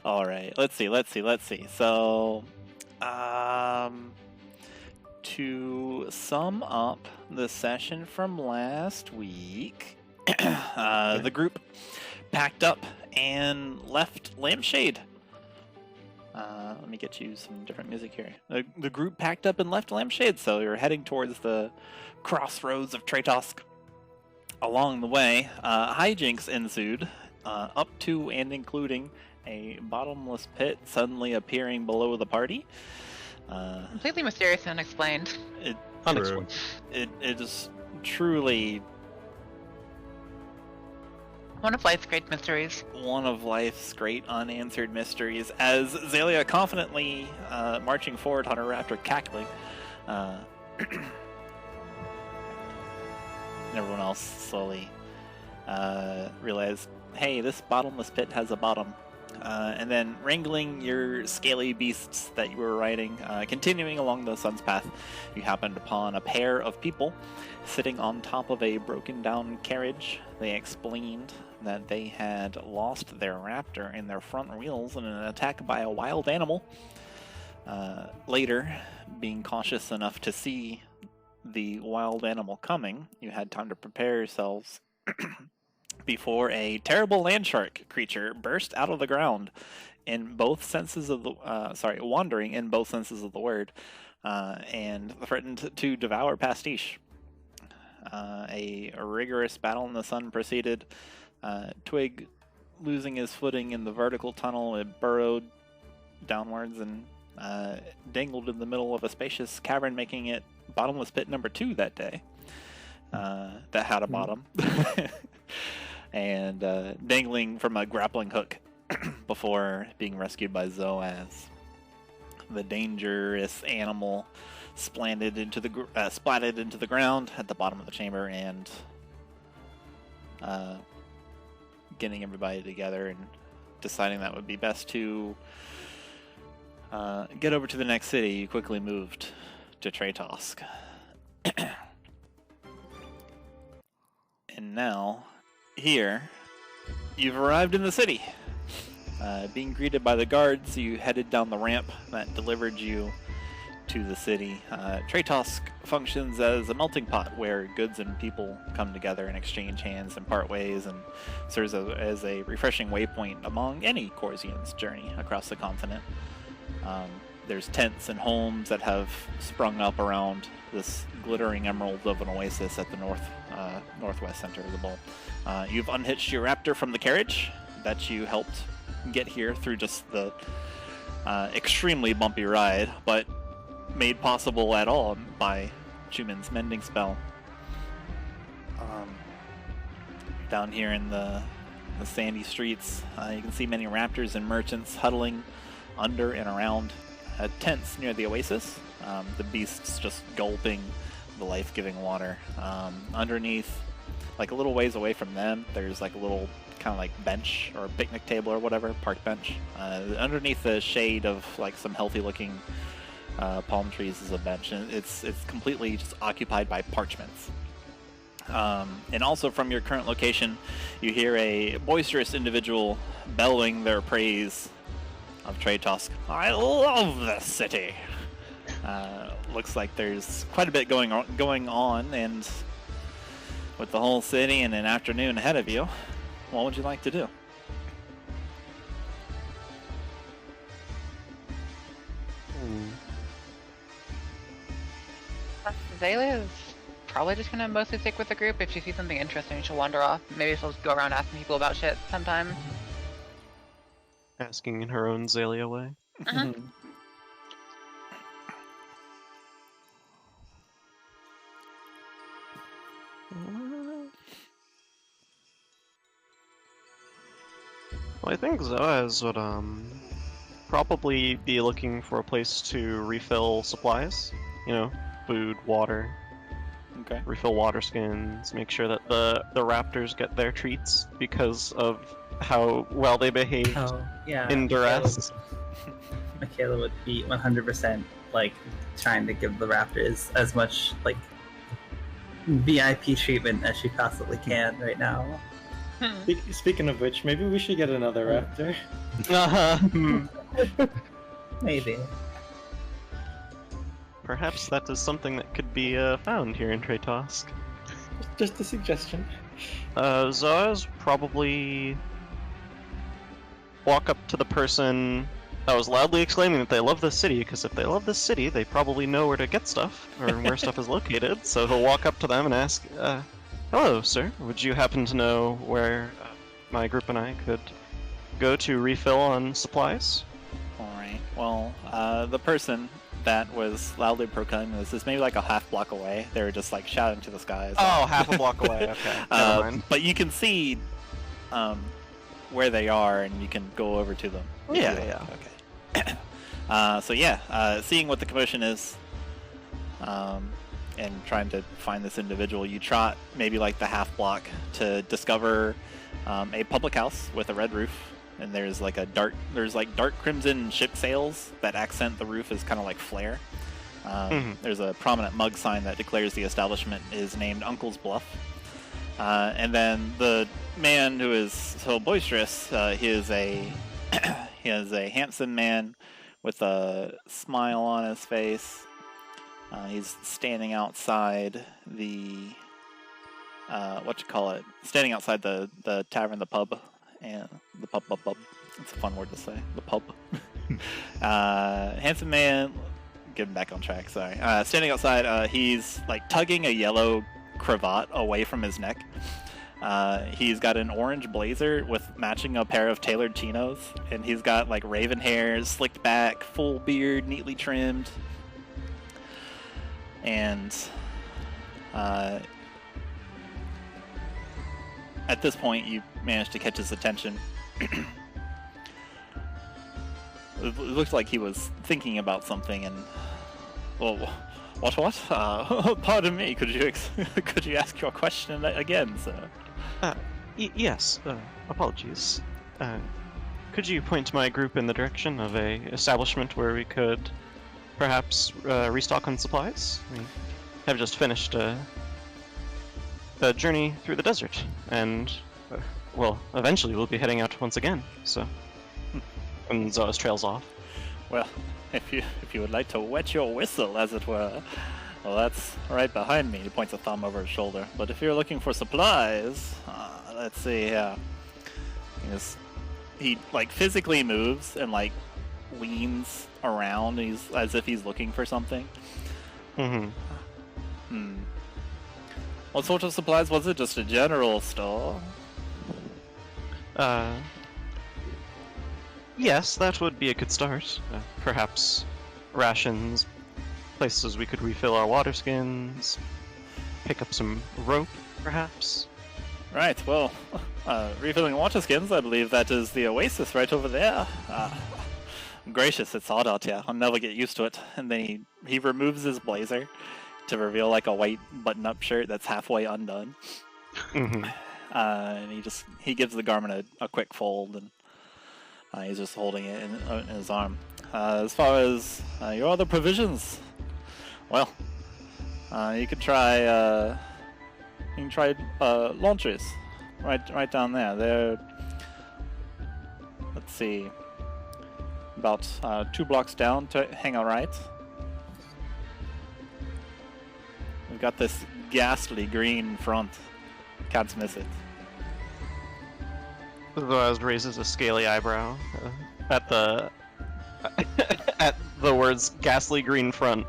All right, let's see. So, to sum up the session from last week, the group packed up and left Lampshade. Let me get you some different music here. The group packed up and left Lampshade, so you're heading towards the crossroads of Tretosk. Along the way, hijinks ensued, up to and including a bottomless pit suddenly appearing below the party. Completely mysterious and unexplained. It is truly one of life's great mysteries. One of life's great unanswered mysteries. As Xalia confidently marching forward on her raptor, cackling, and everyone else slowly realized, hey, this bottomless pit has a bottom. And then wrangling your scaly beasts that you were riding, continuing along the sun's path, you happened upon a pair of people sitting on top of a broken down carriage. They explained that they had lost their raptor in their front wheels in an attack by a wild animal. Later, being cautious enough to see the wild animal coming, you had time to prepare yourselves before a terrible land shark creature burst out of the ground in both senses of the wandering in both senses of the word, and threatened to devour Pastiche. A rigorous battle in the sun proceeded. Twig, losing his footing in the vertical tunnel, it burrowed downwards and dangled in the middle of a spacious cavern, making it bottomless pit number 2 that day. That had a bottom. And dangling from a grappling hook before being rescued by Zoaz. The dangerous animal splatted into the ground at the bottom of the chamber, and getting everybody together and deciding that would be best to get over to the next city, you quickly moved to Tretosk. And now, here, you've arrived in the city. Being greeted by the guards, you headed down the ramp that delivered you to the city. Tretosk functions as a melting pot where goods and people come together and exchange hands and part ways, and serves as a refreshing waypoint among any Khorzian's journey across the continent. There's tents and homes that have sprung up around this glittering emerald of an oasis at the northwest center of the bowl. You've unhitched your raptor from the carriage that you helped get here through just the extremely bumpy ride, but made possible at all by Chuman's mending spell. Down here in the sandy streets, you can see many raptors and merchants huddling under and around tents near the oasis. The beasts just gulping the life-giving water. Underneath, like a little ways away from them, there's like a little kind of like bench or picnic table or whatever, park bench. Underneath the shade of like some healthy-looking palm trees is a bench, and it's completely just occupied by parchments. And also from your current location, you hear a boisterous individual bellowing their praise of Tretosk. I love this city. Looks like there's quite a bit going on, and with the whole city and an afternoon ahead of you, what would you like to do? Xalia is probably just gonna mostly stick with the group. If she sees something interesting, she'll wander off. Maybe she'll just go around asking people about shit sometime. Asking in her own Xalia way. Well, I think Zoaz would probably be looking for a place to refill supplies. You know, food, water. Okay. Refill water skins, make sure that the raptors get their treats because of how well they behave in duress. Makayla would be 100% like trying to give the raptors as much like VIP treatment as she possibly can right now. Speaking of which, maybe we should get another raptor. Maybe. Perhaps that is something that could be found here in Ituusk. Just a suggestion. Zoaz probably walk up to the person that was loudly exclaiming that they love this city, because if they love this city, they probably know where to get stuff, or where stuff is located, so he'll walk up to them and ask, hello, sir, would you happen to know where my group and I could go to refill on supplies? Alright, well, the person that was loudly proclaiming this is maybe like a half block away. They were just like shouting to the skies. Oh, half a block away, okay. Never mind. But you can see where they are, and you can go over to them. Yeah. Okay. So yeah, seeing what the commotion is, and trying to find this individual, you trot maybe like the half block to discover a public house with a red roof, and there's like dark crimson ship sails that accent the roof as kind of like flare. There's a prominent mug sign that declares the establishment is named Uncle's Bluff. And then the man who is so boisterous, he is a handsome man with a smile on his face. He's standing outside the standing outside the tavern, the pub, and the pub. It's a fun word to say. The pub. Handsome man. Getting back on track. Sorry. Standing outside. He's like tugging a yellow cravat away from his neck. He's got an orange blazer with matching a pair of tailored chinos, and he's got like raven hair, slicked back, full beard, neatly trimmed. And at this point, you manage to catch his attention. It looked like he was thinking about something, and what? Pardon me. Could you ask your question again, sir? Yes. Apologies. Could you point my group in the direction of a establishment where we could perhaps restock on supplies? We have just finished a journey through the desert, and eventually we'll be heading out once again. So, and Zoaz trails off. Well, if you would like to wet your whistle, as it were, well, that's right behind me. He points a thumb over his shoulder. But if you're looking for supplies, let's see here. He like physically moves and like leans around. He's as if he's looking for something. What sort of supplies was it? Just a general store? Yes, that would be a good start. Perhaps rations, places we could refill our water skins, pick up some rope, perhaps. Right, well, refilling water skins, I believe that is the oasis right over there. Gracious, it's hot out here. I'll never get used to it. And then he removes his blazer to reveal like a white button-up shirt that's halfway undone. And he gives the garment a quick fold, and he's just holding it in his arm. As far as your other provisions, well, you can try launchers right down there. They're, let's see, about 2 blocks down to hang a right. We've got this ghastly green front. Can't miss it. Zoaz raises a scaly eyebrow at the at the words "ghastly green front."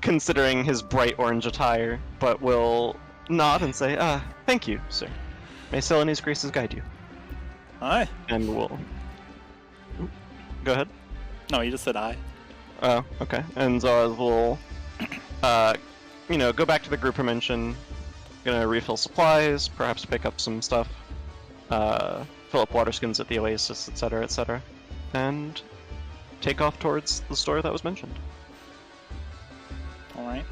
Considering his bright orange attire, but will nod and say, thank you, sir. May Selene's graces guide you." Aye. And we'll... Go ahead. No, you just said aye. Oh, okay. And Zoaz will, go back to the group I mentioned, gonna refill supplies, perhaps pick up some stuff, fill up water skins at the oasis, etc., and take off towards the store that was mentioned. Alright.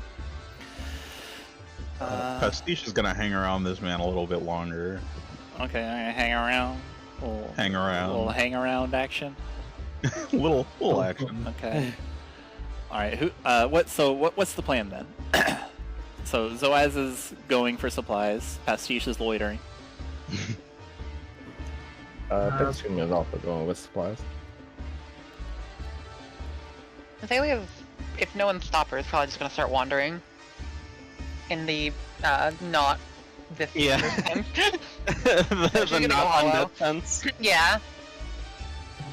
Pastiche is gonna hang around this man a little bit longer. Okay, I'm gonna hang around. Hang around. A little hang around action. little action. Okay. Alright, what's the plan then? So Zoaz is going for supplies. Pastiche is loitering. I think Chuman is also going with supplies. Xalia, if no one stops her, is probably just gonna start wandering. In the not this. Yeah. time. the She's gonna go not hollow. undead sense. Yeah.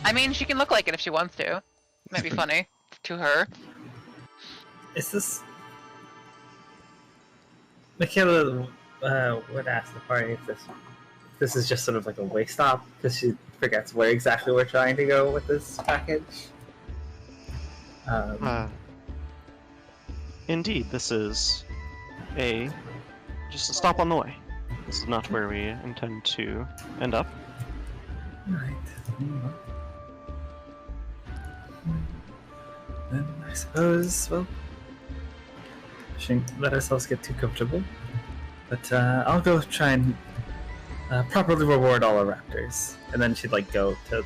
I mean, she can look like it if she wants to. Might be funny to her. Is this... Makayla would ask the party if this is just sort of like a way stop, because she forgets where exactly we're trying to go with this package. Indeed, this is just a stop on the way. This is not where we intend to end up. Right. Then I suppose, well, shouldn't let ourselves get too comfortable. But I'll go try and properly reward all our raptors, and then she'd like go to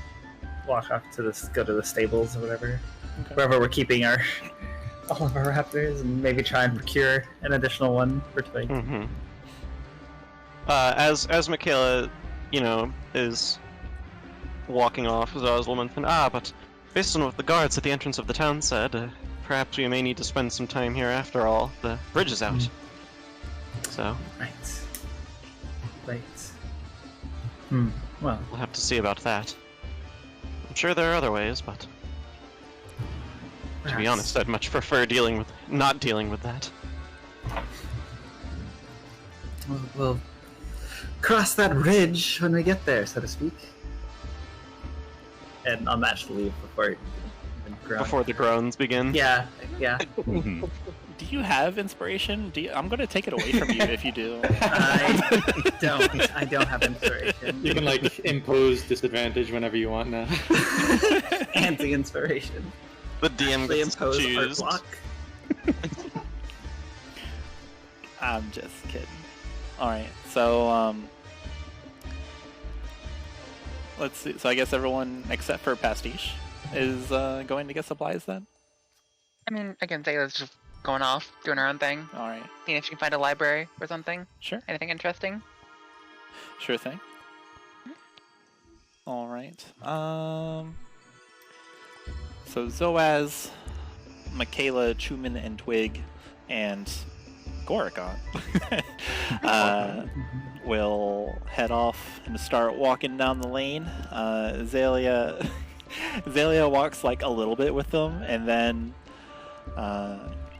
walk off to go to the stables or whatever, wherever we're keeping all of our raptors, and maybe try and procure an additional one for Twig. Mm-hmm. As Makayla, is walking off, Zoaz will mention, but based on what the guards at the entrance of the town said, perhaps we may need to spend some time here after all. The bridge is out. So. Right. Well, We'll have to see about that. I'm sure there are other ways, but to be honest, I'd much prefer not dealing with that. We'll cross that bridge when we get there, so to speak. And I'll match the leave Before the groans begin. Yeah. Do you have inspiration? I'm going to take it away from you if you do. I don't have inspiration. You can impose disadvantage whenever you want now. Anti-inspiration. The DM They gets to impose choose. art block. I'm just kidding. Alright, so, let's see. So I guess everyone except for Pastiche is going to get supplies then? I mean, again, Xalia's just going off, doing her own thing. Alright, Seeing if she can find a library or something. sure. Anything interesting? Sure thing. Alright, so Zoaz, Makayla, Chuman, and Twig, and Gorikon will head off and start walking down the lane. Xalia walks a little bit with them, and then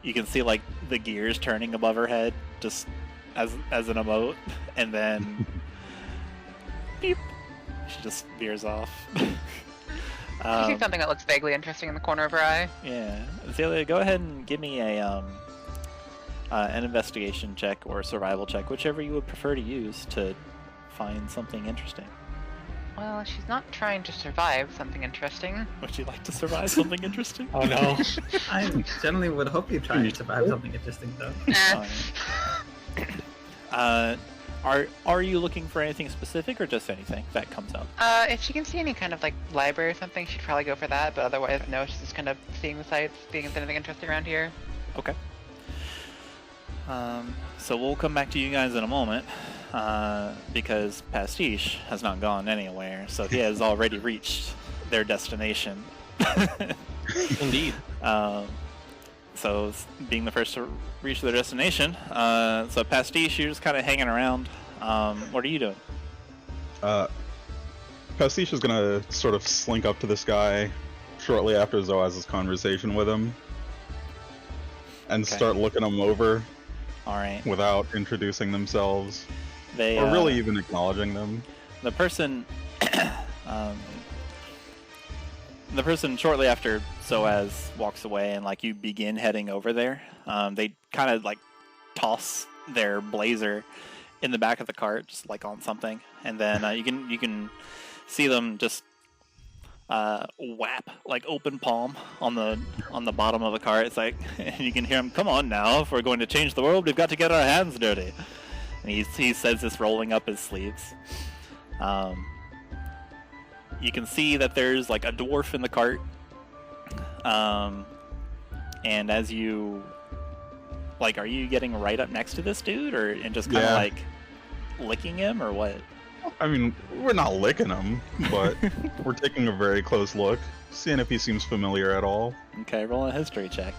you can see the gears turning above her head just as an emote, and then beep, she just veers off. She sees something that looks vaguely interesting in the corner of her eye. Yeah, Xalia, go ahead and give me an investigation check or a survival check, whichever you would prefer to use to find something interesting. Well, she's not trying to survive something interesting. Would you like to survive something interesting? Oh no. I generally would hope you try and survive something interesting, though. Are you looking for anything specific or just anything that comes up? If she can see any kind of library or something, she'd probably go for that. But otherwise, no. She's just kind of seeing the sights, seeing if there's anything interesting around here. Okay. So we'll come back to you guys in a moment, because Pastiche has not gone anywhere, so he has already reached their destination. Indeed. So being the first to reach their destination, so Pastiche, you're just kind of hanging around. What are you doing? Pastiche is gonna sort of slink up to this guy shortly after Zoaz's conversation with him and Okay. start looking him over All right. without introducing themselves They or really even acknowledging them. the person the person shortly after Zoaz walks away and you begin heading over there, they kind of toss their blazer in the back of the cart, just on something, and then you can see them just whap open palm on the bottom of the cart. It's and you can hear him, "Come on now, if we're going to change the world, we've got to get our hands dirty." And he says this rolling up his sleeves. You can see that there's a dwarf in the cart, and as you Like, are you getting right up next to this dude, or and just kind of Yeah. like licking him, or what? I mean, we're not licking him, but we're taking a very close look, seeing if he seems familiar at all. Okay, roll a history check.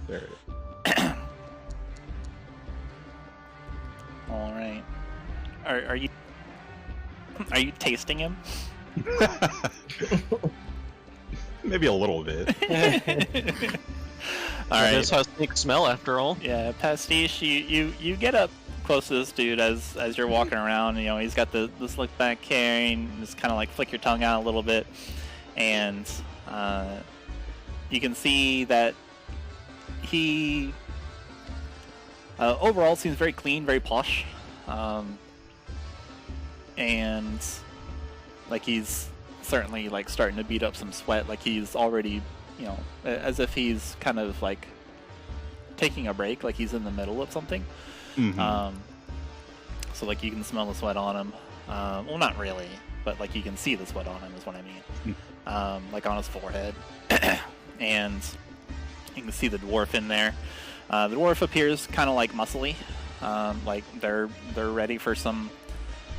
There. All right. Are you tasting him? Maybe a little bit. All right. That's how snakes smell, after all. Yeah, Pastiche, you get up close to this dude as you're walking around. You know, he's got the slick back hair, and just kind of like flick your tongue out a little bit, and you can see that he overall seems very clean, very posh, and like he's certainly like starting to beat up some sweat. Like he's already, you know, as if he's kind of like taking a break, like he's in the middle of something. Mhm. So like you can smell the sweat on him. Well, not really, but like you can see the sweat on him is what I mean. Like on his forehead, and you can see the dwarf in there. The dwarf appears kind of like muscly, like they're ready for some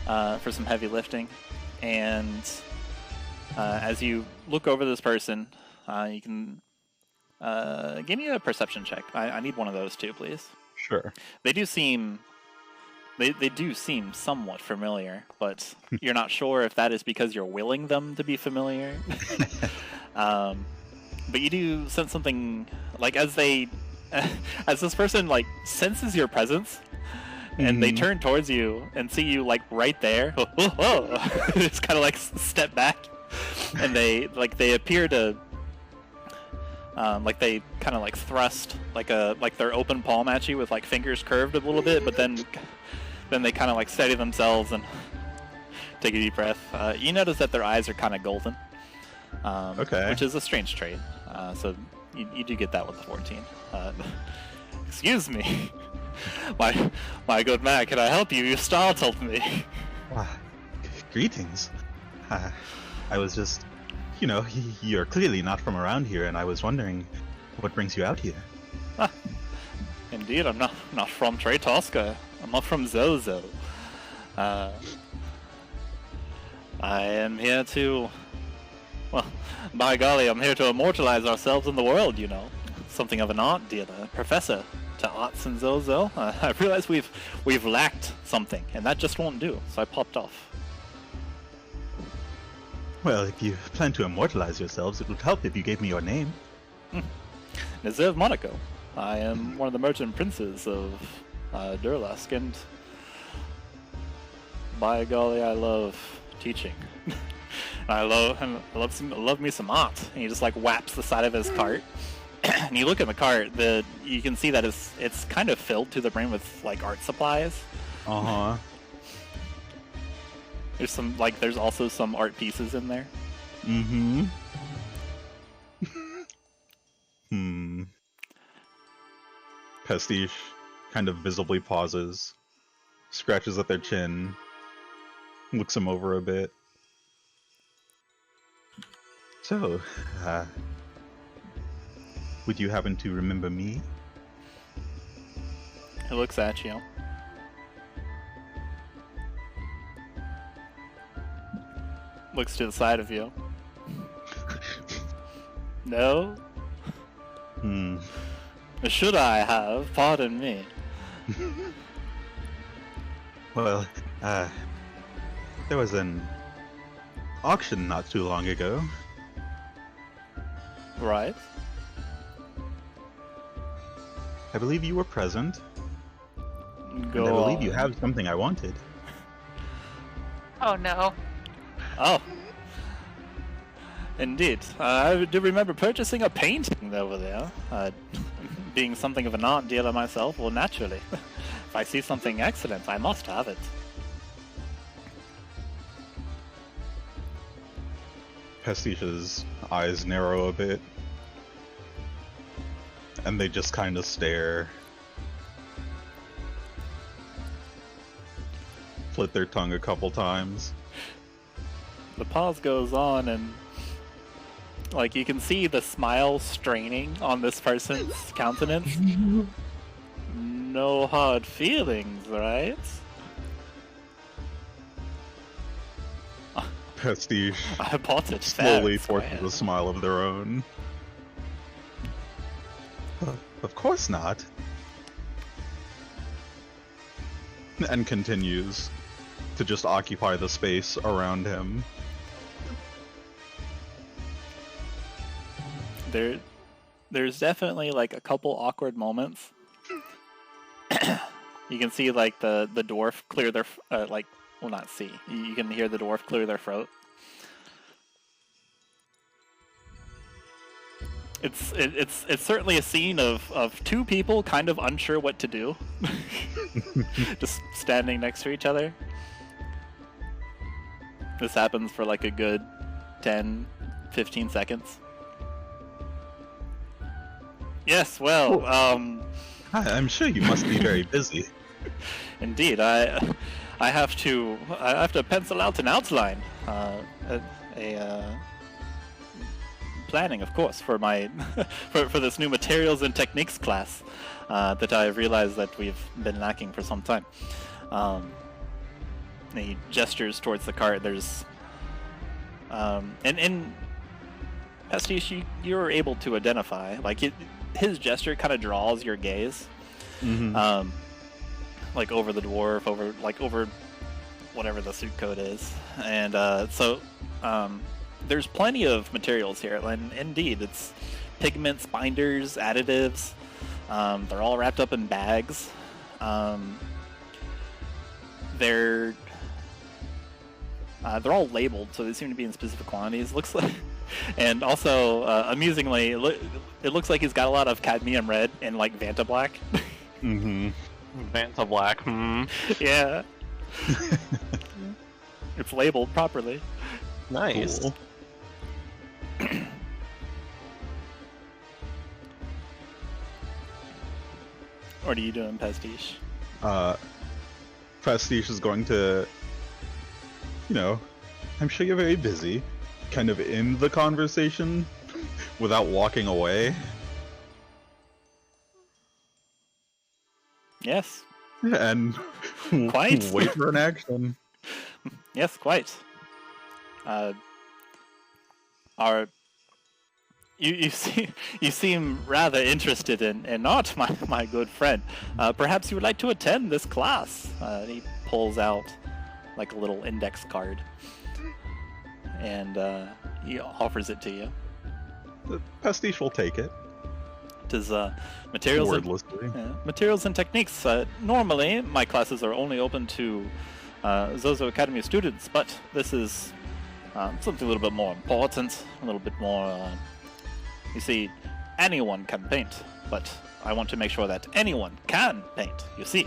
heavy lifting. And as you look over this person, you can give me a perception check. I need one of those too, please. Sure. They do seem somewhat familiar, but you're not sure if that is because you're willing them to be familiar. But you do sense something, like as this person like senses your presence, and they turn towards you and see you like right there. Just kind of like step back, and they appear to like they kind of like thrust like their open palm at you with like fingers curved a little bit, but then they kind of like steady themselves and take a deep breath. You notice that their eyes are kind of golden, Okay. which is a strange trait. So you do get that with the 14. Excuse me, my good man, can I help you? You startled me. Greetings. I was just, you know, you're clearly not from around here, and I was wondering what brings you out here. Indeed, I'm not from Ituusk. I'm not from Zozo. I am here to, well, by golly, I'm here to immortalize ourselves in the world, you know. Something of an art dealer, professor to arts in Zozo. I realize we've lacked something, and that just won't do, so I popped off. Well, if you plan to immortalize yourselves, it would help if you gave me your name. Nazir Monaco. I am one of the merchant princes of Durlask, and by golly, I love teaching. I love me some art. And he just like whaps the side of his cart, and you look at the cart. You can see that it's kind of filled to the brim with like art supplies. Uh-huh. There's also some art pieces in there. Mm-hmm. Pastiche kind of visibly pauses, scratches at their chin, looks him over a bit. So, would you happen to remember me? He looks at you. Looks to the side of you. No? Should I have? Pardon me. Well, there was an auction not too long ago. Right. I believe you were present, Go and I believe on. you have something I wanted. Oh no. Oh. Indeed. I do remember purchasing a painting over there. Being something of an art dealer myself, well, naturally. If I see something excellent, I must have it. Pastiche's eyes narrow a bit, and they just kind of stare. Flit their tongue a couple times. The pause goes on, and Like, you can see the smile straining on this person's countenance. No hard feelings, right? Pastiche I bought it slowly fair, forces a smile of their own. Of course not. And continues to just occupy the space around him. There's definitely like a couple awkward moments. You can see like the dwarf clear their well, not see. You can hear the dwarf clear their throat. It's certainly a scene of two people kind of unsure what to do, just standing next to each other. This happens for like a good 10-15 seconds. Yes, well, I'm sure you must be very busy. Indeed, I have to pencil out an outline, planning, of course, for my for this new materials and techniques class that I realized that we've been lacking for some time. He gestures towards the cart. There's and Pastiche, you're able to identify like his gesture kind of draws your gaze. Mm-hmm. Like over the dwarf, over whatever the suit code is, and so there's plenty of materials here, and indeed, it's pigments, binders, additives. They're all wrapped up in bags. They're all labeled, so they seem to be in specific quantities. Looks like, and also amusingly, it looks like he's got a lot of cadmium red and like Vanta black. Mm-hmm. Vanta Black. Yeah. It's labeled properly. Nice. Cool. What are you doing, Pastiche? Pastiche is going to, I'm sure you're very busy, kind of end the conversation without walking away. Yes. And Quite. wait for an action. Yes, quite. You seem rather interested in art, my good friend. Perhaps you would like to attend this class. And he pulls out like a little index card, and he offers it to you. The Pastiche will take it. It is materials. Wordlessly. Materials and techniques. Normally, my classes are only open to Zozo Academy students, but this is something a little bit more important, a little bit more. You see, anyone can paint, but I want to make sure that anyone can paint. You see,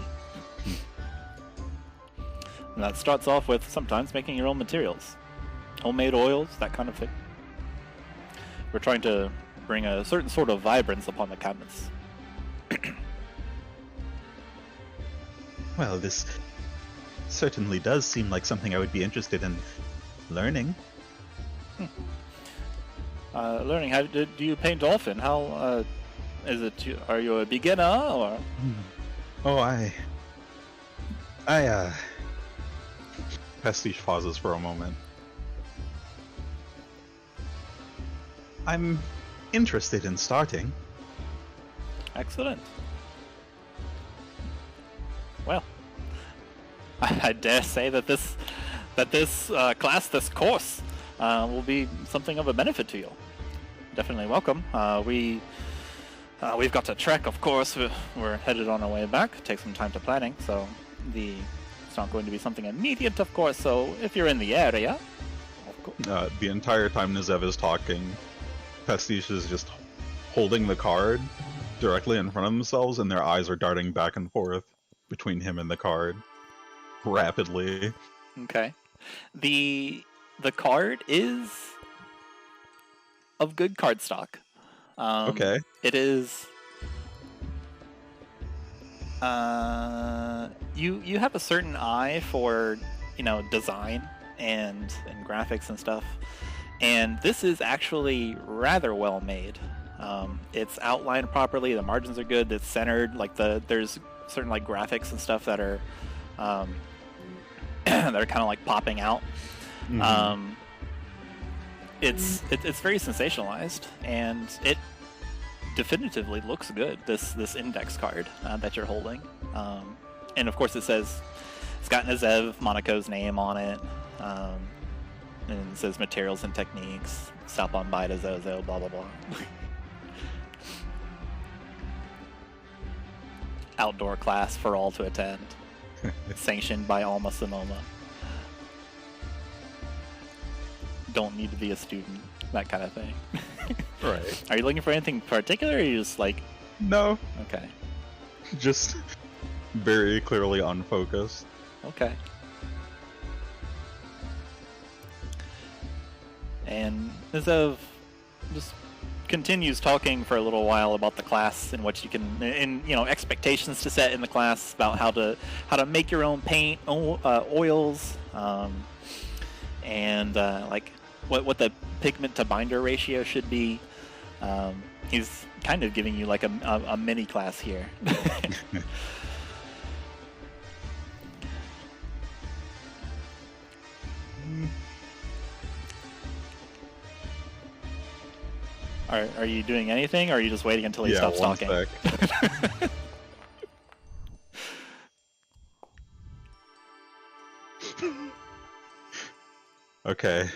and that starts off with sometimes making your own materials, homemade oils, that kind of thing. We're trying to bring a certain sort of vibrance upon the canvas. Well, this certainly does seem like something I would be interested in learning. Learning how do you paint often? How is it? Are you a beginner or? Oh, I. Pastiche pauses for a moment. I'm interested in starting. Excellent. Well, I dare say that this class, this course, will be something of a benefit to you. Definitely welcome. We've got to trek, of course. We're headed on our way back. Take some time to planning, so it's not going to be something immediate, of course. So if you're in the area, of course. The entire time Nazev is talking, Pastiche is just holding the card directly in front of themselves, and their eyes are darting back and forth between him and the card rapidly. Okay. The card is of good cardstock. Okay. It is. You have a certain eye for design and graphics and stuff, And this is actually rather well made. It's outlined properly. The margins are good. It's centered. Like there's certain like graphics and stuff that are that are kind of like popping out. Mhm. It's very sensationalized, and it definitively looks good. This index card that you're holding, and of course it says it's got Nazev Monaco's name on it, and it says materials and techniques, Salpon Bida Zozo, blah blah blah. Outdoor class for all to attend, sanctioned by Alma Sonoma. Don't need to be a student, that kind of thing. Right. Are you looking for anything particular, or are you just like, No, okay, just very clearly unfocused. okay. And Nizev just continues talking for a little while about the class and what you can, and expectations to set in the class, about how to make your own paint, oils, and like what the pigment to binder ratio should be. He's kind of giving you like a mini class here. Are you doing anything, or are you just waiting until he stops one talking? sec. Okay.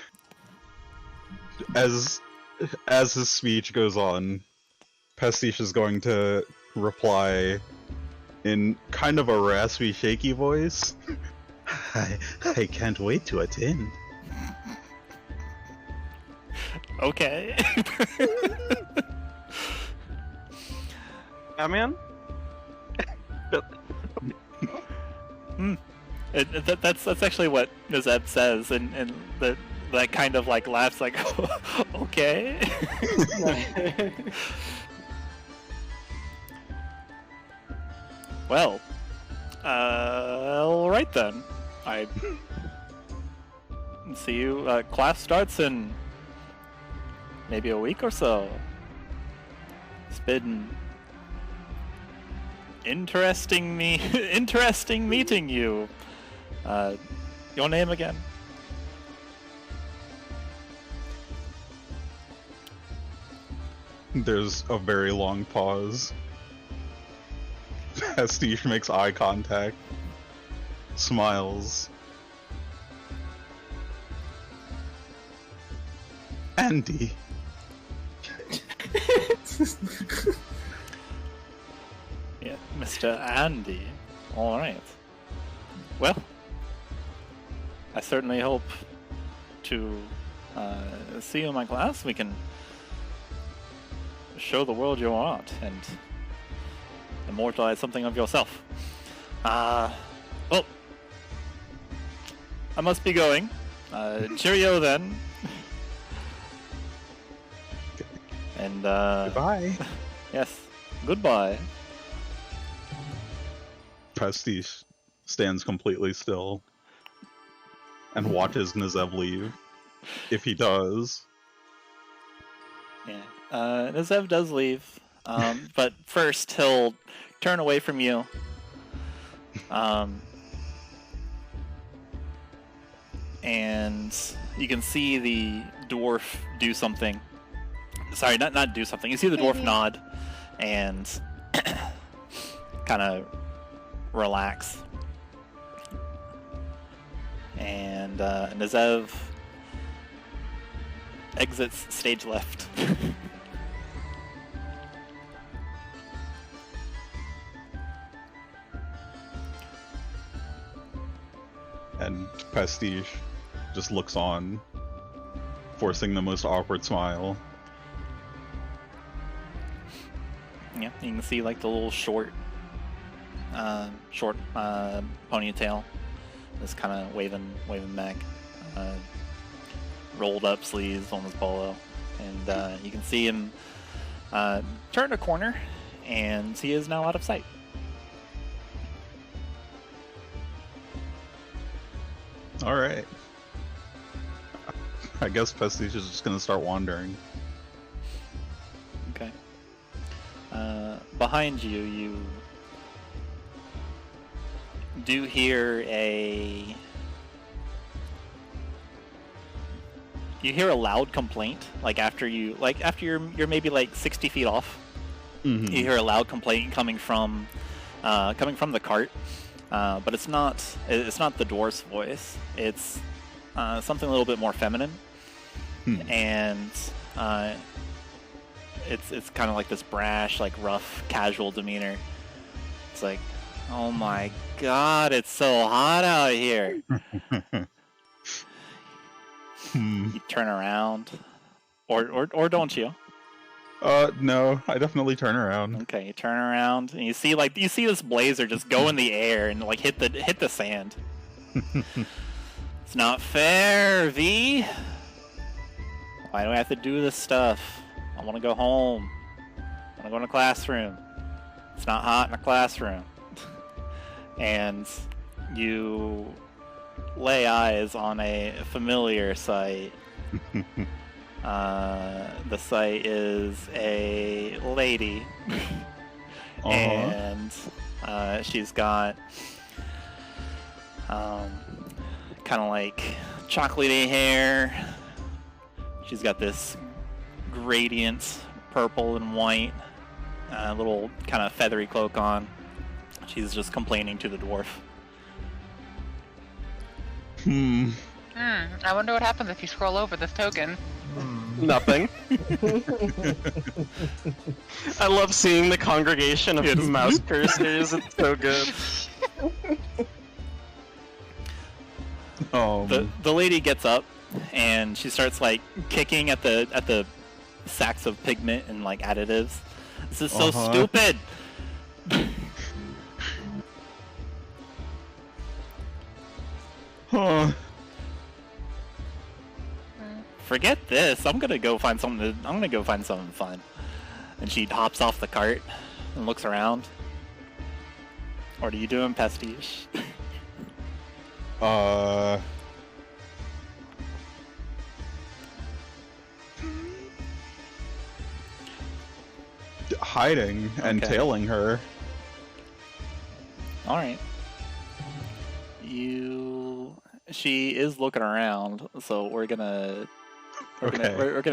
As his speech goes on, Pastiche is going to reply in kind of a raspy, shaky voice. I can't wait to attend. Okay. Yeah, man. That's actually what Nizeb says, and that kind of like laughs like, okay. Well, all right then. I see you. Class starts in maybe a week or so. It's been interesting meeting you. Your name again? There's a very long pause. Pastiche makes eye contact, smiles. Andy. Yeah, Mr. Andy. All right. Well, I certainly hope to see you in my class. We can show the world your art and immortalize something of yourself. Well, I must be going. Cheerio then. And Goodbye. yes, goodbye. Pastiche stands completely still and watches Nazev leave. If he does. Yeah. Nazev does leave, but first he'll turn away from you. And you can see the dwarf do something. Sorry, not do something. You see the dwarf nod and kind of relax. And Nazev exits stage left. And Pastiche just looks on, forcing the most awkward smile. Yeah, you can see like the little short ponytail, just kind of waving back, rolled up sleeves on his polo, and you can see him turn a corner, and he is now out of sight. Alright. I guess Pastiche is just gonna start wandering. Okay. Behind you, you do hear a loud complaint. Like after you're maybe like 60 feet off. Mm-hmm. You hear a loud complaint coming from the cart, but it's not the dwarf's voice. It's something a little bit more feminine, and it's kind of like this brash, like rough, casual demeanor. It's like, oh my god, it's so hot out here. You turn around, or don't you? No, I definitely turn around. Okay, you turn around and you see this blazer just go in the air and like hit the sand. It's not fair, V. Why do I have to do this stuff? I want to go home. I want to go in a classroom. It's not hot in a classroom. And you lay eyes on a familiar sight. The site is a lady, and she's got kind of like chocolatey hair. She's got this gradient purple and white, little kind of feathery cloak on. She's just complaining to the dwarf. I wonder what happens if you scroll over this token. Nothing. I love seeing the congregation of mouse cursors. It's so good. The lady gets up and she starts like kicking at the sacks of pigment and like additives. This is so stupid. Forget this. I'm gonna go find something fun. And she hops off the cart and looks around. What are you doing, Pastiche? Hiding and tailing her. All right. She is looking around, so we're gonna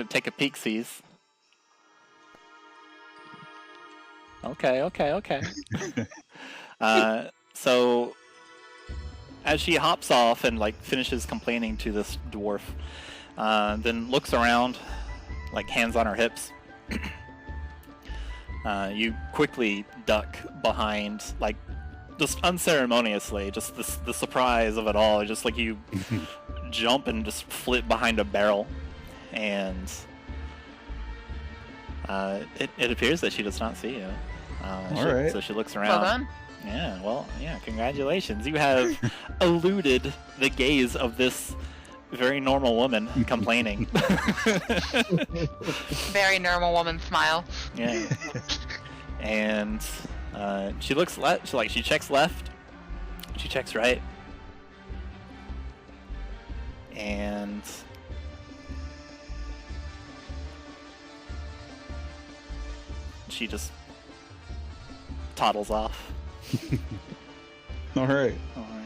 take a peek-sees. Okay. So as she hops off and like finishes complaining to this dwarf, then looks around, like hands on her hips. You quickly duck behind, like just unceremoniously, just the surprise of it all. Just like you jump and just flip behind a barrel, and it appears that she does not see you. So she looks around. Well done. Yeah, congratulations. You have eluded the gaze of this very normal woman complaining. Very normal woman smile. Yeah. And she looks left. She checks left. She checks right. And she just toddles off. All right.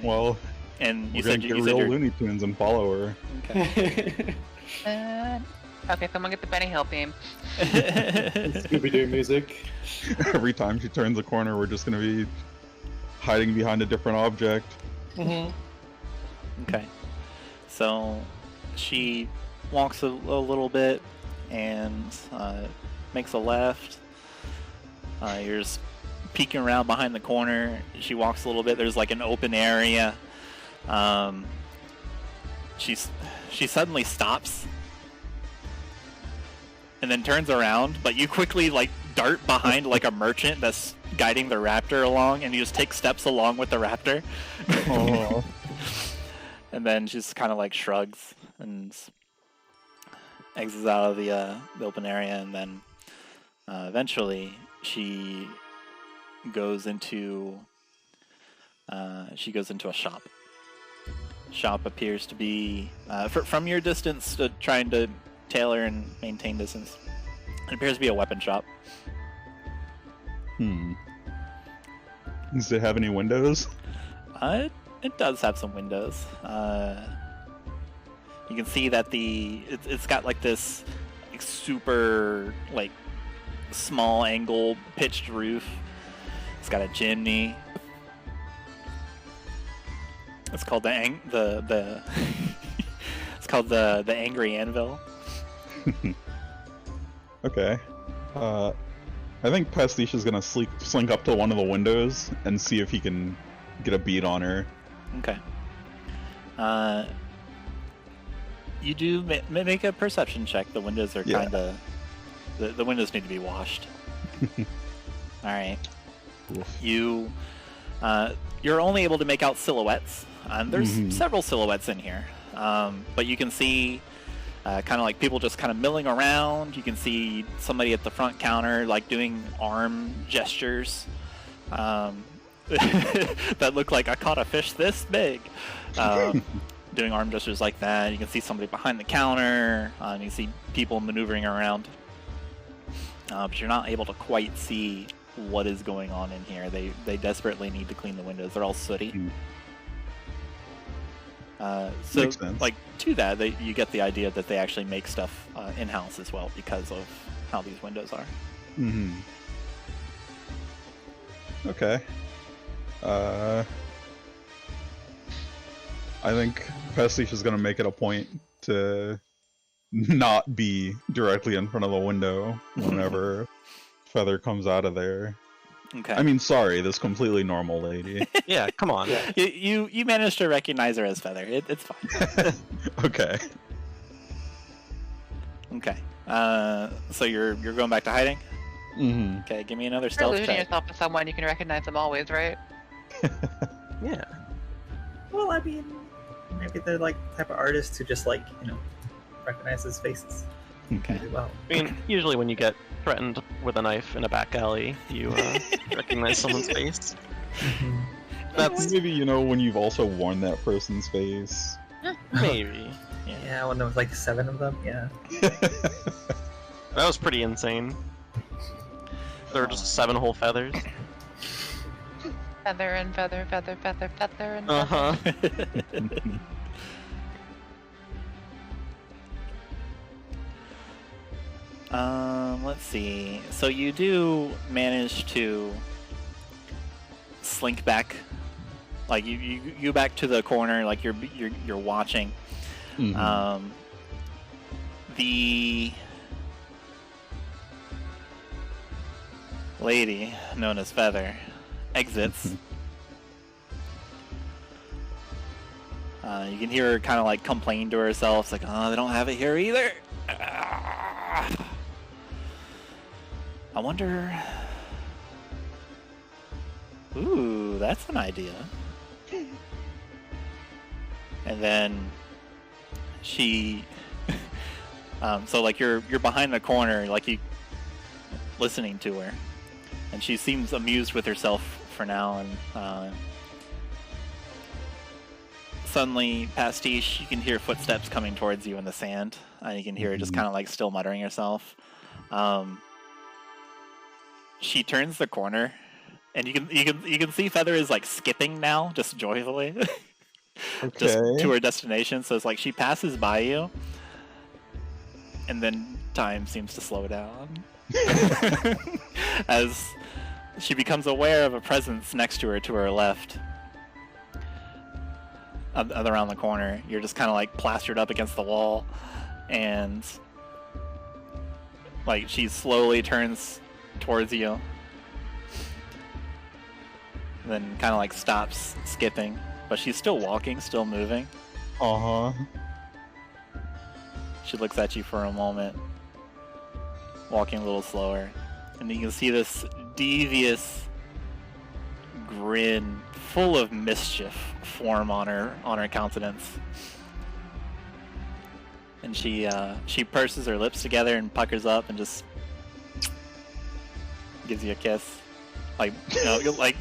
Well, and you we're said gonna you get said real you're... Looney Tunes and follow her. Okay. Okay, someone get the Benny Hill theme. Scooby-Doo music. Every time she turns a corner, we're just gonna be hiding behind a different object. Okay. So she walks a little bit and makes a left. You're just peeking around behind the corner. She walks a little bit. There's like an open area. She suddenly stops and then turns around, but you quickly like dart behind like a merchant that's guiding the raptor along, and you just take steps along with the raptor. And then she just kind of like shrugs and exits out of the open area, and then eventually she goes into a shop. shop appears to be, from your distance, trying to tailor and maintain distance. It appears to be a weapon shop. Does it have any windows? It does have some windows. You can see that it's got like this like, super like small angle pitched roof. It's got a chimney. It's called the it's called the Angry Anvil. Okay. I think Pastiche is gonna slink up to one of the windows and see if he can get a bead on her. Okay. You do make a perception check. The windows are kind of the windows need to be washed. All right. Oof. You're only able to make out silhouettes. There's several silhouettes in here, but you can see kind of like people just kind of milling around. You can see somebody at the front counter like doing arm gestures that look like I caught a fish this big. Doing arm gestures like that. You can see somebody behind the counter. And you see people maneuvering around, but you're not able to quite see what is going on in here. They desperately need to clean the windows. They're all sooty. So, Makes sense. like to that, you get the idea that they actually make stuff in-house as well because of how these windows are. Okay. I think Pastiche is gonna make it a point to not be directly in front of the window whenever Feather comes out of there. Okay. I mean, sorry, this completely normal lady. Yeah, come on. You managed to recognize her as Feather. It's fine. Okay. Okay. So you're going back to hiding? Okay, give me another You're stealth losing check. yourself to someone, you can recognize them always, right? Yeah. Well, I mean, maybe they're like the type of artists who just like, recognizes faces. Okay. Really well. I mean, usually when you get threatened with a knife in a back alley, you recognize someone's face. That's maybe, when you've also worn that person's face. Maybe. Yeah, when there was like 7 of them, yeah. That was pretty insane. There were just 7 whole feathers. Feather and feather, feather, feather, feather, and feather. Uh-huh. Let's see. So you do manage to slink back, like you back to the corner, like you're watching. The lady known as Feather exits. You can hear her kind of like complain to herself. It's like, oh, they don't have it here either. I wonder. Ooh, that's an idea. And then she, so like you're behind the corner, like you listening to her, and she seems amused with herself for now. And suddenly, Pastiche, you can hear footsteps coming towards you in the sand. You can hear her just kind of like still muttering herself. She turns the corner, and you can see Feather is like skipping now, just joyfully, just to her destination. So it's like she passes by you, and then time seems to slow down as she becomes aware of a presence next to her left. Around the corner, you're just kind of like plastered up against the wall, and like she slowly turns towards you, then kind of like stops skipping, but she's still walking, still moving. She looks at you for a moment, walking a little slower, and you can see this devious grin full of mischief form on her countenance. And she purses her lips together and puckers up and just gives you a kiss, like like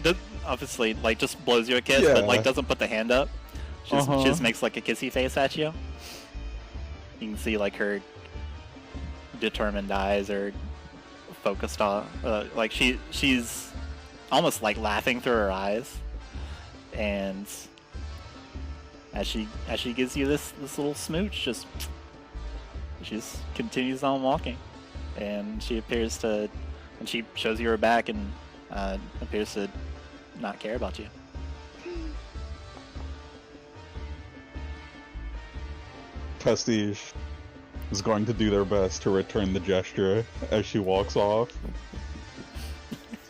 obviously like just blows you a kiss, but like doesn't put the hand up, She just makes like a kissy face at you. You can see like her determined eyes are focused on, like she's almost like laughing through her eyes, and as she gives you this little smooch, she continues on walking, and she appears to, and she shows you her back and appears to not care about you. Pastiche is going to do their best to return the gesture as she walks off.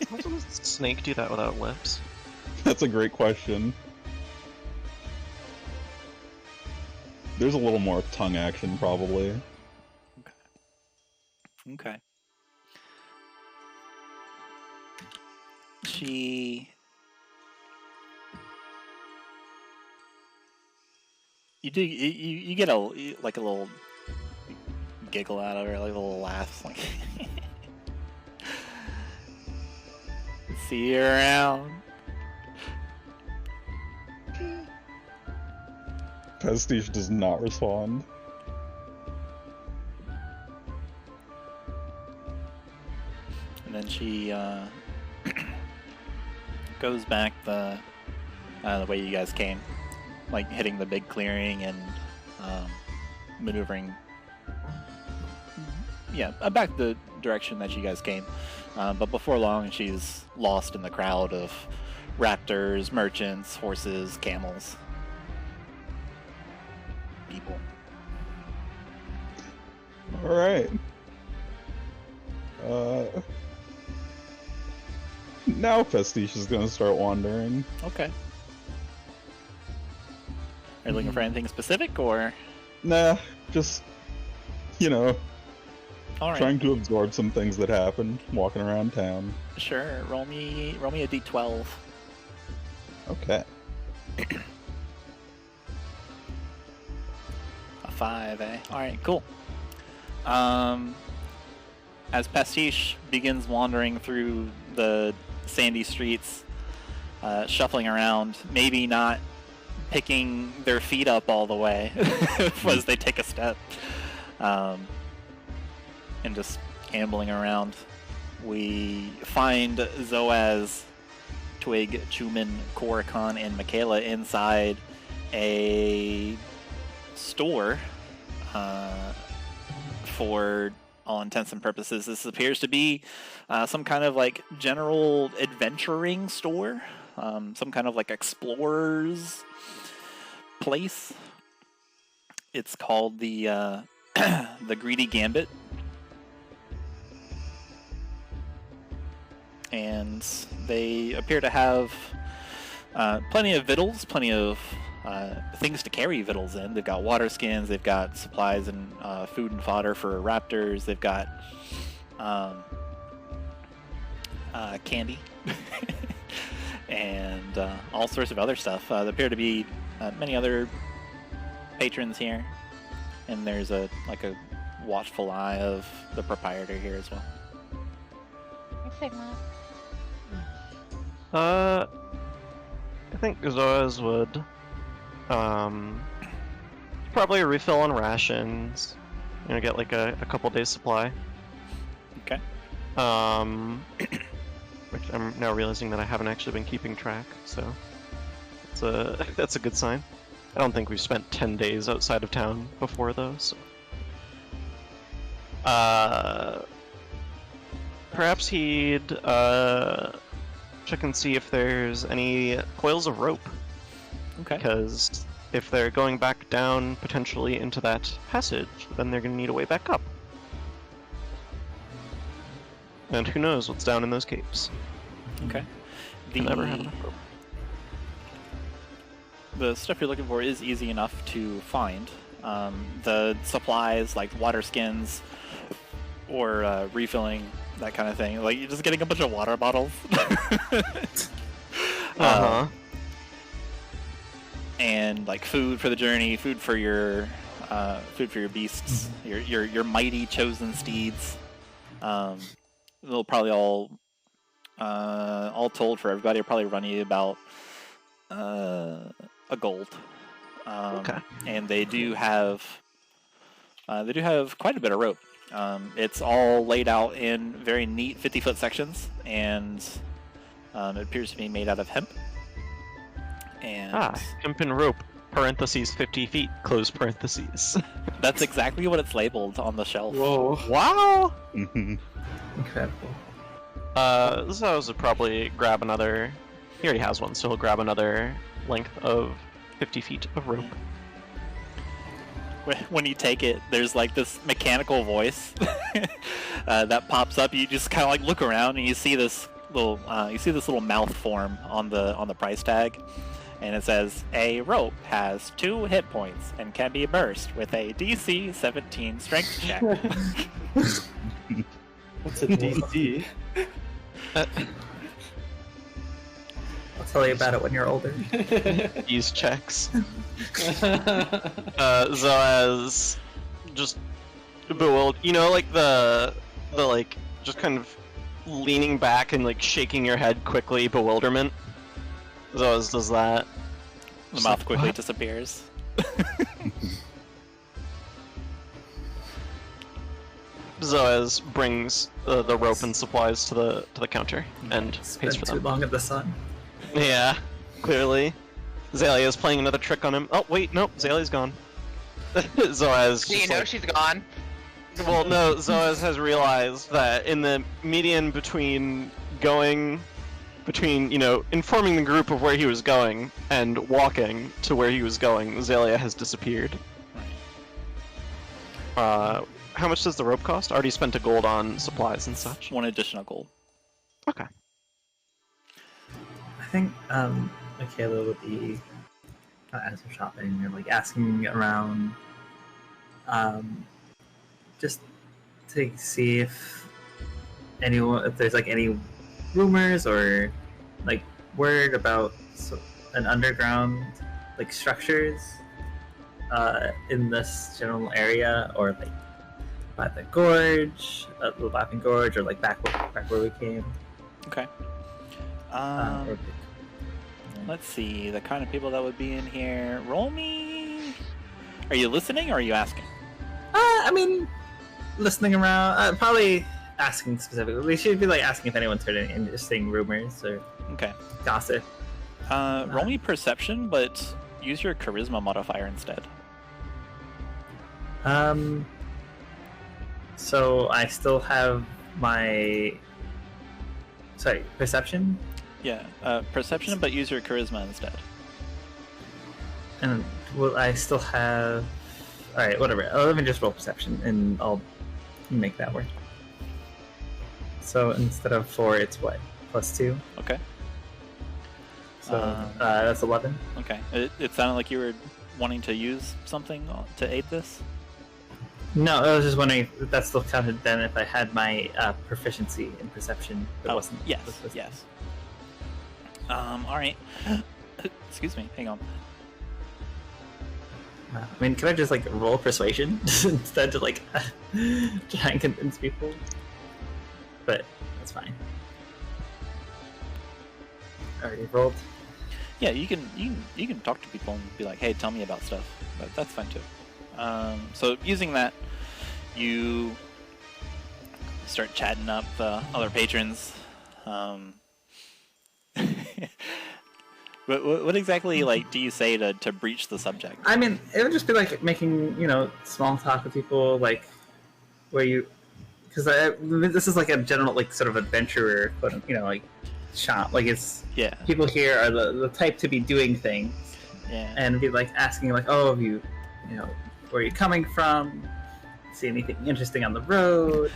How does a snake do that without lips? That's a great question. There's a little more tongue action, probably. Okay. She... You get a little giggle out of her, like a little laugh, like see you around. Pastiche does not respond. And then she goes back the way you guys came, like hitting the big clearing and maneuvering. Yeah, back the direction that you guys came. But before long, she's lost in the crowd of raptors, merchants, horses, camels, people. Alright. Now Pastiche is gonna start wandering. Okay. Are you looking for anything specific, or? Nah, just, All right. trying to absorb some things that happen, walking around town. Sure. Roll me a d12. Okay. A 5, eh? Alright, cool. As Pastiche begins wandering through the sandy streets, shuffling around, maybe not picking their feet up all the way as they take a step, and just ambling around, we find Zoaz, Twig, Chuman, Korikon, and Makayla inside a store. For all intents and purposes, this appears to be some kind of like general adventuring store, some kind of like explorer's place. It's called the the Greedy Gambit, and they appear to have plenty of victuals, plenty of things to carry victuals in. They've got water skins, they've got supplies and food and fodder for raptors, they've got candy and all sorts of other stuff. There appear to be many other patrons here, and there's a watchful eye of the proprietor here as well. Sigma. I think Zoaz would probably a refill on rations. Get like a couple days supply. Okay. Which I'm now realizing that I haven't actually been keeping track, so that's a good sign. I don't think we've spent 10 days outside of town before though, so. Perhaps he'd check and see if there's any coils of rope. Okay. Because if they're going back down potentially into that passage, then they're going to need a way back up. And who knows what's down in those capes. Okay. Never have enough rope. The stuff you're looking for is easy enough to find. The supplies like water skins or refilling, that kind of thing. Like you're just getting a bunch of water bottles. And like food for the journey, food for your beasts, your mighty chosen steeds. They'll probably all told for everybody, will probably run you about a gold Okay. And they do have quite a bit of rope. It's all laid out in very neat 50-foot sections, and it appears to be made out of hemp. And hemp and rope, parentheses 50 feet, close parentheses. that's exactly what it's labeled on the shelf. Whoa. Wow! Incredible. Zoaz would probably grab another... He already has one, so he'll grab another length of 50 feet of rope. When you take it, there's like this mechanical voice that pops up. You just kind of like look around and you see this little mouth form on the price tag, and it says a rope has 2 hit points and can be burst with a DC 17 strength check. What's a DC? I'll tell you about it when you're older. These checks. Zoaz just bewildered. You know, like the like just kind of leaning back and like shaking your head quickly, bewilderment. Zoaz does that. The mouth quickly disappears. Zoaz brings the rope and supplies to the counter and pays Spent for too them. long in the sun. Yeah, clearly. Xalia's playing another trick on him. Oh wait, nope, Xalia's gone. Zoaz. Do you know she's gone? Well, no, Zoaz has realized that in the median between informing the group of where he was going and walking to where he was going, Xalia has disappeared. How much does the rope cost? I already spent a gold on supplies and such. 1 additional gold. Okay. I think Makayla would be as we're shopping or like asking around, just to see if there's like any rumors or like word about an underground like structures in this general area, or like by the gorge, the Laughing Gorge, or like back where we came. Okay. Or- Let's see, the kind of people that would be in here. Roll me. Are you listening or are you asking? I mean, listening around, probably asking specifically. We should be like asking if anyone's heard any interesting rumors or Okay. gossip. Roll me perception, but use your charisma modifier instead. So I still have my perception, Yeah, perception, but use your charisma instead. and will I still have? All right, whatever. Let me just roll perception, and I'll make that work. So instead of 4, it's what? +2. Okay. So that's 11. Okay. It sounded like you were wanting to use something to aid this. No, I was just wondering if that still counted then if I had my proficiency in perception. That wasn't. Yes. Yes. All right. Excuse me. Hang on. I mean, can I just like roll persuasion instead to like try and convince people? But that's fine. Already rolled. Yeah, you can talk to people and be like, hey, tell me about stuff. But that's fine too. So using that, you start chatting up the other patrons. What exactly like do you say to breach the subject? I mean, it would just be like making small talk with people, like where you, because this is like a general like sort of adventurer, like shop. Like it's people here are the type to be doing things, and be like asking like, oh, have you, where are you coming from? See anything interesting on the road?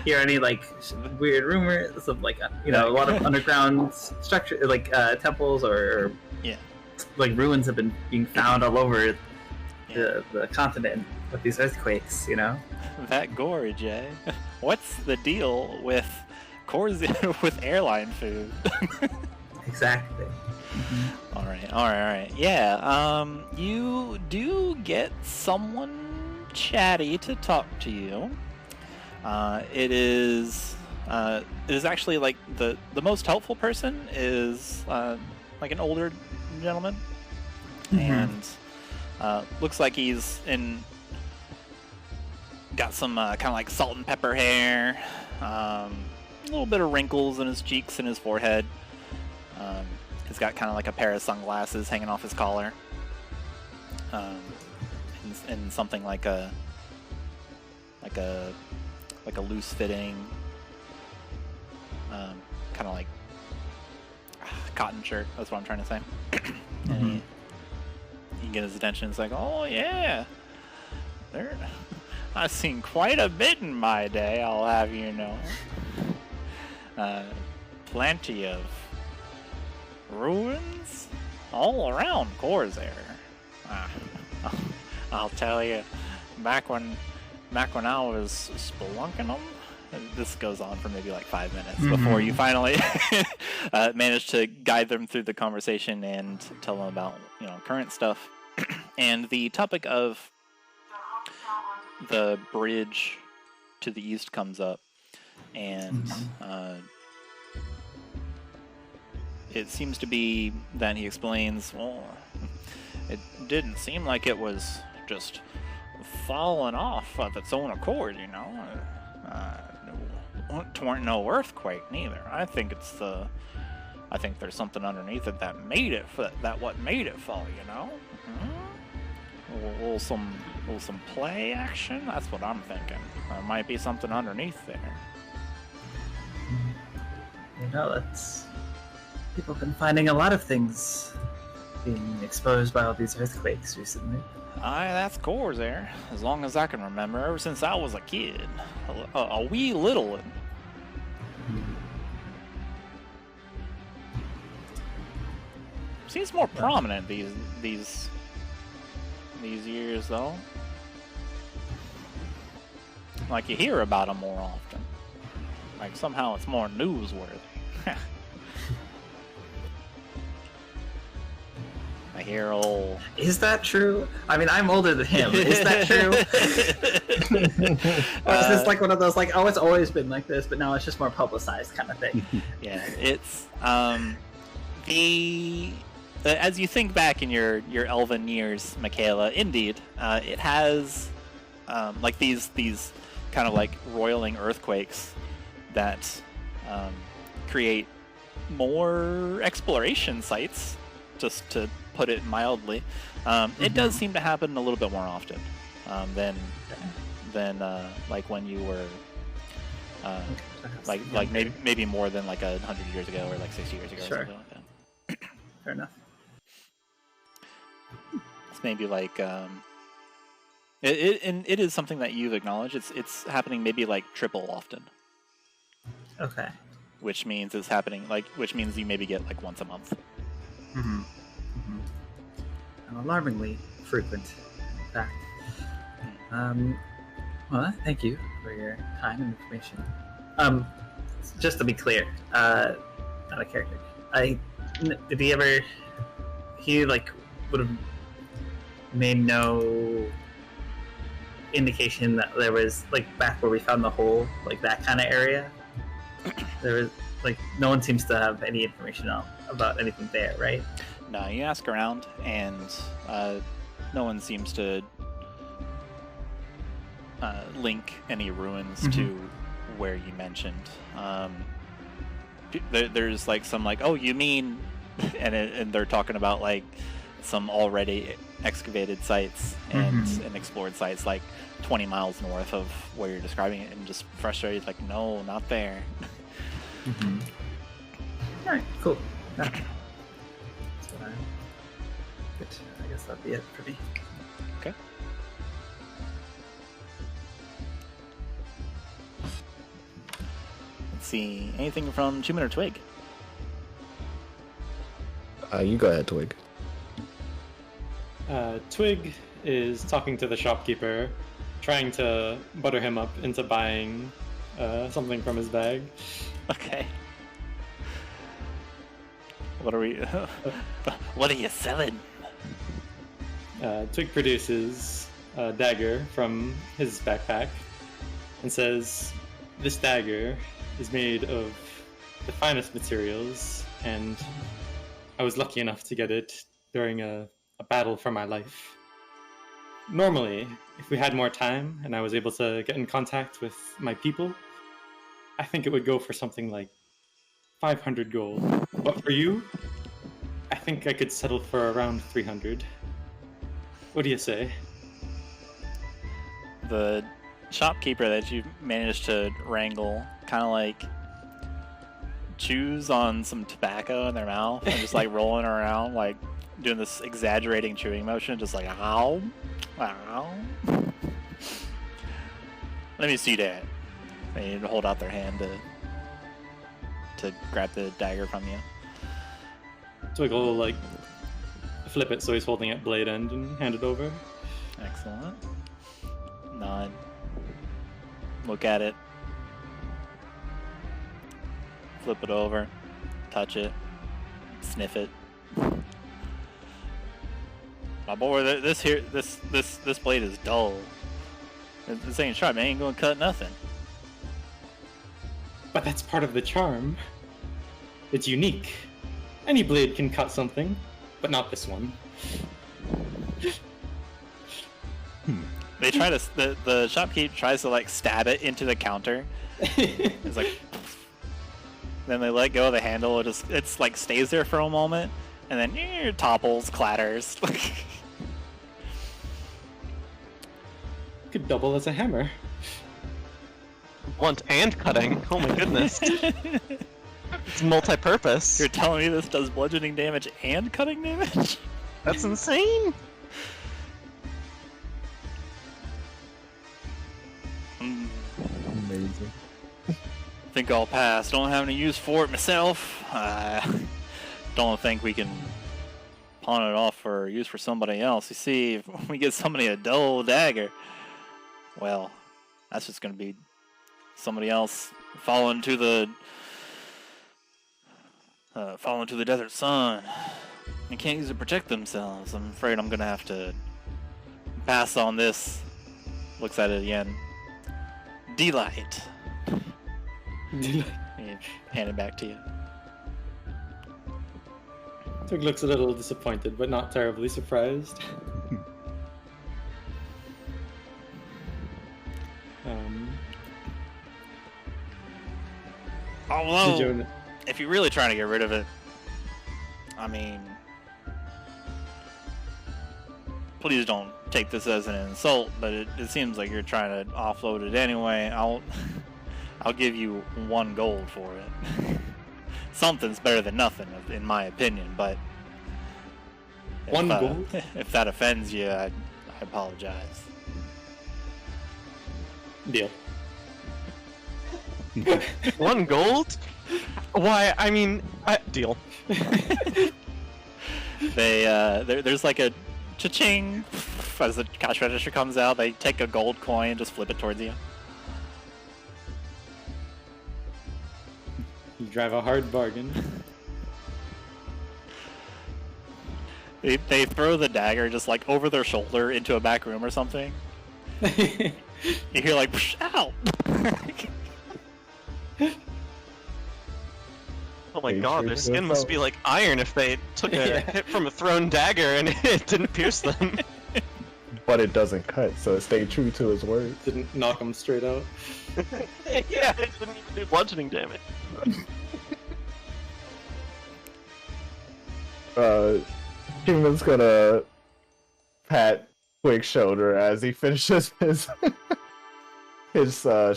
Hear any like weird rumors of like a lot of underground structure, like temples or like ruins have been being found all over the continent with these earthquakes. That gorge, eh? What's the deal with Khorzaire with airline food? Exactly. Mm-hmm. All right. Yeah. You do get someone chatty to talk to you. It is actually like the most helpful person is like an older gentleman, and Looks like he's got some kind of like salt and pepper hair, a little bit of wrinkles in his cheeks and his forehead. He's got kind of like a pair of sunglasses hanging off his collar, and something like a loose fitting, kind of like cotton shirt. That's what I'm trying to say. And you get his attention. It's like, oh yeah, I've seen quite a bit in my day, I'll have you know. Plenty of ruins all around Khorzaire. I'll tell you, back when I was spelunking them, this goes on for maybe like 5 minutes before you finally manage to guide them through the conversation and tell them about, you know, current stuff. And the topic of the bridge to the east comes up, and it seems to be that he explains, well, it didn't seem like it was just falling off of its own accord, you know. It weren't no earthquake neither. I think there's something underneath it that made it what made it fall, you know. A little some play action. That's what I'm thinking. There might be something underneath there. You know, people have been finding a lot of things being exposed by all these earthquakes recently. Aye, that's Khorzaire. As long as I can remember, ever since I was a kid, a wee little one. Seems more prominent these years, though. Like, you hear about them more often. Like, somehow it's more newsworthy. I hear old... Is that true? I mean, I'm older than him. Is that true? Or is this like one of those, like, oh, it's always been like this, but now it's just more publicized kind of thing? Yeah, it's... as you think back in your elven years, Makayla, indeed, it has like these kind of like roiling earthquakes that create more exploration sites, just to put it mildly. It does seem to happen a little bit more often than like when you were like maybe more than like 100 years ago or like 60 years ago or something like that. Fair enough. It's maybe like it is something that you've acknowledged. It's happening maybe like triple often. Okay. Which means it's happening which means you maybe get like once a month. An alarmingly frequent fact. Well, thank you for your time and information. Just to be clear, not a character. Did he ever? He like would have made no indication that there was like back where we found the hole, like that kind of area. There was like no one seems to have any information about anything there, right? No, you ask around, and no one seems to link any ruins to where you mentioned. There's like some like, oh, you mean, and they're talking about like some already excavated sites and explored sites like 20 miles north of where you're describing it, and just frustrated like, no, not there. All right, cool. That's what good. I guess that'd be it for me. Okay. Let's see, anything from Chuman or Twig? You go ahead, Twig. Twig is talking to the shopkeeper, trying to butter him up into buying something from his bag. Okay. What are we? What are you selling? Twig produces a dagger from his backpack and says, "This dagger is made of the finest materials, and I was lucky enough to get it during a battle for my life. Normally, if we had more time and I was able to get in contact with my people, I think it would go for something like 500 gold. But for you, I think I could settle for around 300. What do you say? The shopkeeper that you managed to wrangle kind of like chews on some tobacco in their mouth and just like rolling around, like doing this exaggerating chewing motion, just like ow, ow. Let me see that. They hold out their hand to grab the dagger from you. Twig will like flip it so he's holding it blade end and hand it over. Excellent. Nod. Look at it. Flip it over. Touch it. Sniff it. My boy, this blade is dull. This ain't sharp, man. Ain't gonna cut nothing. But that's part of the charm. It's unique. Any blade can cut something, but not this one. They try to. The shopkeep tries to like stab it into the counter. It's like. Then they let go of the handle. It's like stays there for a moment, and then topples, clatters. Could double as a hammer. Blunt and cutting. Oh my goodness. It's multi-purpose. You're telling me this does bludgeoning damage and cutting damage? That's insane. Amazing. Think I'll pass. Don't have any use for it myself. Don't think we can pawn it off for use for somebody else. You see, if we get somebody a dull dagger, well, that's just going to be somebody else falling to the desert sun. They can't use it to protect themselves. I'm afraid I'm going to have to pass on this. Looks at it again. Delight. Hand it back to you. Twig looks a little disappointed, but not terribly surprised. Although, if you're really trying to get rid of it, I mean, please don't take this as an insult, but it seems like you're trying to offload it anyway. I'll give you 1 gold for it. Something's better than nothing, in my opinion, but... 1 gold? If that offends you, I apologize. Deal. 1 gold? Why, I mean, deal. There's like a cha-ching as the cash register comes out. They take a gold coin and just flip it towards you. You drive a hard bargain. They throw the dagger just like over their shoulder into a back room or something. You hear like, ow! Oh my god, their skin must be like iron if they took a hit from a thrown dagger and it didn't pierce them. But it doesn't cut, so it stayed true to his word. Didn't knock him straight out. Yeah, it didn't even do bludgeoning damage. Chuman's gonna pat Twig's shoulder as he finishes his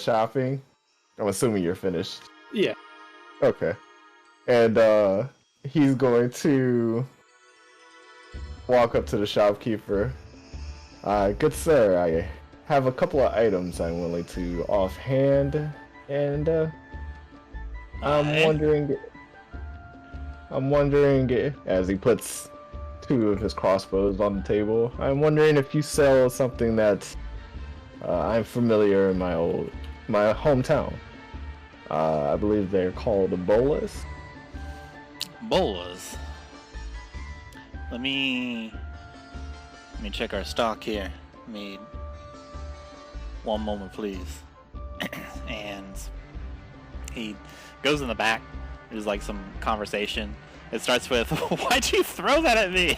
shopping. I'm assuming you're finished. Yeah. Okay. And he's going to walk up to the shopkeeper. Good sir, I have a couple of items I'm willing to offhand, and I'm wondering as he puts 2 of his crossbows on the table, I'm wondering if you sell something that I'm familiar in my hometown. I believe they're called bolas. Bolas. Let me check our stock here. One moment, please. And he goes in the back. There's like some conversation. It starts with, "Why'd you throw that at me?"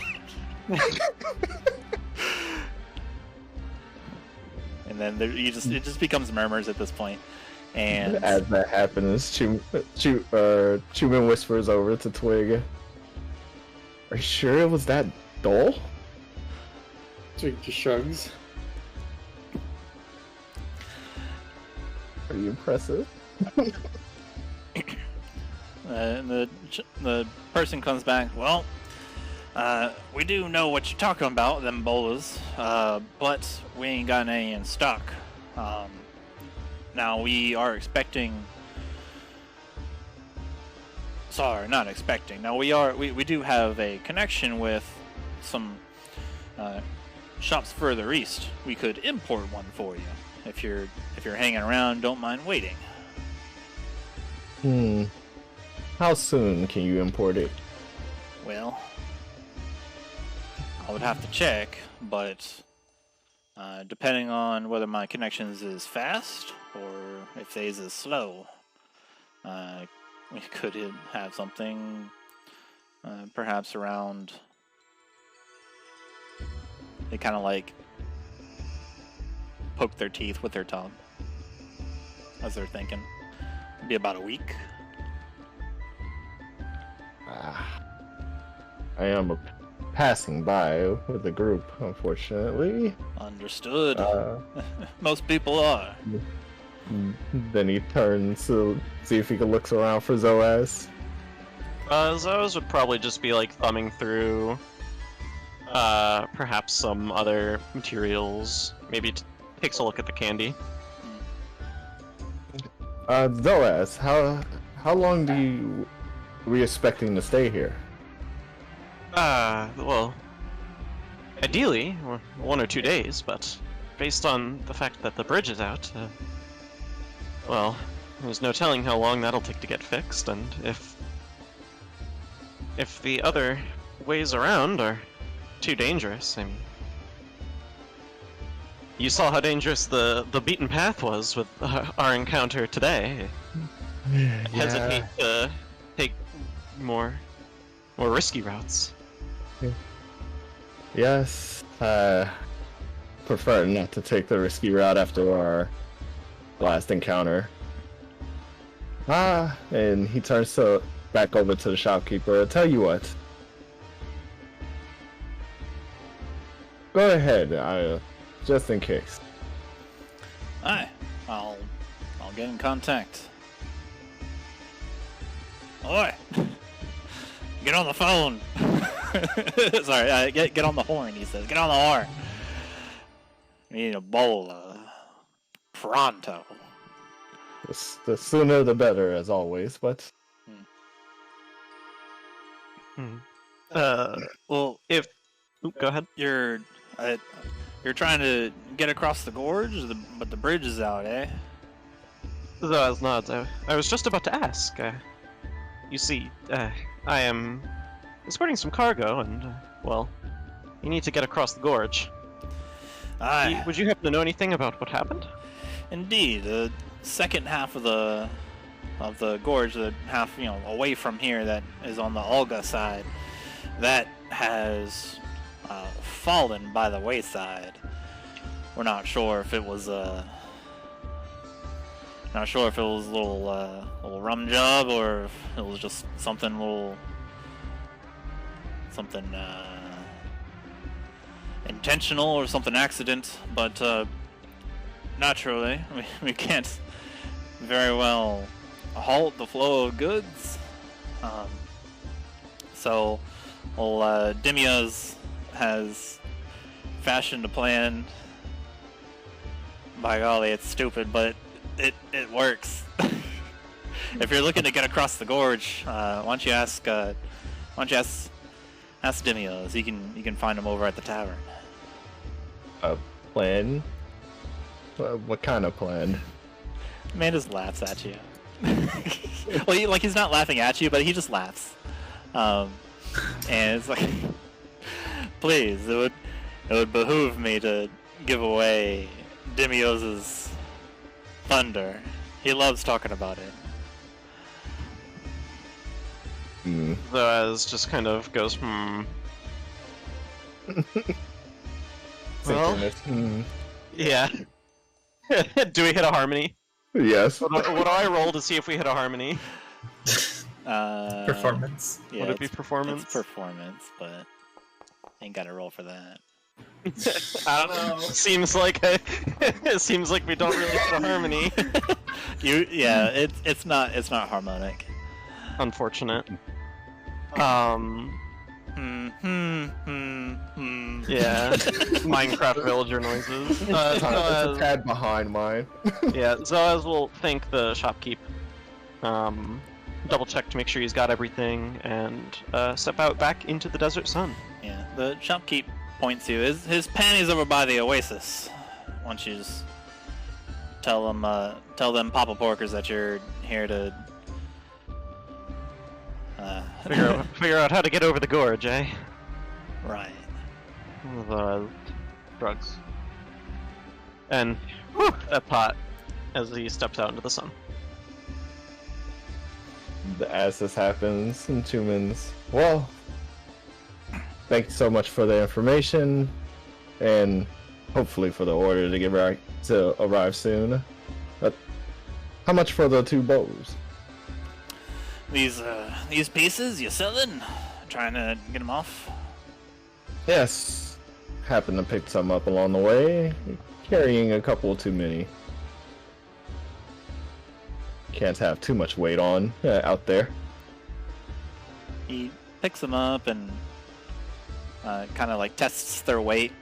and then it just becomes murmurs at this point. And as that happens, Chuman whispers over to Twig. Are you sure it was that dull? Twig just shrugs. Pretty impressive. And the person comes back. Well, we do know what you're talking about, them bolas, but we ain't got any in stock. Now we are expecting. Sorry, not expecting. Now we do have a connection with some shops further east. We could import one for you if you're hanging around. Don't mind waiting. How soon can you import it? Well, I would have to check, but depending on whether my connections is fast or if theirs is slow, we could have something perhaps around. They kind of like poke their teeth with their tongue as they're thinking. It'd be about a week. I am passing by with the group, unfortunately. Understood. Most people are. Then he turns to see if he can look around for Zoaz. Zoaz would probably just be like thumbing through perhaps some other materials. Maybe takes a look at the candy. Zoaz, how long are we expecting to stay here? Well, ideally, 1 or 2 days, but based on the fact that the bridge is out, well, there's no telling how long that'll take to get fixed, and if the other ways around are too dangerous, I mean, you saw how dangerous the beaten path was with our encounter today. I hesitate to take more risky routes. Yes, prefer not to take the risky route after our last encounter. And he turns back over to the shopkeeper. I'll tell you what. Go ahead, just in case. Aye, I'll get in contact. Oi! Get on the phone! Sorry, get on the horn, he says. Get on the horn! We need a bowl, pronto. The sooner the better, as always, but... Well, if... go ahead. You're trying to get across the gorge, but the bridge is out, eh? Zoaz nods. I was just about to ask. You see, I am escorting some cargo, and, well, you need to get across the gorge. Aye. Would you happen to know anything about what happened? Indeed, the second half of the gorge, the half away from here that is on the Olga side, that has fallen by the wayside. We're not sure if it was a little rum job or if it was just something intentional or something accident, but naturally we can't very well halt the flow of goods. So Dimias has fashioned a plan. By golly, it's stupid, but it works. If you're looking to get across the gorge, why don't you ask Dimias? You can find him over at the tavern. A plan? What kind of plan? Man just laughs at you. Well, he's not laughing at you, but he just laughs. And it's like, please, it would behoove me to give away Dimios' thunder. He loves talking about it. Zoaz just kind of goes, Well, yeah. Do we hit a harmony? Yes. What do I roll to see if we hit a harmony? Performance. Yeah, Would it be performance? It's performance, but ain't got to roll for that. I don't know. Seems like it seems like we don't really hit a harmony. It's not harmonic. Unfortunate. Yeah. Minecraft villager noises. It's a tad behind mine. Yeah, Zoaz will thank the shopkeep. Double check to make sure he's got everything, and step out back into the desert sun. Yeah, the shopkeep points you. His panties over by the oasis. Why don't you just tell them Papa Porkers that you're here to Figure out how to get over the gorge, eh? right. The drugs. And whew, a pot as he steps out into the sun. As this happens, and Chuman's, well, thank you so much for the information, and hopefully for the order to arrive soon. But how much for the 2 bows? These pieces you selling? Trying to get them off? Yes, happened to pick some up along the way, carrying a couple too many. Can't have too much weight on out there. He picks them up and kind of like tests their weight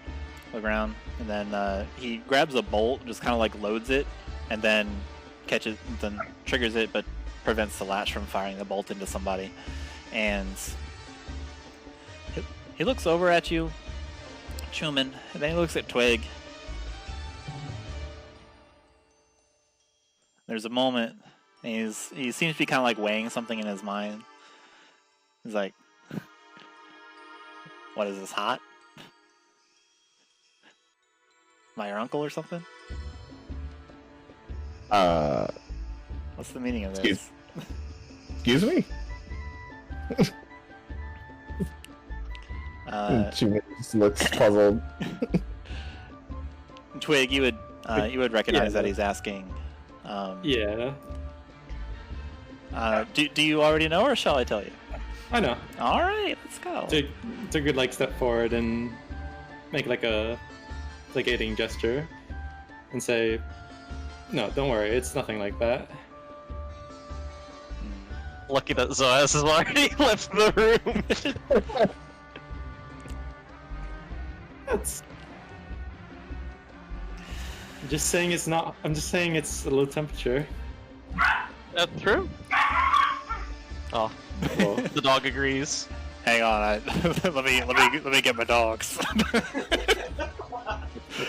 around, and then he grabs a bolt, just kind of like loads it, and then triggers it, but prevents the latch from firing the bolt into somebody. And he looks over at you, Chuman, and then he looks at Twig. There's a moment, and he seems to be kind of like weighing something in his mind. He's like, "What is this, hot? Am I your uncle or something?" What's the meaning of this? Excuse me? Chuman just looks puzzled. Twig, you would recognize that he's asking. Yeah, Do you already know, or shall I tell you? I know. All right, let's go. Twig would like step forward and make like a placating gesture and say, "No, don't worry, it's nothing like that." Lucky that Zoaz has already left the room. That's. I'm just saying it's not. I'm just saying it's a low temperature. That's true. Oh, Well, the dog agrees. Hang on, let me get my dogs. what's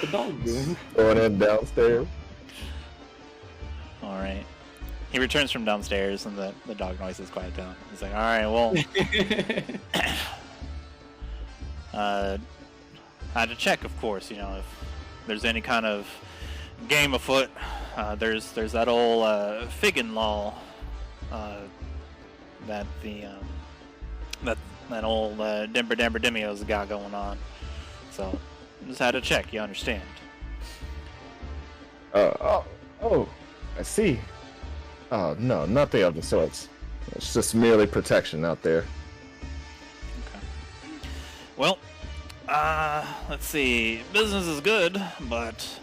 the dog doing? Going in downstairs. All right. He returns from downstairs, and the dog noises quiet down. He's like, "All right, well, I had to check, of course. You know, if there's any kind of game afoot. There's that old Figgin law that that old Dimber Dimio's got going on. So just had to check. You understand?" Oh, I see. Oh, no, not the other sorts. It's just merely protection out there. Okay. Well, let's see. Business is good, but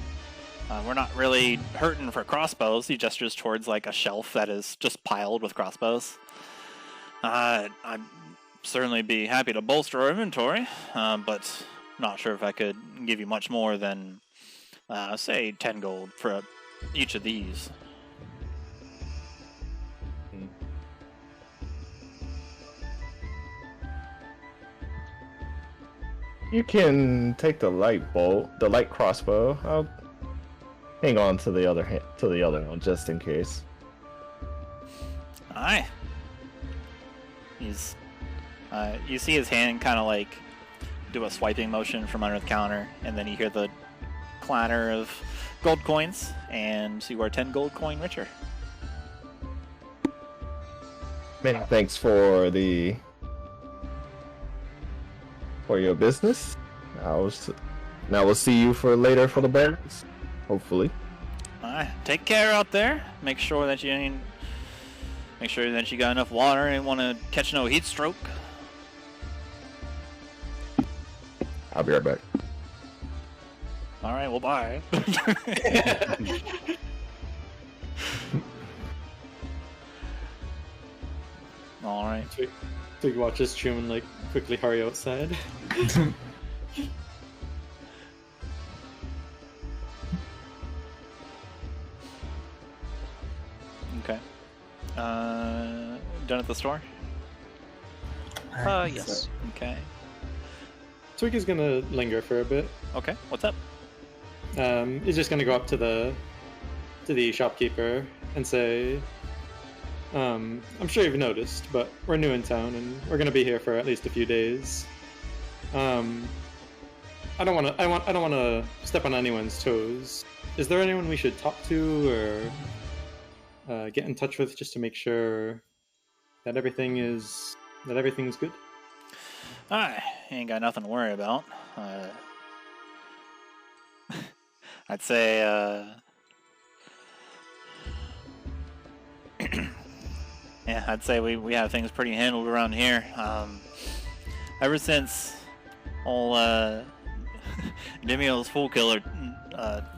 we're not really hurting for crossbows. He gestures towards like a shelf that is just piled with crossbows. I'd certainly be happy to bolster our inventory, but not sure if I could give you much more than, say, 10 gold for each of these. You can take the light crossbow. I'll hang on to the other one just in case. Aye. He's, you see his hand kind of like do a swiping motion from under the counter, and then you hear the clatter of gold coins, and you are 10 gold coin richer. Many thanks for your business. Now we'll see you later for the bonus, hopefully. Alright, take care out there. Make sure that you got enough water and want to catch no heat stroke. I'll be right back. Alright, well, bye. Alright. Twig watches Chuman like quickly hurry outside. Okay. Done at the store? Yes. Okay. Twig is gonna linger for a bit. Okay, what's up? He's just gonna go up to the shopkeeper and say, I'm sure you've noticed, but we're new in town and we're gonna be here for at least a few days. I don't wanna step on anyone's toes. Is there anyone we should talk to or get in touch with just to make sure that everything's good? Alright, ain't got nothing to worry about. I'd say, yeah, I'd say we have things pretty handled around here. Ever since old Demio's Fool Killer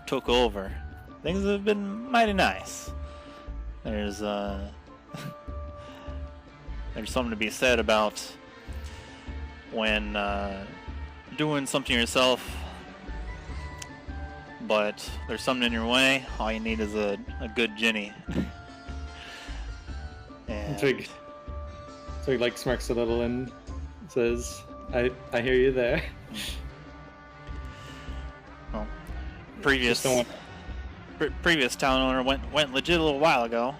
took over, things have been mighty nice. There's something to be said about when doing something yourself, but there's something in your way, all you need is a good Ginny. And Twig like smirks a little and says, I hear you there. well, previous town owner went legit a little while ago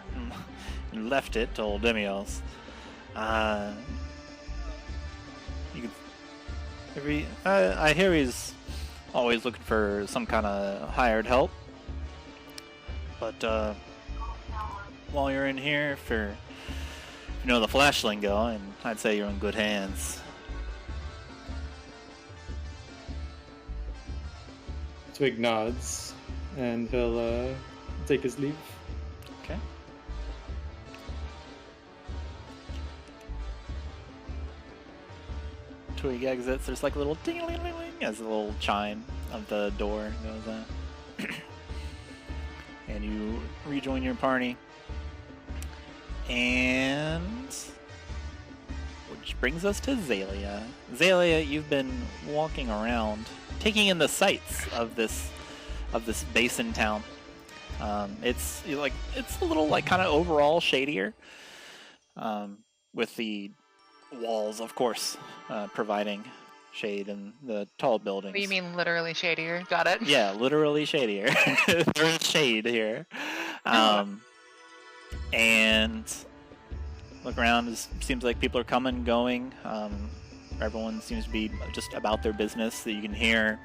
and left it to old Demio's. I hear he's always looking for some kind of hired help. But while you're in here, if you know the Flash lingo, and I'd say you're in good hands. Twig nods, and he'll take his leave. Okay. Twig exits. There's like a little ding-a-ling-ling as a little chime of the door goes out. And you rejoin your party. And which brings us to Xalia. Xalia, you've been walking around, taking in the sights of this basin town. It's a little like kind of overall shadier, with the walls, of course, providing shade in the tall buildings. What do you mean literally shadier? Got it? Yeah, literally shadier. There's shade here. And look around, it seems like people are coming, going. Everyone seems to be just about their business. That you can hear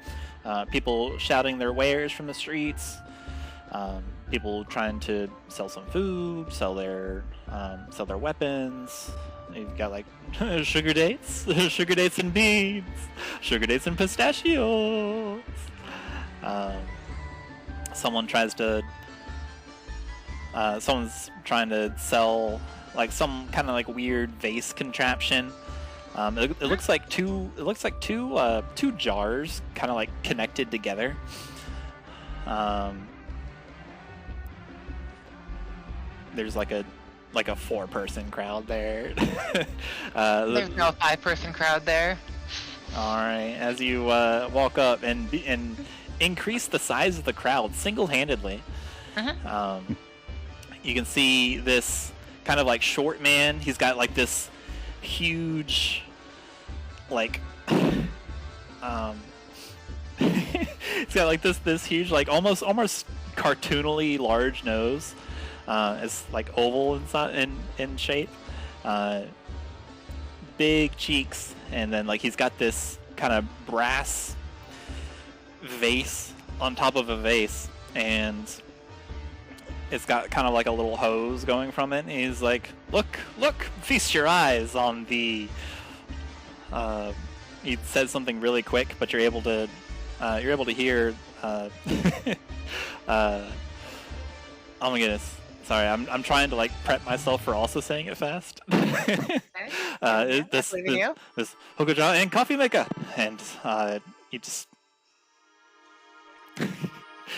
people shouting their wares from the streets. People trying to sell some food, sell their weapons. You've got like sugar dates and beads, sugar dates and pistachios. Someone's trying to sell like some kind of like weird vase contraption. It looks like two jars kind of like connected together. There's like a 4-person crowd there. There's no 5-person crowd there. All right, as you walk up and increase the size of the crowd single-handedly, you can see this kind of like short man. He's got like this huge, like, he's got like this huge, like almost cartoonily large nose. It's like oval in shape, big cheeks, and then like he's got this kind of brass vase on top of a vase, and it's got kind of like a little hose going from it. And he's like, look, feast your eyes on the. He says something really quick, but you're able to hear. Oh my goodness. Sorry, I'm trying to like prep myself for also saying it fast. This Hokuja and coffee maker, and he just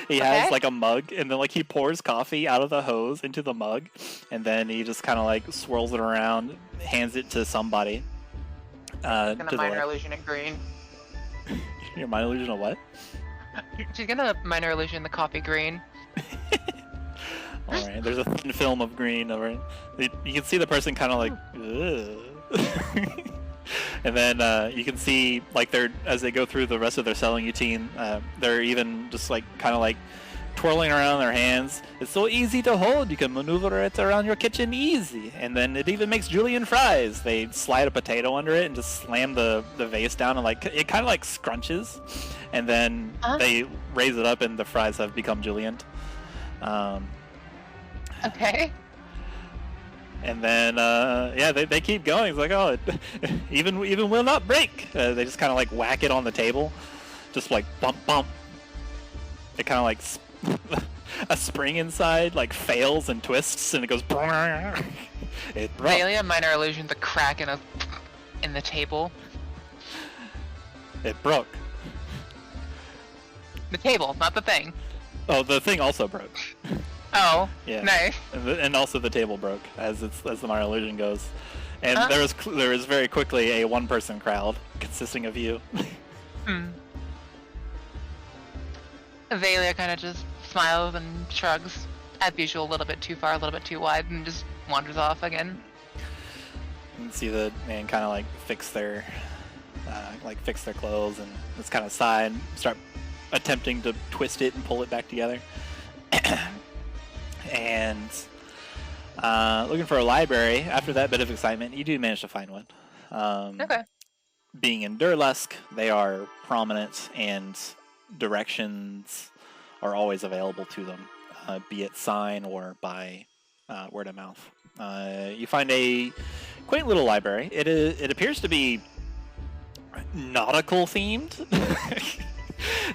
he has like a mug, and then like he pours coffee out of the hose into the mug, and then he just kind of like swirls it around, hands it to somebody. Gonna minor illusion in green. Your minor illusion of what? She's gonna minor illusion the coffee green. All right, there's a thin film of green over it. You can see the person kind of like, ugh. And then you can see like they're as they go through the rest of their selling routine, they're even just like kind of like twirling around their hands. It's so easy to hold. You can maneuver it around your kitchen easy. And then it even makes julienne fries. They slide a potato under it and just slam the vase down, and like it kind of like scrunches, and then they raise it up and the fries have become julienne. Okay. And then, yeah, they keep going. It's like, oh, it even will not break. They just kind of like whack it on the table, just like bump bump. It kind of like a spring inside like fails and twists, and it goes. It broke. Xalia minor illusion the crack in the table. It broke. The table, not the thing. Oh, the thing also broke. Oh, yeah. Nice. And also the table broke as the minor illusion goes, and there was very quickly a one-person crowd consisting of you. Xalia kind of just smiles and shrugs, as usual, a little bit too far, a little bit too wide, and just wanders off again. You can see the man kind of like fix their clothes and just kind of sigh and start attempting to twist it and pull it back together. And looking for a library. After that bit of excitement, you do manage to find one. Okay. Being in Durlusk, they are prominent, and directions are always available to them, be it sign or by word of mouth. You find a quaint little library. It appears to be nautical themed.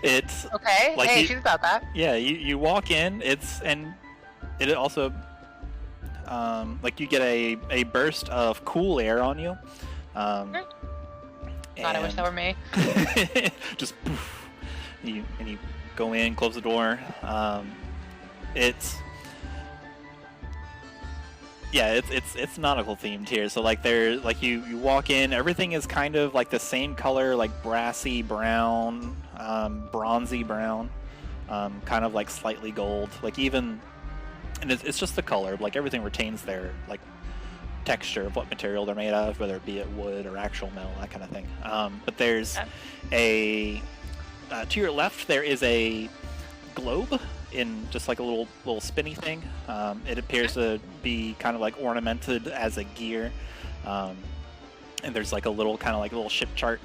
It's okay. like hey, she's about that. Yeah, you walk in. It also like you get a burst of cool air on you. God, I wish that were me. Just poof, you go in, close the door. It's nautical themed here. So like you walk in, everything is kind of like the same color, like brassy brown, bronzy brown, kind of like slightly gold. Like even, and it's just the color. Like everything retains their like texture of what material they're made of, whether it be it wood or actual metal, that kind of thing. But there's to your left there is a globe in just like a little spinny thing. It appears to be kind of like ornamented as a gear, and there's like a little kind of like a little ship chart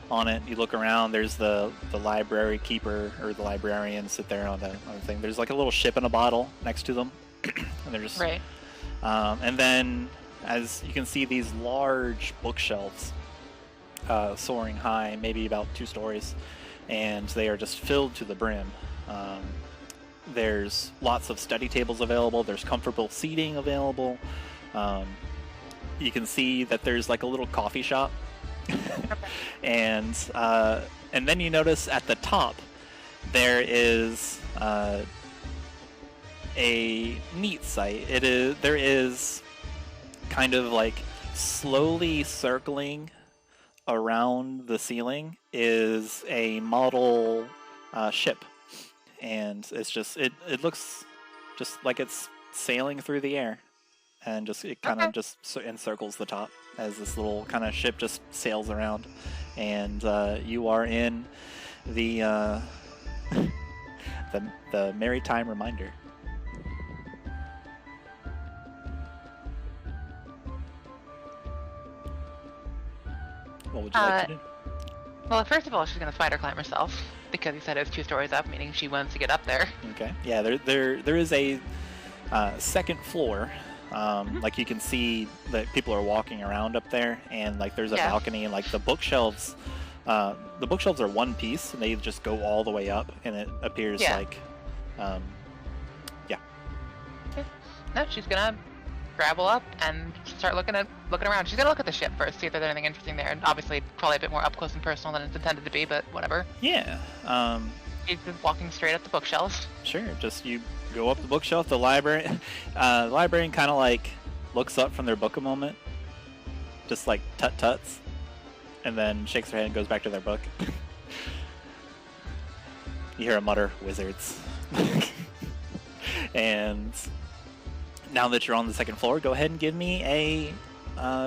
on it. You look around, there's the library keeper or the librarian sit there on the thing. There's like a little ship in a bottle next to them, and they're just right. And then as you can see, these large bookshelves soaring high, maybe about 2 stories, and they are just filled to the brim. There's lots of study tables available. There's comfortable seating available. You can see that there's like a little coffee shop, and then you notice at the top there is a neat site. There is kind of like slowly circling around the ceiling is a model ship. And it's just it looks just like it's sailing through the air, and just it kind of just encircles the top as this little kind of ship just sails around, and you are in the the maritime reminder. What would you like to do? Well, first of all, she's gonna spider climb herself because you said it was 2 stories up, meaning she wants to get up there. Okay. Yeah, there is a second floor. Like you can see that people are walking around up there, and like there's a balcony, and like the bookshelves are one piece, and they just go all the way up, and it appears like No, she's gonna grapple up and start looking around. She's gonna look at the ship first, see if there's anything interesting there. And obviously, probably a bit more up close and personal than it's intended to be, but whatever. Yeah. She's just walking straight up the bookshelves. Sure. Just you go up the bookshelf. The librarian kind of like looks up from their book a moment, just like tut-tuts, and then shakes her head and goes back to their book. You hear a mutter, "Wizards." And now that you're on the second floor, go ahead and give me a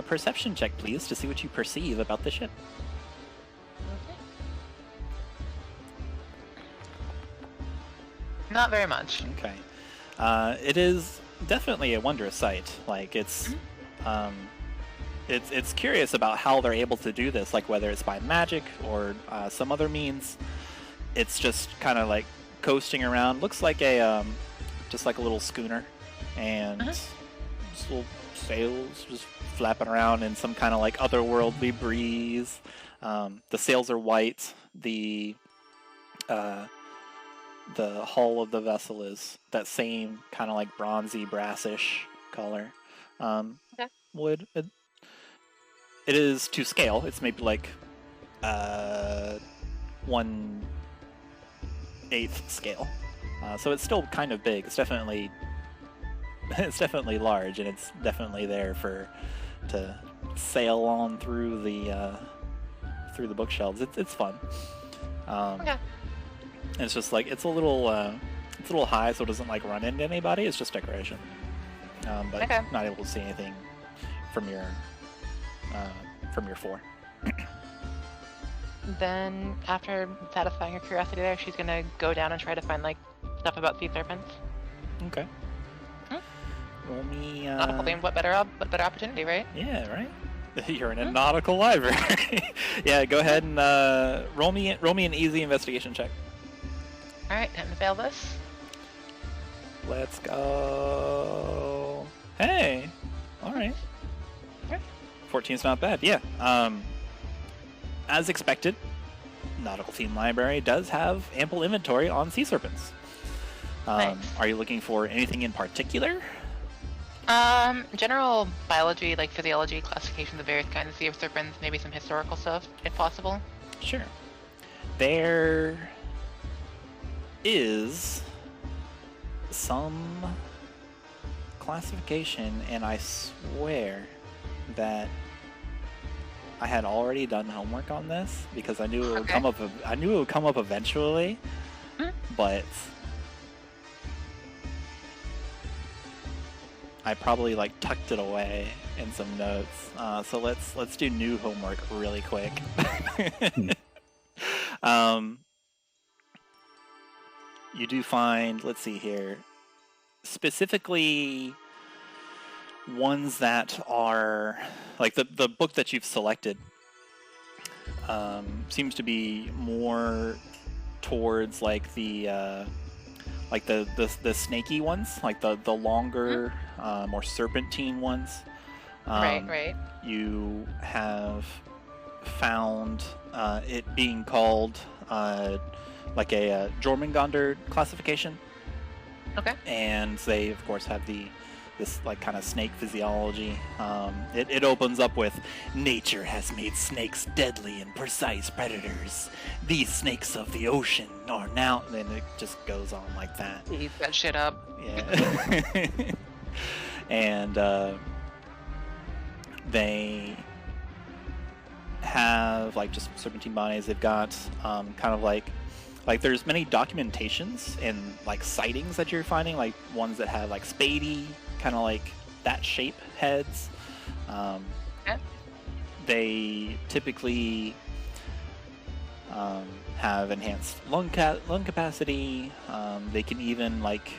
perception check, please, to see what you perceive about the ship. Not very much. Okay. It is definitely a wondrous sight. Like, it's curious about how they're able to do this, like whether it's by magic or some other means. It's just kind of like coasting around. Looks like a just like a little schooner, and just little sails just flapping around in some kind of like otherworldly breeze. The sails are white. The hull of the vessel is that same kind of like bronzy, brassish color. Wood. It is to scale. It's maybe like 1/8 scale. So it's still kind of big. It's definitely large, and it's definitely there to sail on through the bookshelves. It's fun. And it's just like it's a little high, so it doesn't like run into anybody. It's just decoration. But not able to see anything from your floor. Then, after satisfying her curiosity there, she's gonna go down and try to find like stuff about sea serpents. Okay. Roll me. Nautical theme. What better opportunity, right? Yeah, right. You're in a nautical library. Yeah, go ahead and roll me an easy investigation check. All right, time to fail this. Let's go. Hey. All right. 14's not bad. Yeah. As expected, nautical theme library does have ample inventory on sea serpents. Nice. Are you looking for anything in particular? General biology, like physiology, classifications of various kinds of sea serpents, maybe some historical stuff, if possible. Sure. There is some classification, and I swear that I had already done homework on this because I knew it would come up. I knew it would come up eventually, but I probably like tucked it away in some notes. So let's do new homework really quick. You do find, let's see here, specifically ones that are like the book that you've selected seems to be more towards like the snaky ones, like the longer, more serpentine ones. Right. You have found it being called like a Jormungandr classification. Okay. And they, of course, have this like kind of snake physiology. It opens up with, nature has made snakes deadly and precise predators. These snakes of the ocean are now... And then it just goes on like that. Eat that shit up. Yeah. And they have like just serpentine bodies. They've got kind of like there's many documentations and like sightings that you're finding, like ones that have like spadey, kind of like that shape heads. They typically have enhanced lung capacity. They can even like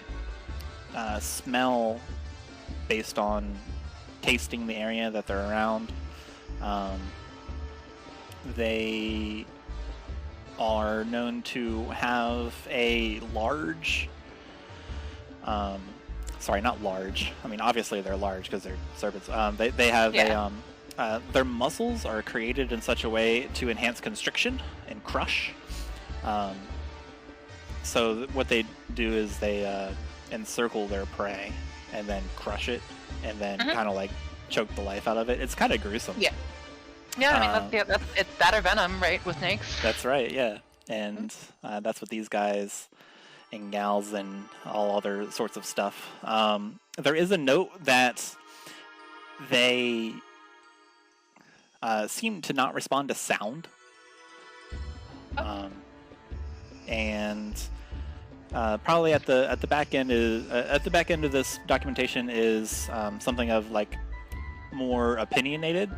smell based on tasting the area that they're around. They are known to have a large, sorry, not large. I mean, obviously they're large because they're serpents. They have their muscles are created in such a way to enhance constriction and crush. So what they do is they encircle their prey and then crush it, and then kind of like choke the life out of it. It's kind of gruesome. Yeah. Yeah, I mean, it's that or venom, right, with snakes? That's right, yeah. And that's what these guys and gals and all other sorts of stuff. There is a note that they seem to not respond to sound. And probably at the back end of this documentation is something of like more opinionated,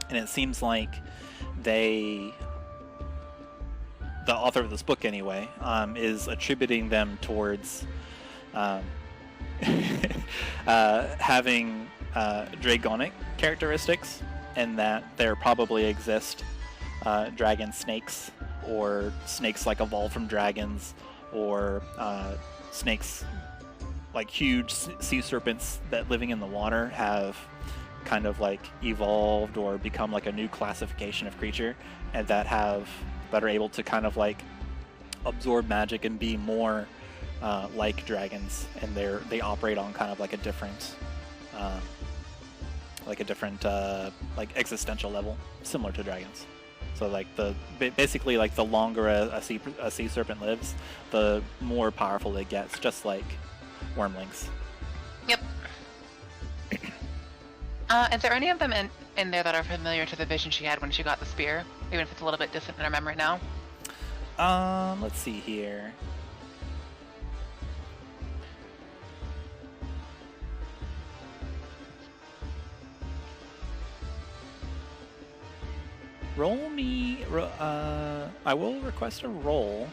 and it seems like the author of this book anyway is attributing them towards having dragonic characteristics, and that there probably exist dragon snakes, or snakes like evolved from dragons, or snakes like huge sea serpents that living in the water have kind of like evolved or become like a new classification of creature, and that are able to kind of like absorb magic and be more like dragons, and they operate on kind of like a different like existential level, similar to dragons. So like basically like the longer a sea serpent lives, the more powerful it gets, just like wormlings. Yep. Is there any of them in there that are familiar to the vision she had when she got the spear, even if it's a little bit distant in her memory now? Let's see here. Roll me. I will request a roll.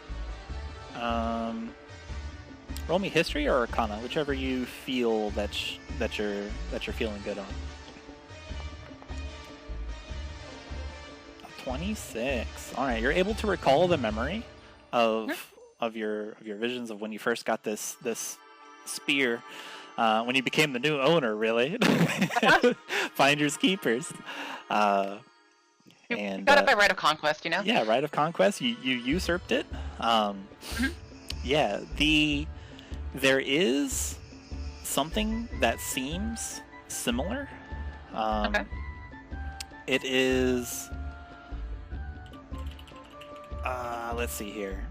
Roll me history or arcana, whichever you feel that you're feeling good on. 26. All right, you're able to recall the memory of your visions of when you first got this spear, when you became the new owner, really. Finders keepers. You got it by right of conquest, you know? Yeah, right of conquest. You usurped it. Yeah, there is something that seems similar. Okay. It is. Let's see here.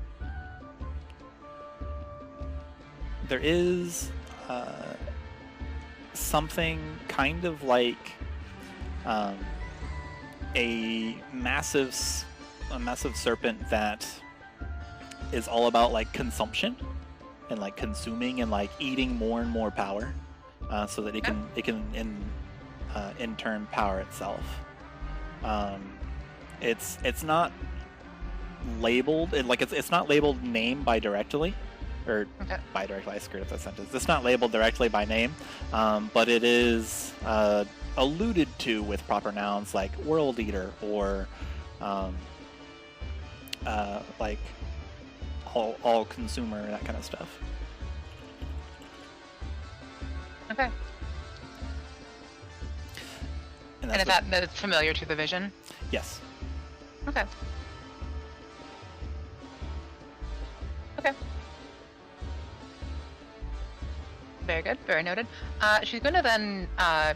There is something kind of like a massive serpent that is all about like consumption and like consuming and like eating more and more power, so that it can in turn power itself. It's not labeled, it's not labeled name by directly, or by directly. I screwed up that sentence. It's not labeled directly by name, but it is alluded to with proper nouns like World Eater, or like all consumer, that kind of stuff. Okay. And is that it's familiar to the vision? Yes. Okay. Okay. Very good. Very noted. She's going to then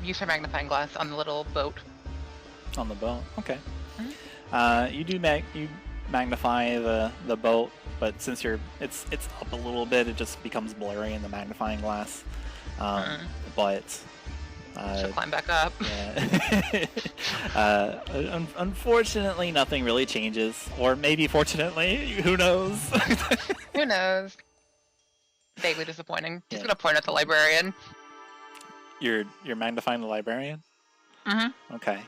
use her magnifying glass on the little boat. On the boat. Okay. Mm-hmm. You do magnify the boat, but since it's up a little bit, it just becomes blurry in the magnifying glass. But she'll climb back up. Yeah. Unfortunately, nothing really changes, or maybe fortunately, who knows? Who knows? Vaguely disappointing. Just gonna point at the librarian. You're magnifying the librarian? Mm-hmm. Okay.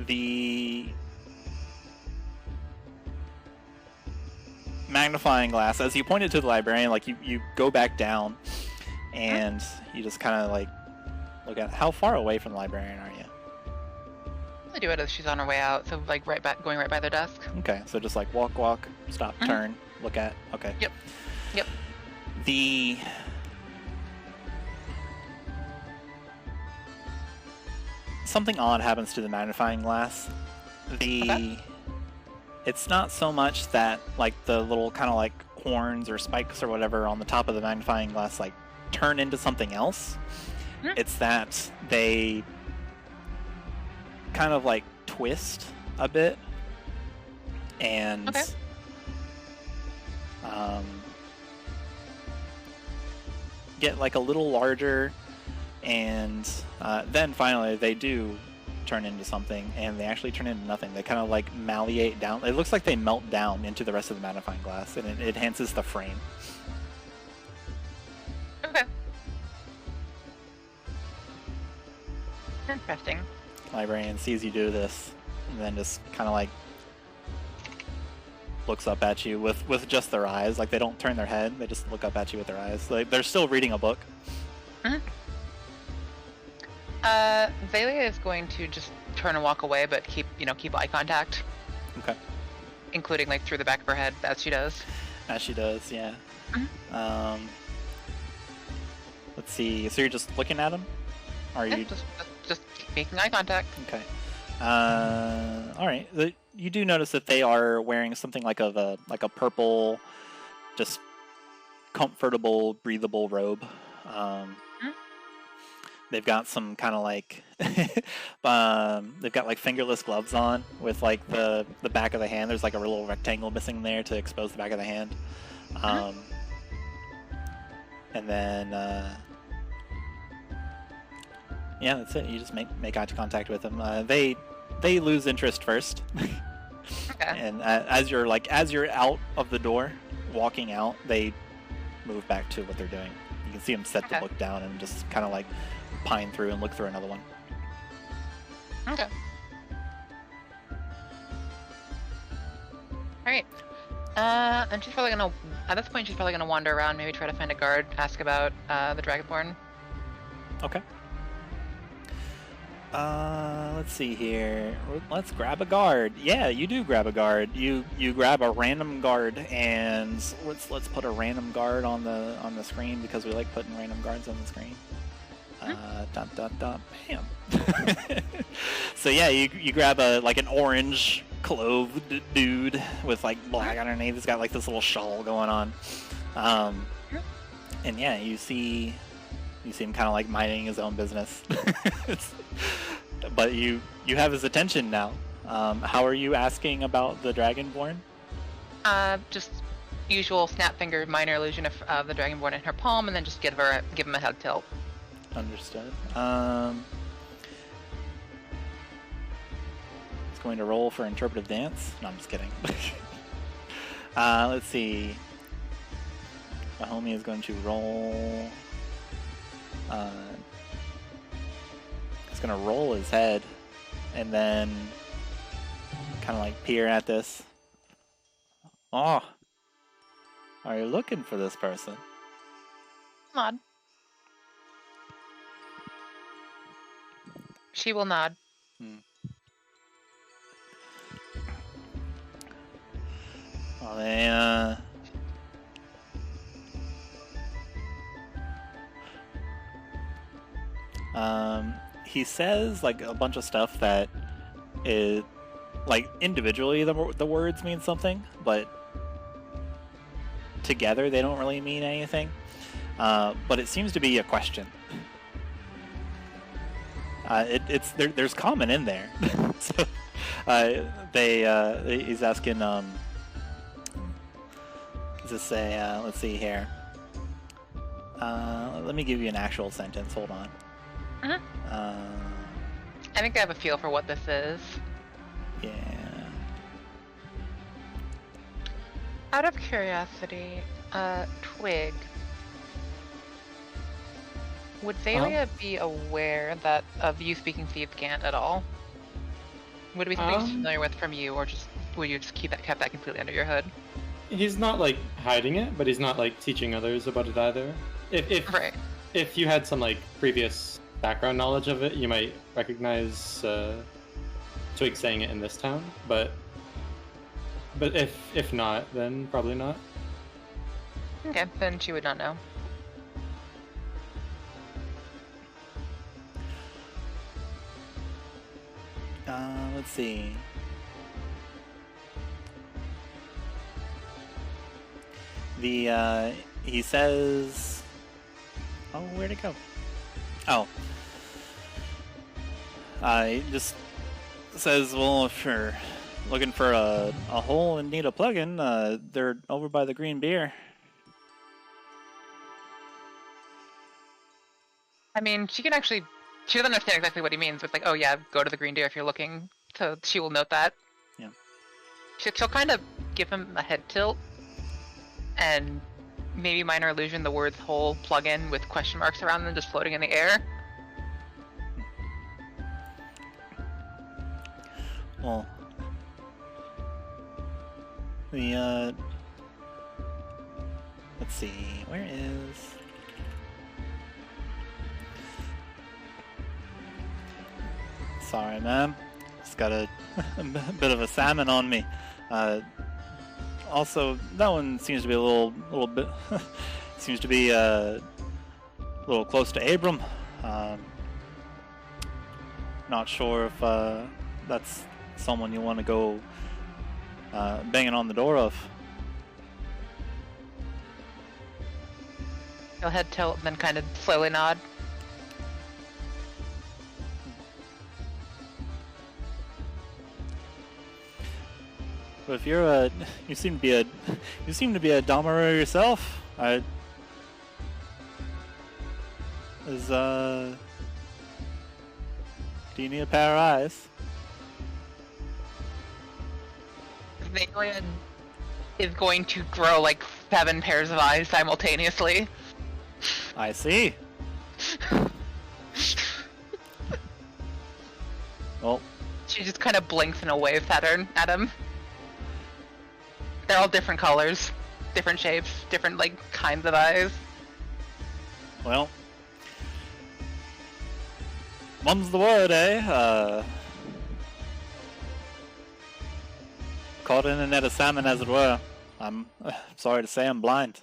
The magnifying glass, as you pointed to the librarian, like you go back down and you just kind of like look at how far away from the librarian are you? I do it as she's on her way out, so like going right by their desk. Okay, so just like walk, stop, turn, look at. Okay. Yep. Something odd happens to the magnifying glass. It It's not so much that like the little kind of like horns or spikes or whatever on the top of the magnifying glass like turn into something else. It's that they kind of like twist a bit and get like a little larger, and then finally they do turn into something, and they actually turn into nothing. They kind of like malleate down. It looks like they melt down into the rest of the magnifying glass, and it enhances the frame. Okay. Interesting. Librarian sees you do this, and then just kind of like looks up at you with just their eyes. Like they don't turn their head; they just look up at you with their eyes. Like they're still reading a book. Xalia is going to just turn and walk away, but keep eye contact. Okay. Including like through the back of her head, as she does. As she does, yeah. Let's see. So you're just looking at him? Are you just making eye contact? Okay. All right. You do notice that they are wearing something like a purple, just comfortable, breathable robe. They've got some kind of like they've got like fingerless gloves on with like the back of the hand. There's like a little rectangle missing there to expose the back of the hand. And then yeah, that's it. You just make eye contact with them. They lose interest first. Okay. And as you're out of the door, walking out, they move back to what they're doing. You can see them set the book down and just kind of like pine through and look through another one. Okay. Alright. And she's probably gonna, at this point, she's probably gonna wander around, maybe try to find a guard, ask about the Dragonborn. Okay. Let's see here. Let's grab a guard. Yeah, you do grab a guard. You grab a random guard, and let's put a random guard on the screen because we like putting random guards on the screen. Bam. So yeah, you grab an orange clothed dude with like black underneath. He's got like this little shawl going on. And yeah, you see him kind of like minding his own business. But you have his attention now. How are you asking about the Dragonborn? Just usual snap finger minor illusion of the Dragonborn in her palm, and then just give him a head tilt. Understood. It's going to roll for interpretive dance. No, I'm just kidding. Let's see. My homie is going to roll. He's going to roll his head and then kind of like peer at this. Oh, are you looking for this person? Nod. She will nod. Well, they, he says like a bunch of stuff that is like individually the words mean something, but together they don't really mean anything. But it seems to be a question. There's common in there. So he's asking does it say let's see here. Let me give you an actual sentence. Hold on. I think I have a feel for what this is. Yeah. Out of curiosity, Twig, would Xalia be aware of you speaking Seedscant at all? Would it be something she's familiar with from you, or would you just kept that completely under your hood? He's not like hiding it, but he's not like teaching others about it either. If you had some like previous background knowledge of it, you might recognize Twig saying it in this town, but if not, then probably not. Okay, then she would not know. Let's see. He says, oh, where'd it go? Oh. He just says, well, if you're looking for a hole and need a plug-in, they're over by the green beer. I mean, she doesn't understand exactly what he means, but it's like, oh yeah, go to the green deer if you're looking. So she will note that. Yeah. She'll kind of give him a head tilt, and maybe minor illusion the words hole plug-in with question marks around them just floating in the air. Well, let's see, where is... Sorry, ma'am. Just got a bit of a salmon on me. Also, that one seems to be a little bit, seems to be a little close to Abram. Not sure if that's someone you want to go banging on the door of. He'll head tilt and then kind of slowly nod. But if you're you seem to be a Domero yourself. Do you need a pair of eyes? The alien is going to grow like 7 pairs of eyes simultaneously. I see. Well, She just kind of blinks in a wave pattern at him. They're all different colors, different shapes, different like kinds of eyes. well, mum's the word, eh? Caught in a net of salmon, as it were. I'm sorry to say I'm blind.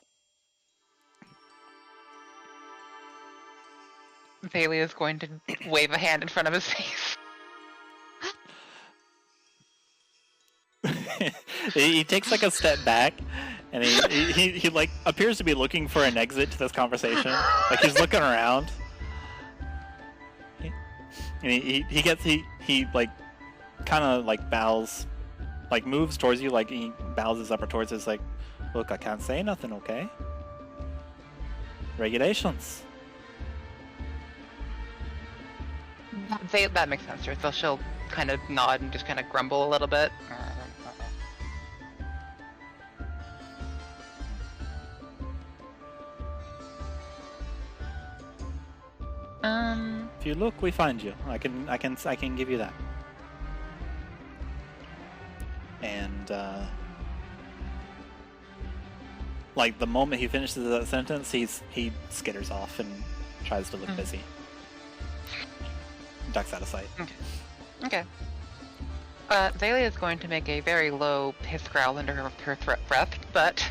Xalia is going to wave a hand in front of his face. He takes like a step back, and he like appears to be looking for an exit to this conversation. Like he's looking around, and he like kind of like bows, like moves towards you, like he bows his upper towards us, like, look, I can't say nothing, okay? Regulations. That makes sense to her, so she'll kind of nod and just kind of grumble a little bit. If you look, we find you. I can give you that. And like the moment he finishes that sentence, he skitters off and tries to look busy. Ducks out of sight. Okay. Xalia is going to make a very low hiss growl under her breath, but...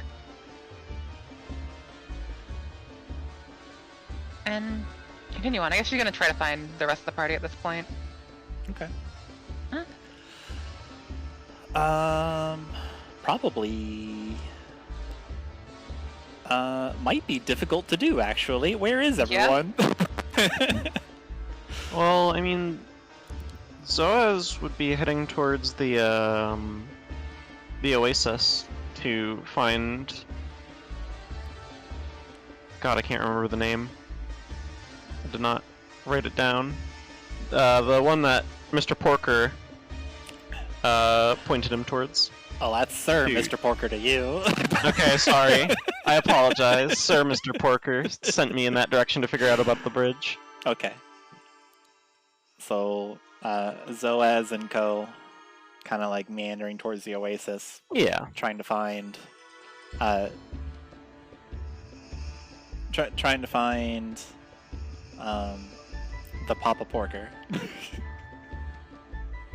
And continue on. I guess she's going to try to find the rest of the party at this point. Okay. Probably... might be difficult to do, actually. Where is everyone? Yeah. Well, I mean, Zoaz would be heading towards the oasis to find... God, I can't remember the name. I did not write it down. The one that Mr. Porker pointed him towards. Oh, that's Sir Dude. Mr. Porker to you. Okay, sorry. I apologize. Sir Mr. Porker sent me in that direction to figure out about the bridge. Okay. So, Zoaz and co. kind of like meandering towards the oasis. Yeah. Trying to find... trying to find... the Papa Porker.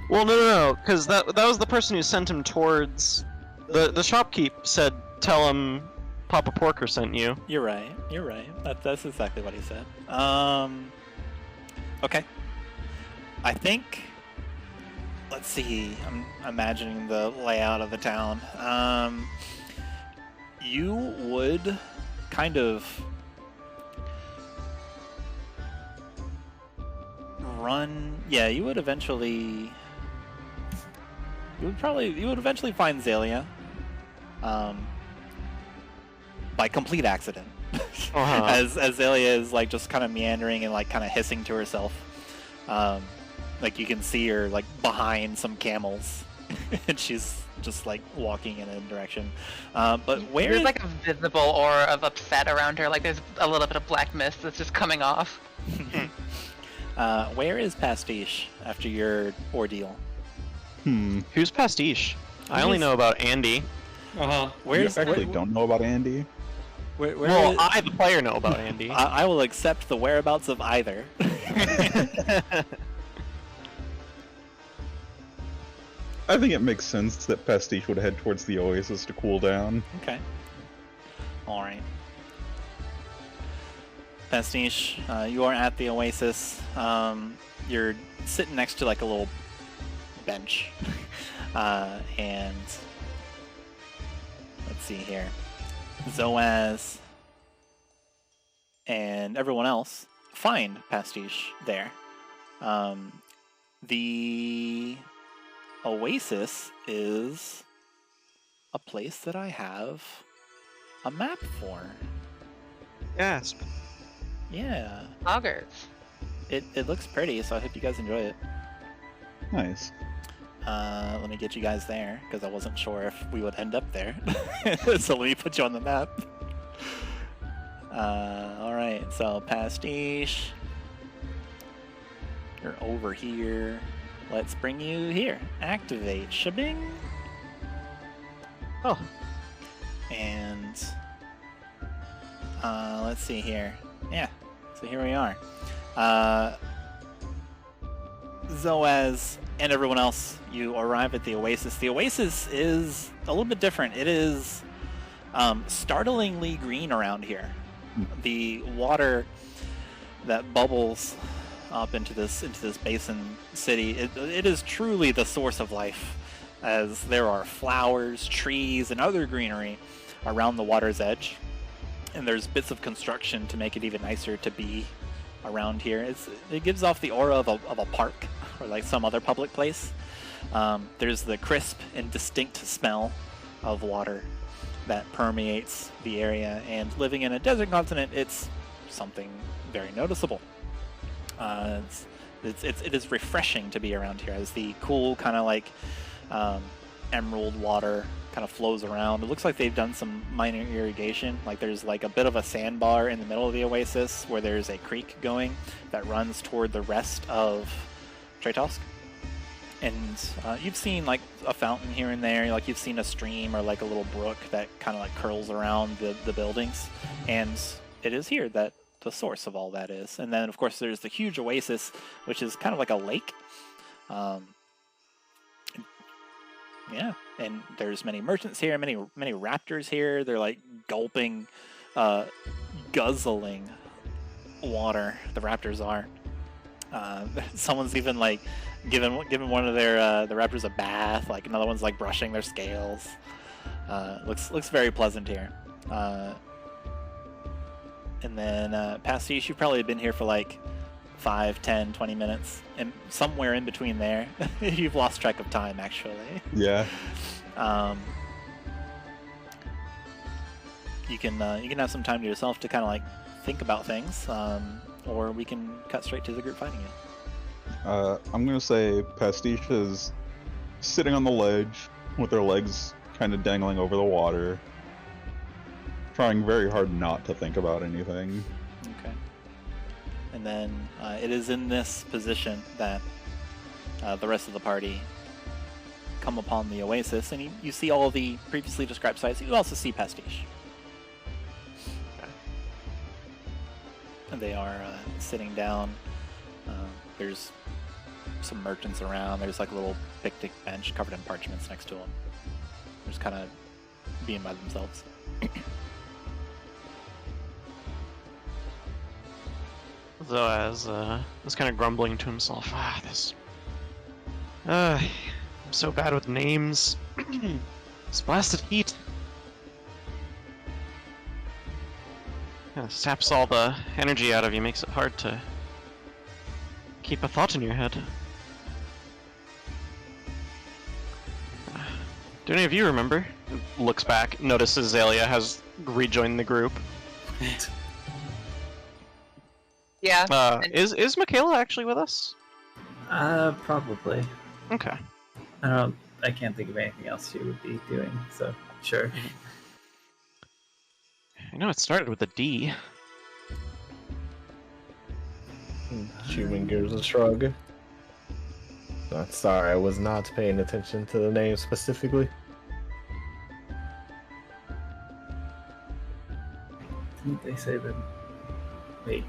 Well, no, because that was the person who sent him towards... The shopkeep said, tell him Papa Porker sent you. You're right. That's exactly what he said. Okay. I think... Let's see. I'm imagining the layout of the town. You would kind of run. Yeah, you would eventually. You would eventually find Xalia. By complete accident. As Xalia is like just kind of meandering and like kind of hissing to herself. Like you can see her like behind some camels, and she's just like walking in a direction. But where there's like a visible aura of upset around her, like there's a little bit of black mist that's just coming off. Where is Pastiche after your ordeal? Who's Pastiche? I only know about Andy. Where's You actually don't know about Andy? Well, I, the player, know about Andy. I will accept the whereabouts of either. I think it makes sense that Pastiche would head towards the Oasis to cool down. Okay. Alright. Pastiche, you are at the Oasis. You're sitting next to like a little bench. And let's see here. Zoaz and everyone else find Pastiche there. The Oasis is a place that I have a map for. Yes. Yeah. Augers. It looks pretty, so I hope you guys enjoy it. Nice. Let me get you guys there, because I wasn't sure if we would end up there. So let me put you on the map. Alright, so Pastiche. You're over here. Let's bring you here. Activate. Shabing. Oh. And let's see here. Yeah, so here we are. Zoaz and everyone else, you arrive at the Oasis. The Oasis is a little bit different. It is startlingly green around here. The water that bubbles up into this basin city, it is truly the source of life, as there are flowers, trees, and other greenery around the water's edge. And there's bits of construction to make it even nicer to be around here. It gives off the aura of a park or like some other public place. There's the crisp and distinct smell of water that permeates the area, and living in a desert continent, it's something very noticeable. It is refreshing to be around here, as the cool kind of like emerald water kind of flows around. It looks like they've done some minor irrigation. Like there's like a bit of a sandbar in the middle of the Oasis where there's a creek going that runs toward the rest of Ituusk. And you've seen like a fountain here and there, like you've seen a stream or like a little brook that kind of like curls around the buildings. And it is here that the source of all that is. And then of course there's the huge Oasis, which is kind of like a lake. Yeah, and there's many merchants here, many raptors here. They're like gulping, guzzling water. The raptors are. Someone's even like given one of their the raptors a bath. Like another one's like brushing their scales. Looks very pleasant here. And then Pastiche, you've probably been here for like 5, 10, 20 minutes, and somewhere in between there, you've lost track of time, actually. Yeah. You can have some time to yourself to kind of like think about things, or we can cut straight to the group finding you. I'm gonna say Pastiche is sitting on the ledge with her legs kind of dangling over the water, trying very hard not to think about anything. Okay. And then it is in this position that the rest of the party come upon the Oasis, and you see all the previously described sites. You also see Pastiche. Okay. And they are sitting down. There's some merchants around. There's like a little picnic bench covered in parchments next to them. They're just kind of being by themselves. Zoaz was kind of grumbling to himself. I'm so bad with names. This blasted heat. saps all the energy out of you, makes it hard to keep a thought in your head. Do any of you remember? Looks back, notices Xalia has rejoined the group. Yeah. Is Makayla actually with us? Probably. Okay. I can't think of anything else she would be doing, so sure. I know it started with a D. Chuman gives a shrug. Sorry, I was not paying attention to the name specifically. Didn't they say that? Wait.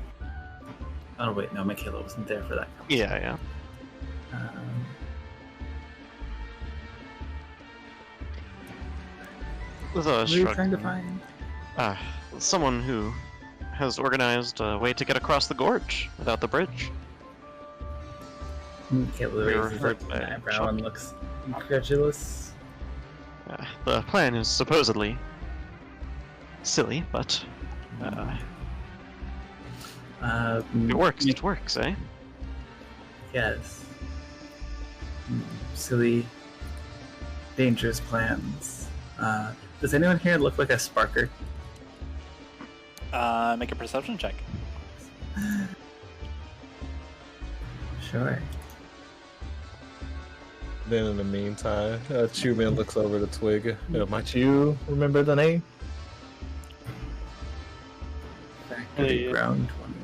Oh wait, no, Makayla wasn't there for that. Yeah. What are you trying to find? Someone who has organized a way to get across the gorge without the bridge. Makayla raises up an eyebrow and looks incredulous. The plan is supposedly silly, but it works. It works, eh? Yes. Silly, dangerous plans. Does anyone here look like a sparker? Make a perception check. Sure. Then in the meantime, Chuman looks over to Twig. Might you remember the name? Back to the ground 20.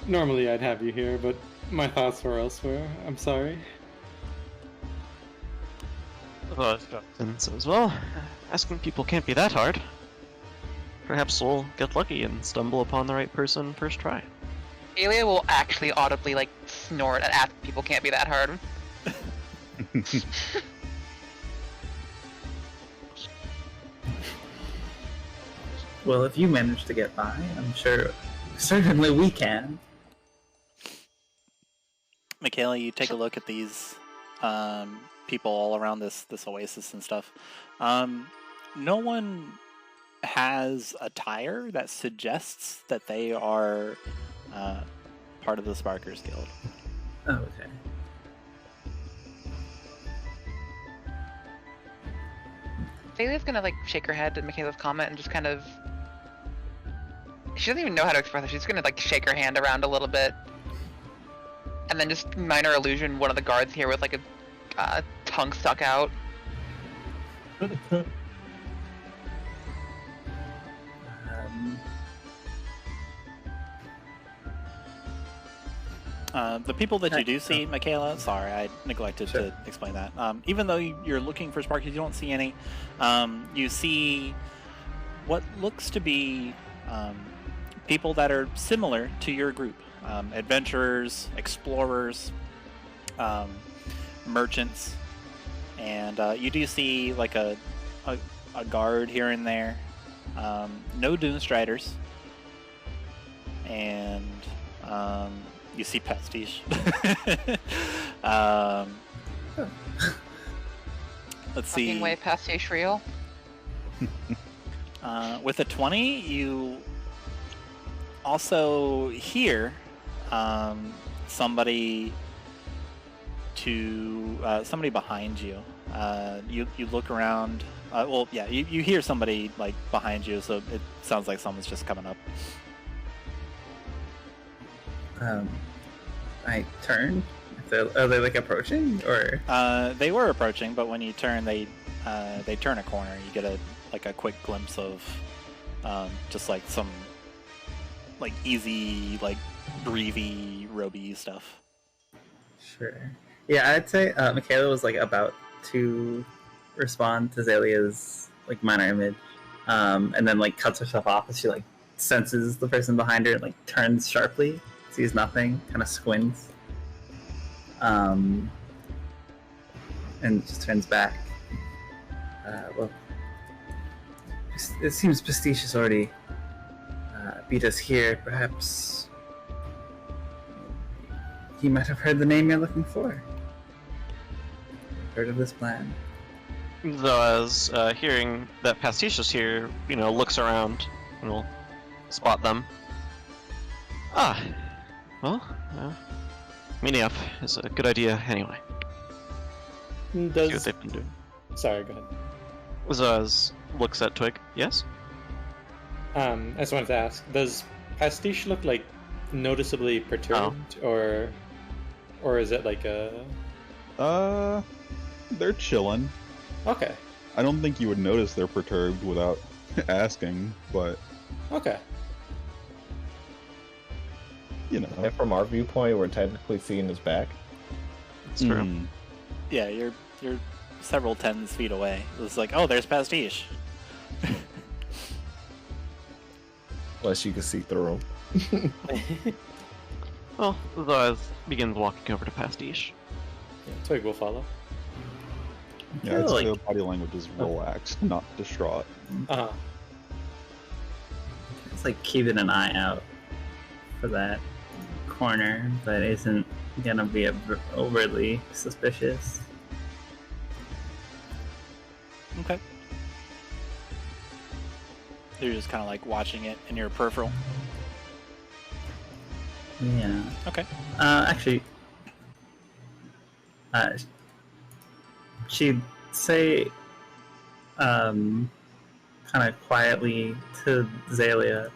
Normally I'd have you here, but my thoughts were elsewhere. I'm sorry. And says, well, asking people can't be that hard. Perhaps we'll get lucky and stumble upon the right person first try. Xalia will actually audibly like snort at asking people can't be that hard. Well, if you manage to get by, I'm sure certainly we can. Makayla, you take a look at these people all around this oasis and stuff. No one has attire that suggests that they are part of the Sparkers Guild. Oh, okay. Xalia's gonna like shake her head at Makayla's comment and just kind of... She doesn't even know how to express it. She's gonna like shake her hand around a little bit. And then just minor illusion one of the guards here with like a tongue stuck out. The people that you do see, Makayla, sorry, I neglected to explain that. Even though you're looking for Sparkies, you don't see any. You see what looks to be people that are similar to your group. Adventurers, explorers, merchants, and you do see like a guard here and there. No Doomstriders, and you see Pastiche. Let's see. Fucking way Pastiche real. With a 20, you also hear somebody behind you. You look around. Well, yeah, you hear somebody like behind you, so it sounds like someone's just coming up. I turn. Are they like approaching, or? They were approaching, but when you turn, they turn a corner. You get a quick glimpse of just like some like easy like breathy roby stuff. Sure. Yeah, I'd say Makayla was like about to respond to Xalia's like minor image, and then like cuts herself off as she like senses the person behind her and like turns sharply, sees nothing, kind of squints, and just turns back. Well, it seems Pastiche has already beat us here. Perhaps he might have heard the name you're looking for. Heard of this plan? Zoaz, hearing that Pastiche is here, looks around and will spot them. Ah, well, meeting up is a good idea anyway. See what Does they've been doing. sorry, go ahead. Zoaz looks at Twig. Yes? I just wanted to ask: does Pastiche look like noticeably perturbed, or is it like a? They're chilling. Okay. I don't think you would notice they're perturbed without asking, but Okay. you know. And from our viewpoint, we're technically seeing his back. It's true. Mm. Yeah, you're several tens feet away. It's like, oh, there's Pastiche. Unless you can see through him. Well, Zoaz begins walking over to Pastiche. Yeah, Twig will follow. Yeah, it's like- the body language is relaxed, not distraught. Uh-huh. It's like keeping an eye out for that corner, but isn't gonna be overly suspicious. Okay. You're just kind of like watching it in your peripheral. Yeah. Okay. Actually, she'd say, kind of quietly to Xalia,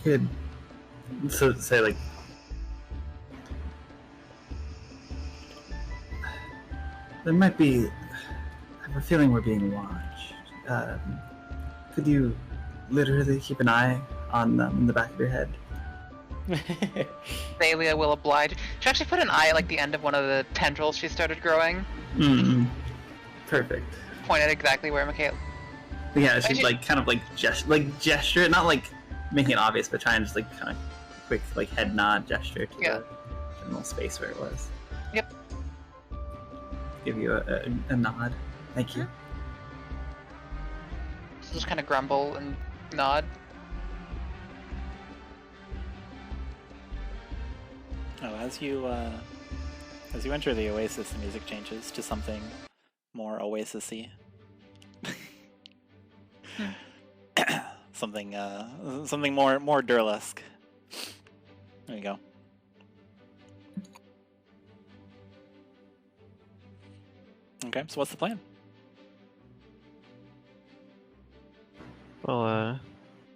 if you could say, like, there might be, I have a feeling we're being watched. Could you literally keep an eye on them in the back of your head? Xalia will oblige. She actually put an eye at like the end of one of the tendrils she started growing. Perfect. Pointed exactly where Makayla. Yeah, she'd Actually- like kind of like gesture it, not like making it obvious, but try and just like kind of quick like head nod gesture to Yeah. the general space where it was. Yep. Give you a nod. Thank you. So just kind of grumble and nod. Oh, as you enter the oasis, the music changes to something more oasis-y. something more Durlesque. There you go. Okay, so what's the plan? Well,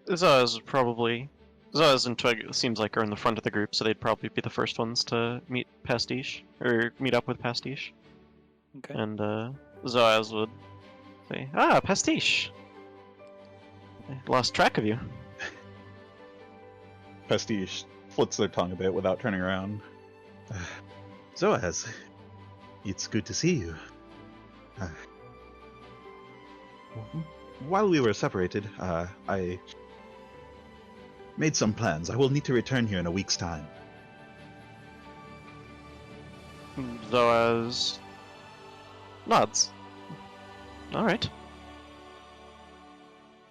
Zoaz and Twig, it seems like, are in the front of the group, so they'd probably be the first ones to meet Pastiche, or meet up with Pastiche. Okay. And Zoaz would say, "Ah, Pastiche! I lost track of you." Pastiche flits their tongue a bit without turning around. Zoaz, it's good to see you. While we were separated, I made some plans. I will need to return here in a week's time. Zoaz nods. Alright.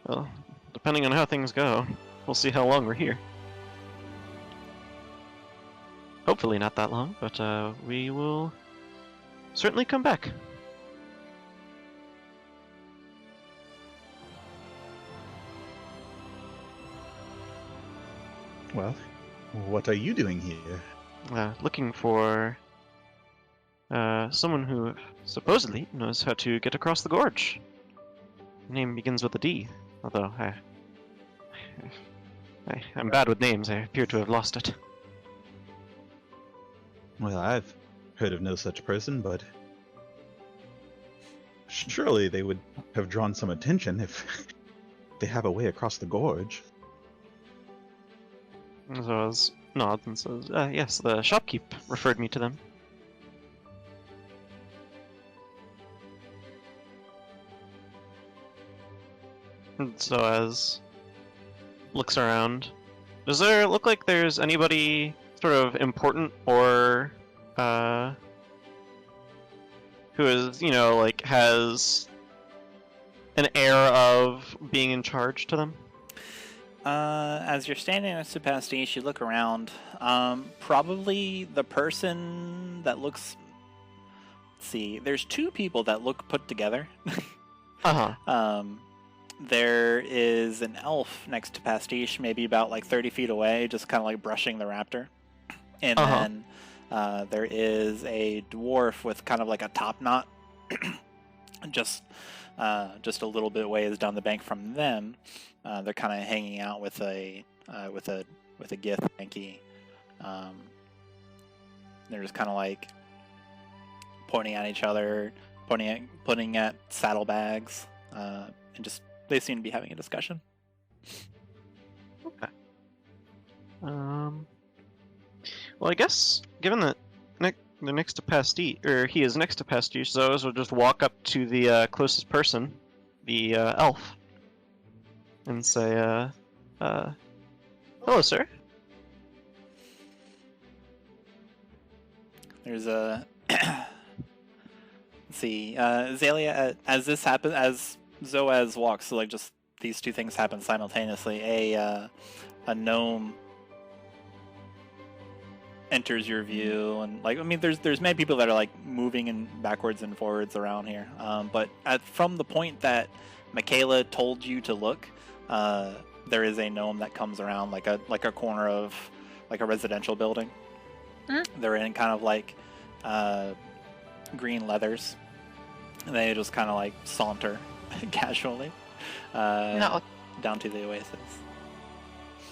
Well, depending on how things go, we'll see how long we're here. Hopefully not that long, but we will certainly come back. Well, what are you doing here? Looking for someone who supposedly knows how to get across the gorge. Her name begins with a D, although I'm bad with names. I appear to have lost it. Well, I've heard of no such person, but surely they would have drawn some attention if they have a way across the gorge. Zoaz nods and says, yes, the shopkeep referred me to them. And Zoaz looks around. Does there look like there's anybody sort of important or who is, like has an air of being in charge to them? As you're standing next to Pastiche, you look around. Probably the person that looks... Let's see, there's two people that look put together. Uh-huh. There is an elf next to Pastiche, maybe about like 30 feet away, just kind of like brushing the raptor. And then there is a dwarf with kind of like a top knot, just a little bit ways down the bank from them. They're kind of hanging out with a gith Yankee. They're just kind of like pointing at each other, pointing at saddlebags, and just they seem to be having a discussion. Okay. Well, I guess given that they're next to Pastiche, or he is next to Pastiche, Zoaz will just walk up to the closest person, the elf, and say, "Hello, sir." There's a let's see, Xalia, as this happens, as Zoaz walks, so like just these two things happen simultaneously. A gnome enters your view, and like I mean, there's many people that are like moving and backwards and forwards around here. But from the point that Makayla told you to look, there is a gnome that comes around like a corner of like a residential building. They're in kind of like green leathers, and they just kind of like saunter casually down to the oasis.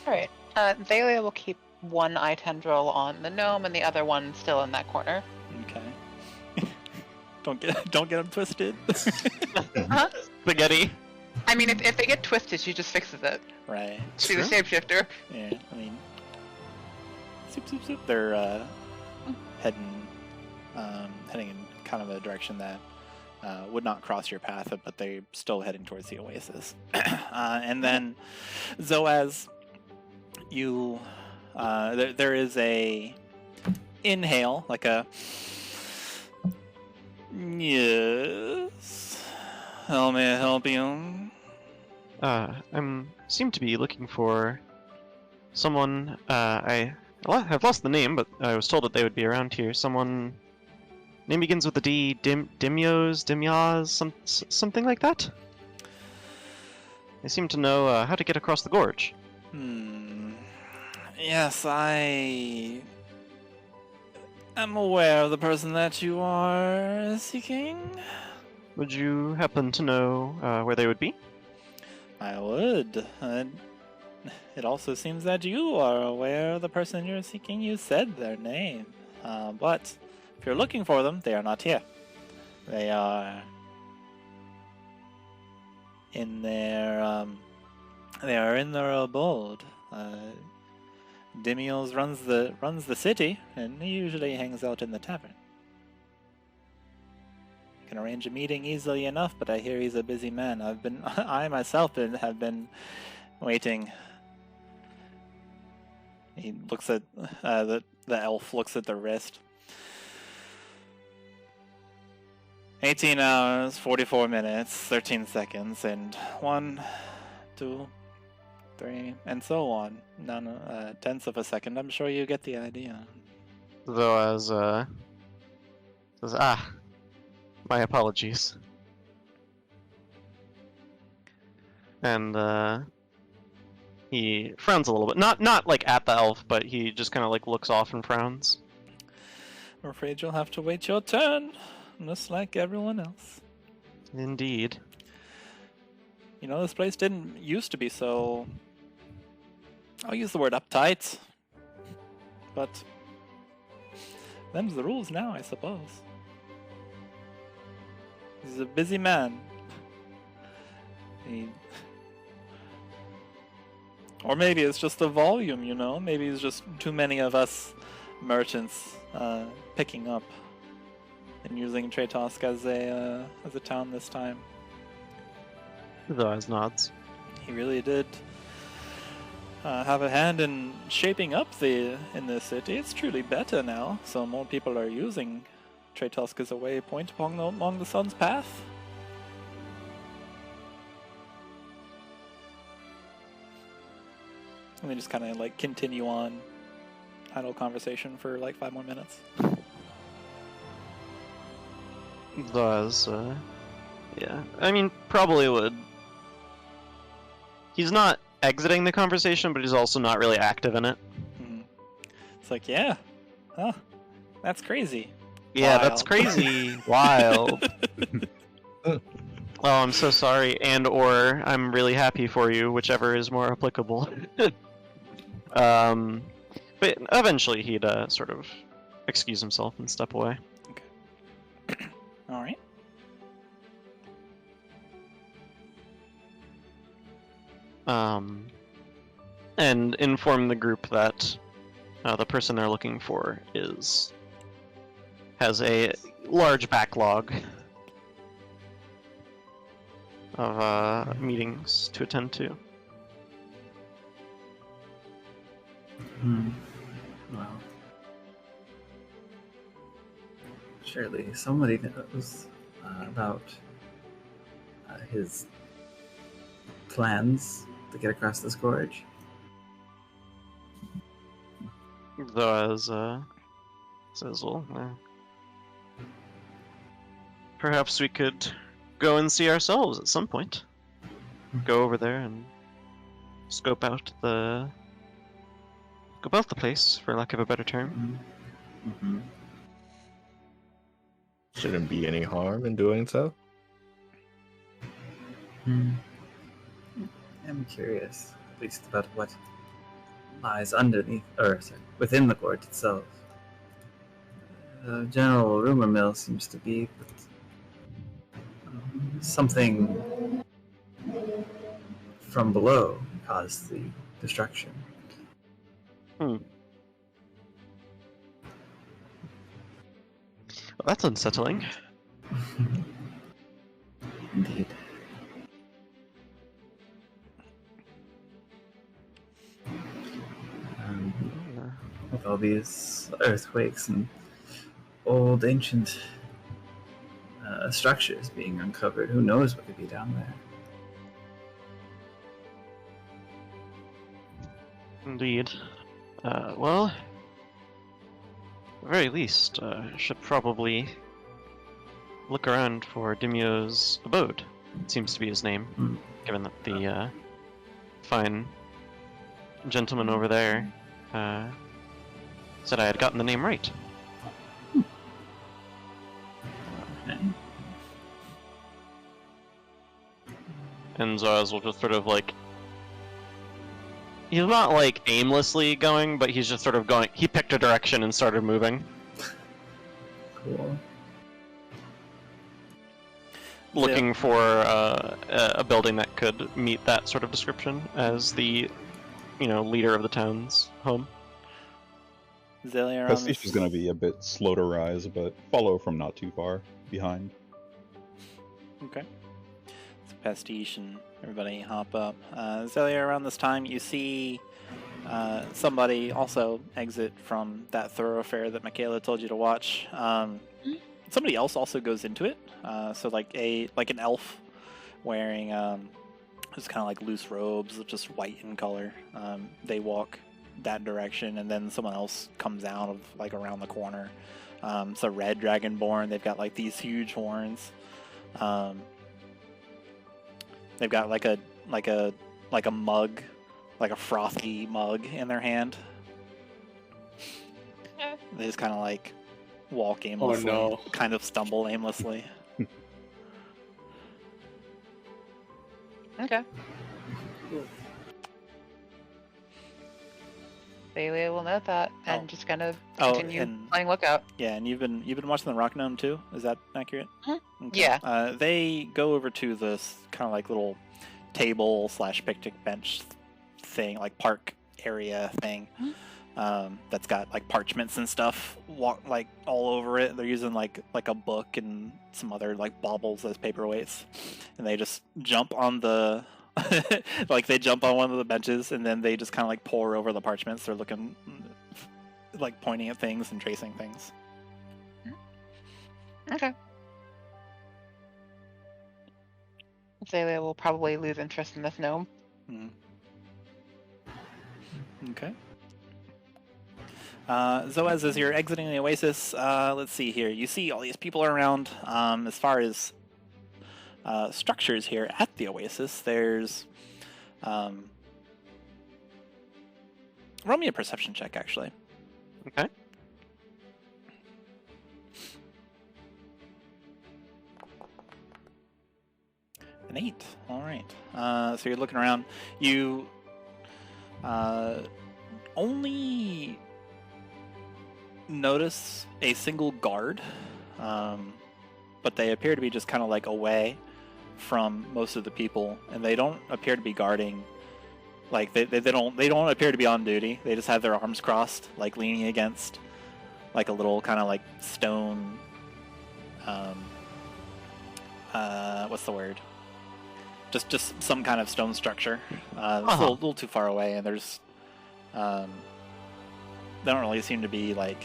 Alright. Xalia will keep one eye tendril on the gnome and the other one still in that corner. Okay. Don't get them twisted. Huh? Spaghetti. I mean, if they get twisted, she just fixes it. Right. She's a shapeshifter. Yeah, I mean, soup. They're heading in kind of a direction that would not cross your path, but they're still heading towards the oasis. And then, Zoaz, you there is a inhale, like a yes. How may I help you? Seem to be looking for someone. I have lost the name, but I was told that they would be around here. Someone. Name begins with a D. Dimyaz, something like that. They seem to know how to get across the gorge. Yes, I am aware of the person that you are seeking. Would you happen to know where they would be? I would. It also seems that you are aware of the person you're seeking. You said their name. But if you're looking for them, they are not here. They are in their abode. Dimios runs the city, and he usually hangs out in the tavern. Can arrange a meeting easily enough, but I hear he's a busy man. I myself have been waiting. He looks at the elf looks at the wrist. 18 hours, 44 minutes, 13 seconds, and 1, 2, 3, and so on. None tenths of a second. I'm sure you get the idea. Though as says, my apologies. And he frowns a little bit. Not like at the elf, but he just kind of like looks off and frowns. I'm afraid you'll have to wait your turn, just like everyone else. Indeed. You know, this place didn't used to be so... I'll use the word uptight. But... them's the rules now, I suppose. He's a busy man. Or maybe it's just the volume, you know? Maybe it's just too many of us merchants picking up and using Ituusk as a town this time. Though as nods. He really did have a hand in shaping up in the city. It's truly better now, so more people are using Ituusk as a waypoint along the sun's path. And they just kind of like continue on idle conversation for like 5 more minutes. Thus, Yeah, I mean, probably would. He's not exiting the conversation, but he's also not really active in it. Mhm. It's like, yeah, huh, that's crazy. Yeah, Wild. that's crazy. Wild. Oh, I'm so sorry, and or I'm really happy for you, whichever is more applicable. But eventually he'd sort of excuse himself and step away. All right. And inform the group that the person they're looking for has a large backlog of meetings to attend to. Well, surely somebody knows about his plans to get across this gorge. Zoaz says, well, perhaps we could go and see ourselves at some point. Go over there and scope out the place, for lack of a better term. Mm-hmm. Shouldn't be any harm in doing so. I'm curious, at least about what lies underneath, or sorry, within the gorge itself. The general rumor mill seems to be that something from below caused the destruction. Well, that's unsettling. Indeed. With all these earthquakes and old ancient structures being uncovered, who knows what could be down there? Indeed. Well, at the very least, should probably look around for Dimyo's abode. It seems to be his name, given that the fine gentleman over there said I had gotten the name right. Okay. And Zoaz will just sort of like... He's not like aimlessly going, but he's just sort of going... He picked a direction and started moving. Cool. Looking for a building that could meet that sort of description as the, leader of the town's home. Xalia around Pastiche is going to be a bit slow to rise, but follow from not too far behind. Okay. So Pastiche and everybody hop up. Xalia, around this time, you see somebody also exit from that thoroughfare that Makayla told you to watch. Somebody else also goes into it. So like an elf wearing just kind of like loose robes, just white in color. They walk that direction, and then someone else comes out of like around the corner. It's a red dragonborn. They've got like these huge horns. They've got like a mug, like a frothy mug in their hand. They just kind of like walk aimlessly, Oh, no. kind of stumble aimlessly. Okay. Xalia will note that and just kind of continue playing lookout. Yeah, and you've been watching the Rock Gnome too. Is that accurate? Mm-hmm. Okay. Yeah. They go over to this kind of like little table / picnic bench thing, like park area thing. That's got like parchments and stuff like all over it. They're using like a book and some other like baubles as paperweights, and they just jump on the like they jump on one of the benches, and then they just kind of like pore over the parchments. They're looking like pointing at things and tracing things. Okay. Xalia will probably lose interest in this gnome. Okay. Zoaz, as you're exiting the oasis, let's see here. You see all these people around. As far as structures here at the Oasis. There's roll me a perception check, actually. Okay. An 8. All right. So you're looking around. You only notice a single guard, but they appear to be just kind of like away from most of the people, and they don't appear to be guarding. Like they don't appear to be on duty. They just have their arms crossed, like leaning against like a little kind of like stone. What's the word? Just some kind of stone structure. It's a little too far away, and there's they don't really seem to be like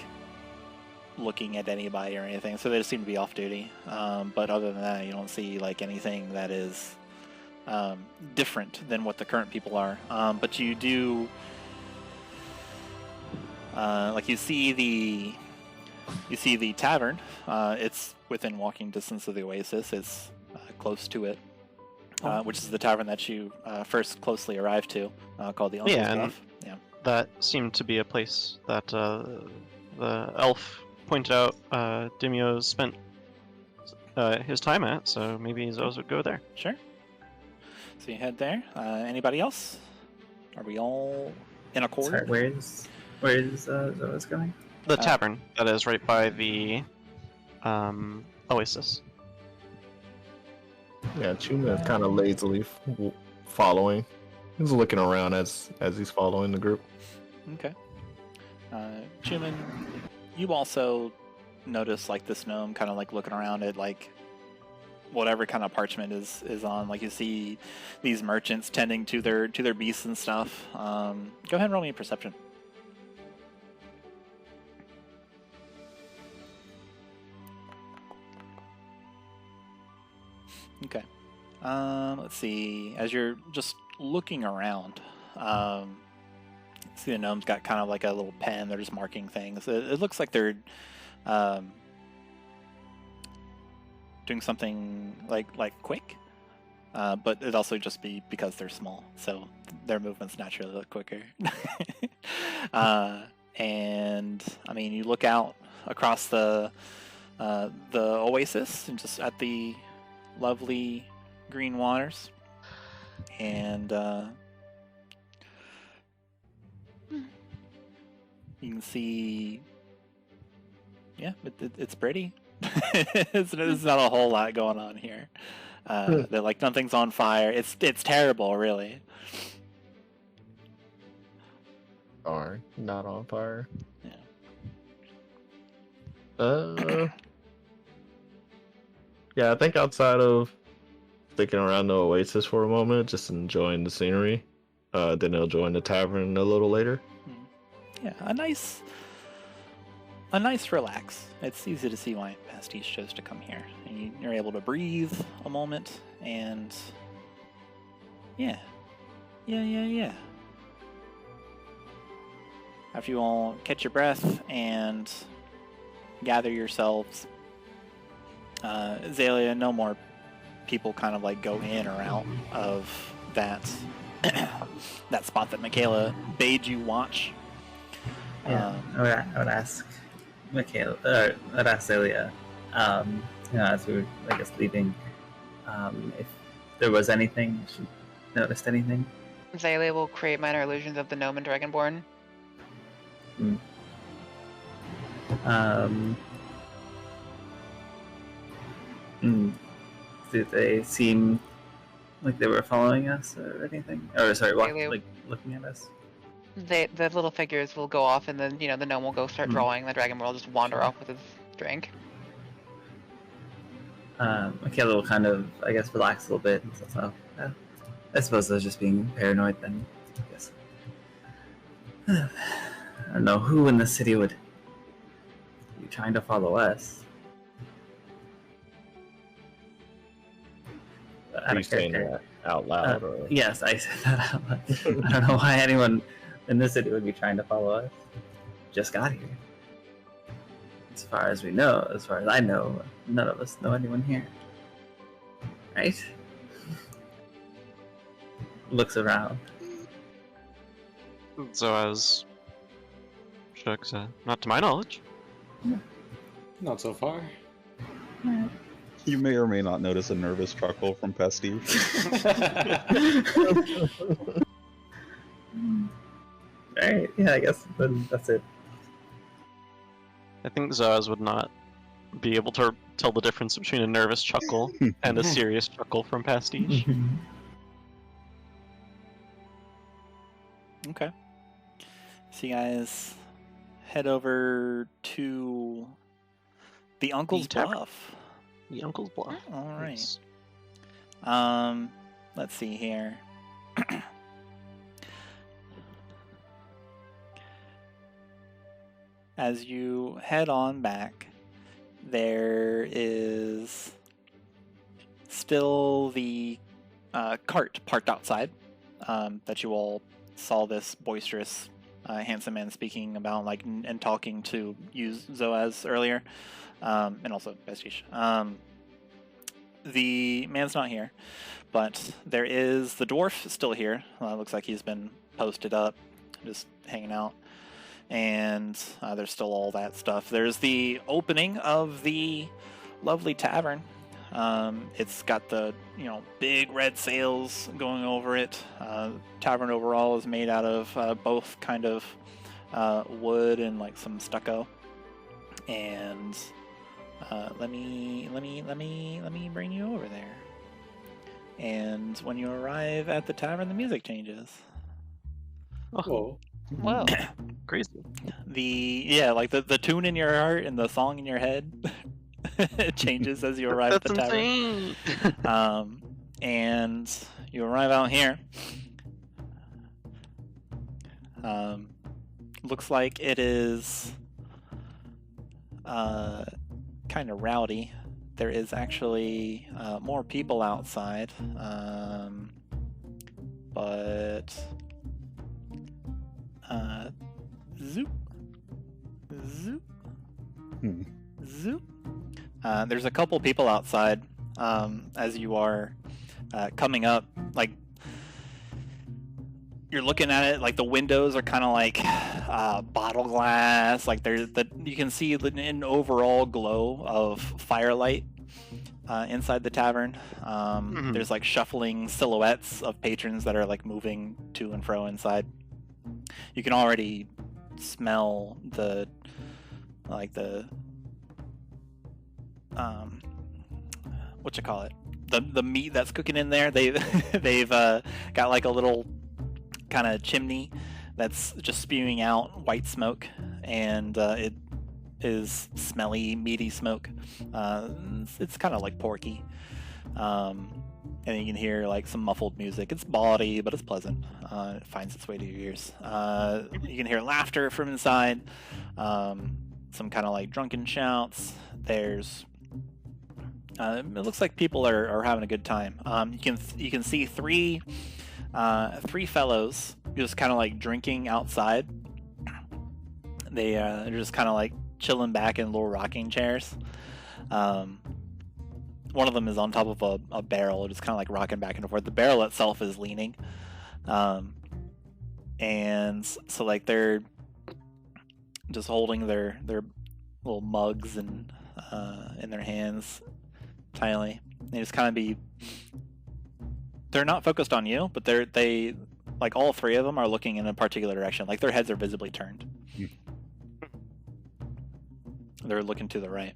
looking at anybody or anything, so they just seem to be off duty. But other than that, you don't see like anything that is different than what the current people are. But you do like you see the tavern. It's within walking distance of the Oasis. It's close to it. Which is the tavern that you first closely arrived to, called the Uncle's Bluff. Yeah, that seemed to be a place that the elf pointed out Dimio spent his time at, so maybe Zoaz would go there. Sure. So you head there. Anybody else? Are we all in accord? Sorry, where's Zoaz going? The tavern that is right by the Oasis. Yeah, Chuman is kind of lazily following. He's looking around as he's following the group. Okay. Chuman, you also notice like this gnome kind of like looking around at like whatever kind of parchment is on. Like you see these merchants tending to their beasts and stuff. Go ahead and roll me a perception. Okay. Let's see. As you're just looking around, see the gnome's got kind of like a little pen. They're just marking things. It looks like they're doing something like quick, but it also just be because they're small, so their movements naturally look quicker. And I mean, you look out across the Oasis and just at the lovely green waters, and you can see, yeah, it's pretty. There's not a whole lot going on here. That like nothing's on fire. It's terrible, really. Darn, not on fire. Yeah. Yeah, I think outside of sticking around the Oasis for a moment, just enjoying the scenery, then they'll join the tavern a little later. Yeah, a nice relax. It's easy to see why Pastiche chose to come here. And you're able to breathe a moment, and yeah. After you all catch your breath and gather yourselves, Xalia, no more people kind of like go in or out of that that spot that Makayla bade you watch. Yeah, I would ask Makayla, I'd ask Xalia, as we were, I guess, leaving, if there was anything, if she noticed anything. Xalia will create minor illusions of the gnome and dragonborn. Did they seem like they were following us or anything? Or sorry, like looking at us? The little figures will go off, and then the gnome will go start drawing. The dragonborn will just wander off with his drink. Makayla will kind of, I guess, relax a little bit. And so, I suppose I was just being paranoid then. I guess. I don't know who in the city would be trying to follow us. Are you saying that out loud? Or... Yes, I said that out loud. I don't know why anyone in this city would be trying to follow us. Just got here. As far as we know, as far as I know, none of us know anyone here. Right. Looks around. Zoaz shrugs. Not to my knowledge. Not so far. You may or may not notice a nervous chuckle from Pastiche. Alright, yeah, I guess then that's it. I think Zoaz would not be able to tell the difference between a nervous chuckle and a serious chuckle from Pastiche. Okay. So you guys head over to the Uncle's tavern. Bluff. The Uncle's Bluff. All right. Yes. Let's see here. As you head on back, there is still the cart parked outside that you all saw this boisterous, handsome man speaking about, like, and talking to you, Zoaz, earlier, and also Pastiche. The man's not here, but there is the dwarf still here. Looks like he's been posted up, just hanging out. And there's still all that stuff. There's the opening of the lovely tavern. It's got the, big red sails going over it. Tavern overall is made out of both kind of wood and like some stucco. And let me bring you over there. And when you arrive at the tavern, the music changes. Whoa. Whoa. Crazy. The tune in your heart and the song in your head it changes as you arrive at the tavern. Insane. And you arrive out here. Looks like it is kind of rowdy. There is actually more people outside, but zoop, zoop, zoop. There's a couple people outside as you are coming up. Like, you're looking at it, like the windows are kind of like bottle glass. Like you can see an overall glow of firelight inside the tavern. There's like shuffling silhouettes of patrons that are like moving to and fro inside. You can already smell the what you call it, the meat that's cooking in there. They've got like a little kind of chimney that's just spewing out white smoke, and it is smelly, meaty smoke. It's kind of like porky. And you can hear like some muffled music. It's bawdy, but it's pleasant. It finds its way to your ears. You can hear laughter from inside. Some kind of like drunken shouts. There's it looks like people are having a good time. You can see three fellows just kind of like drinking outside. They're just kind of like chilling back in little rocking chairs. One of them is on top of a barrel, just kind of like rocking back and forth. The barrel itself is leaning. And so like they're just holding their little mugs and in their hands tightly. They just kind of they're not focused on you, but they like all three of them are looking in a particular direction. Like their heads are visibly turned. They're looking to the right.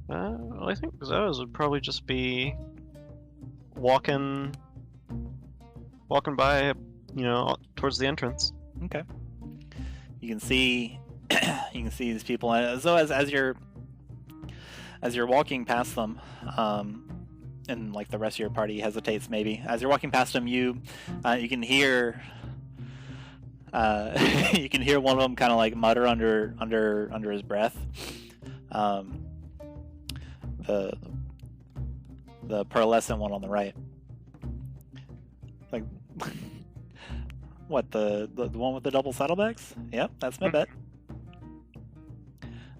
I think Zoaz would probably just be walking by, towards the entrance. Okay. You can see these people. So as you're walking past them, and like the rest of your party hesitates maybe. As you're walking past them, you can hear you can hear one of them kind of like mutter under his breath. The pearlescent one on the right. Like, what, the one with the double saddlebags? Yep, that's my bet.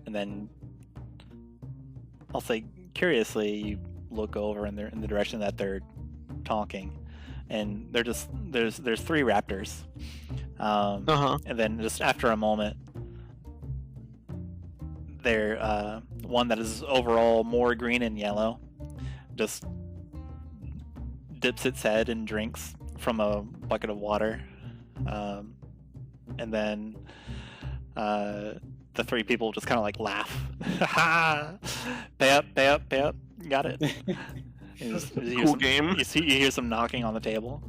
And then I'll say curiously, you look over in the direction that they're talking, and they're just there's 3 raptors. And then just after a moment, there one that is overall more green and yellow just dips its head and drinks from a bucket of water, and then the 3 people just kind of like laugh. Pay up, pay up, pay up. Got it. Cool game. You hear some knocking on the table.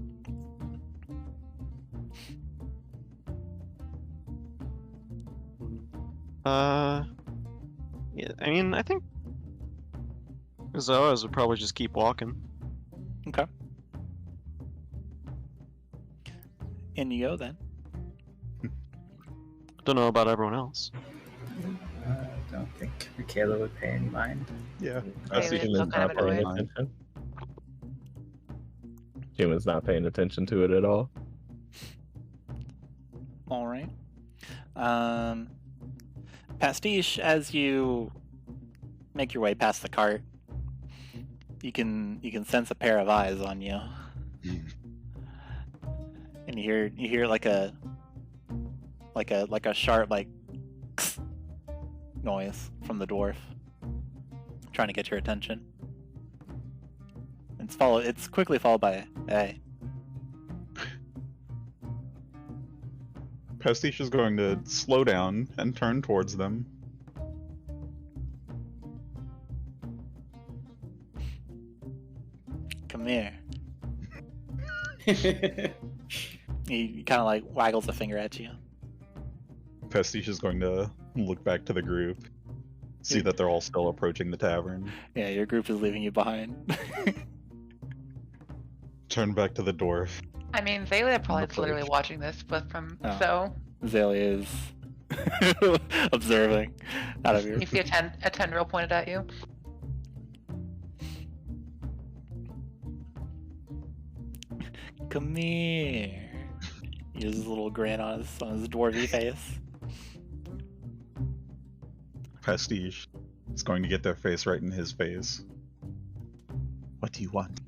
Yeah, I mean, I think Zoaz would probably just keep walking. Okay. In you go then. Don't know about everyone else. I don't think Makayla would pay any mind. Yeah. Maybe Pastiche it's is kind of not paying annoying. attention. Human's not paying attention to it at all. All right. Pastiche, as you make your way past the cart, you can sense a pair of eyes on you, and you hear like a sharp like noise from the dwarf, trying to get your attention. It's quickly followed by hey. Pastiche is going to slow down and turn towards them. Come here. He kind of like waggles a finger at you. Pastiche is going to look back to the group, see that they're all still approaching the tavern, Yeah, your group is leaving you behind. turn back to the dwarf. I mean, Xalia probably is Approach. literally watching this, but from Oh. so Xalia is observing out of your. you see a tendril pointed at you. Come here. He has a little grin on his dwarvy face. Pastiche is going to get their face right in his face. What do you want?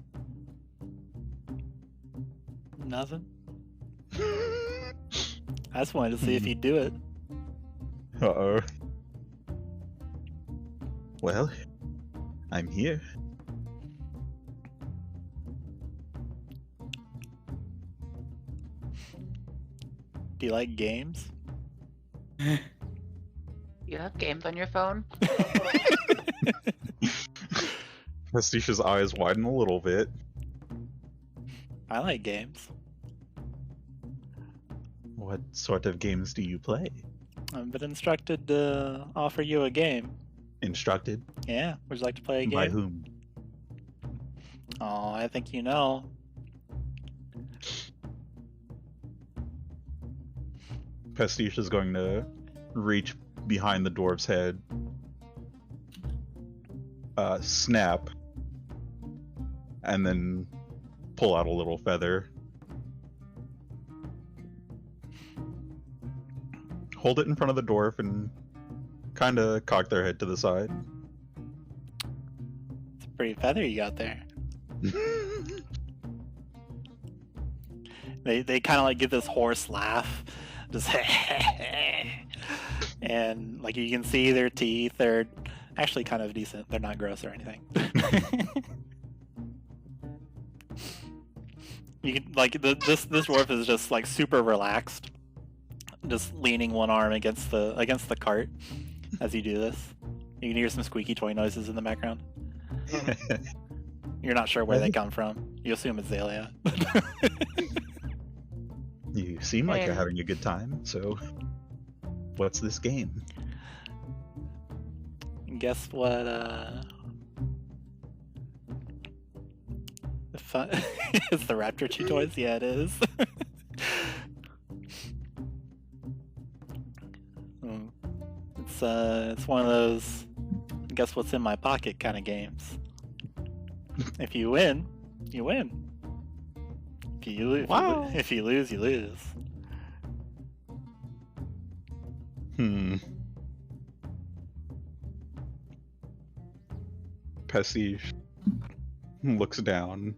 Nothing. I just wanted to see if you'd do it. Uh-oh. Well, I'm here. Do you like games? You have games on your phone. Pastiche's eyes widen a little bit. I like games. What sort of games do you play? I've been instructed to offer you a game. Instructed? Yeah, would you like to play a game? By whom? Oh, I think you know. Pastiche is going to reach behind the dwarf's head, snap, and then pull out a little feather. Hold it in front of the dwarf and kind of cock their head to the side. It's a pretty feather you got there. They kind of like give this hoarse laugh, just and like you can see their teeth. They're actually kind of decent. They're not gross or anything. You can like this dwarf is just like super relaxed, just leaning one arm against the cart as you do this. You can hear some squeaky toy noises in the background. You're not sure where they come from. You assume it's Xalia. You seem like you're And- having a good time, so what's this game? Guess what? It's the Raptor Chew toys. Yeah, it is. It's one of those guess what's in my pocket kind of games. If you win, you win. Wow. If you lose, you lose. Pastiche looks down,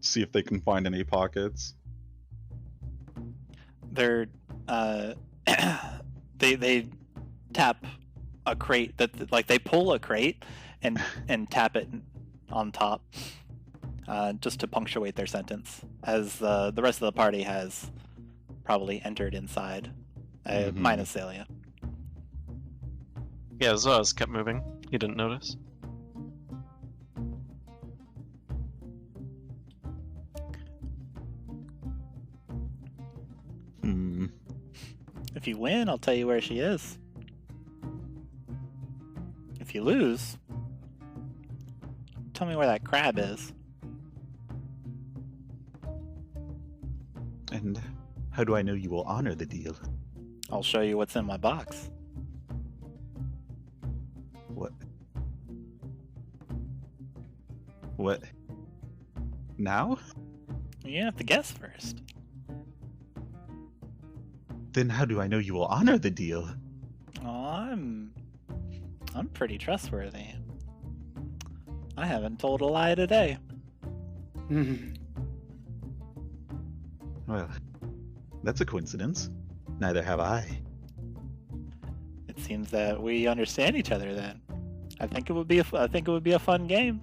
see if they can find any pockets. They're they tap a crate that like they pull a crate and tap it on top, just to punctuate their sentence, as the rest of the party has probably entered inside, minus Xalia. Yeah, Zoaz kept moving. He didn't notice. If you win, I'll tell you where she is. If you lose, tell me where that crab is. And how do I know you will honor the deal? I'll show you what's in my box. What? What? Now? You have to guess first. Then how do I know you will honor the deal? Oh, I'm pretty trustworthy. I haven't told a lie today. Well, that's a coincidence. Neither have I. It seems that we understand each other then. I think it would be a fun game.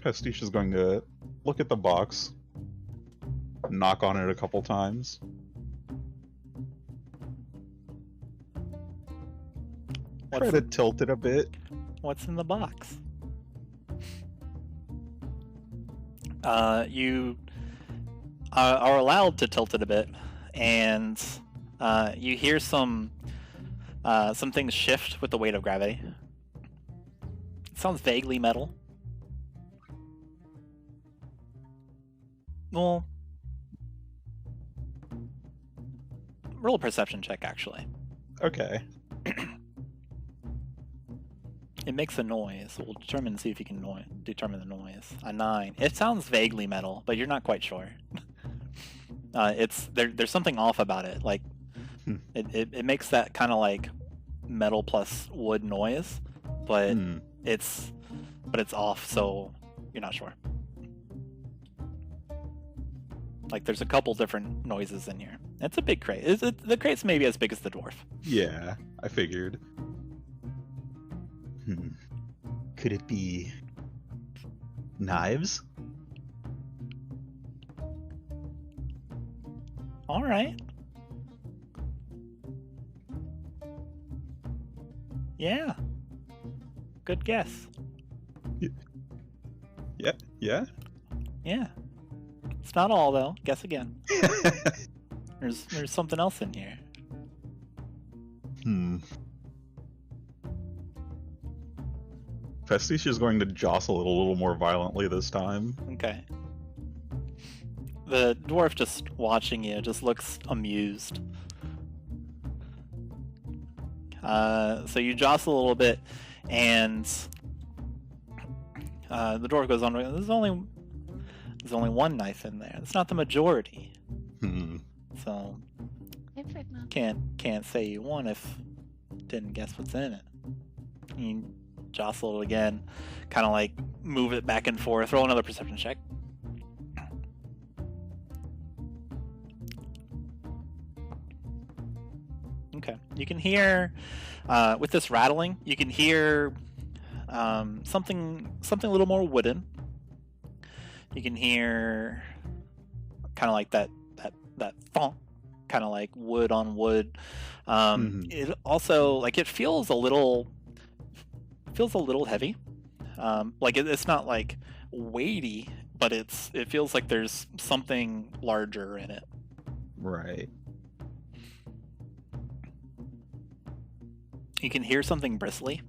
Pastiche is going to look at the box, knock on it a couple times. Try to tilt it a bit. What's in the box? You are allowed to tilt it a bit, and you hear some things shift with the weight of gravity. It sounds vaguely metal. Well, roll a perception check, actually. Okay. It makes a noise. We'll determine, see if you can determine the noise. A 9. It sounds vaguely metal, but you're not quite sure. There's something off about it. Like it makes that kind of like metal plus wood noise, but it's off, so you're not sure. Like there's a couple different noises in here. It's a big crate. The crate's maybe as big as the dwarf. Yeah, I figured. Could it be knives? All right. Yeah. Good guess. Yeah. Yeah. Yeah. It's not all though. Guess again. There's something else in here. Pastiche is going to jostle it a little more violently this time. Okay. The dwarf just watching you just looks amused. So you jostle a little bit, and the dwarf goes on. There's only one knife in there. It's not the majority. So can't say you won if didn't guess what's in it. You jostle it again, kind of like move it back and forth. Roll another perception check. Okay, you can hear with this rattling. You can hear something a little more wooden. You can hear kind of like that thunk, kind of like wood on wood. It also like it feels a little heavy. Like it's not like weighty, but it feels like there's something larger in it. Right. You can hear something bristly.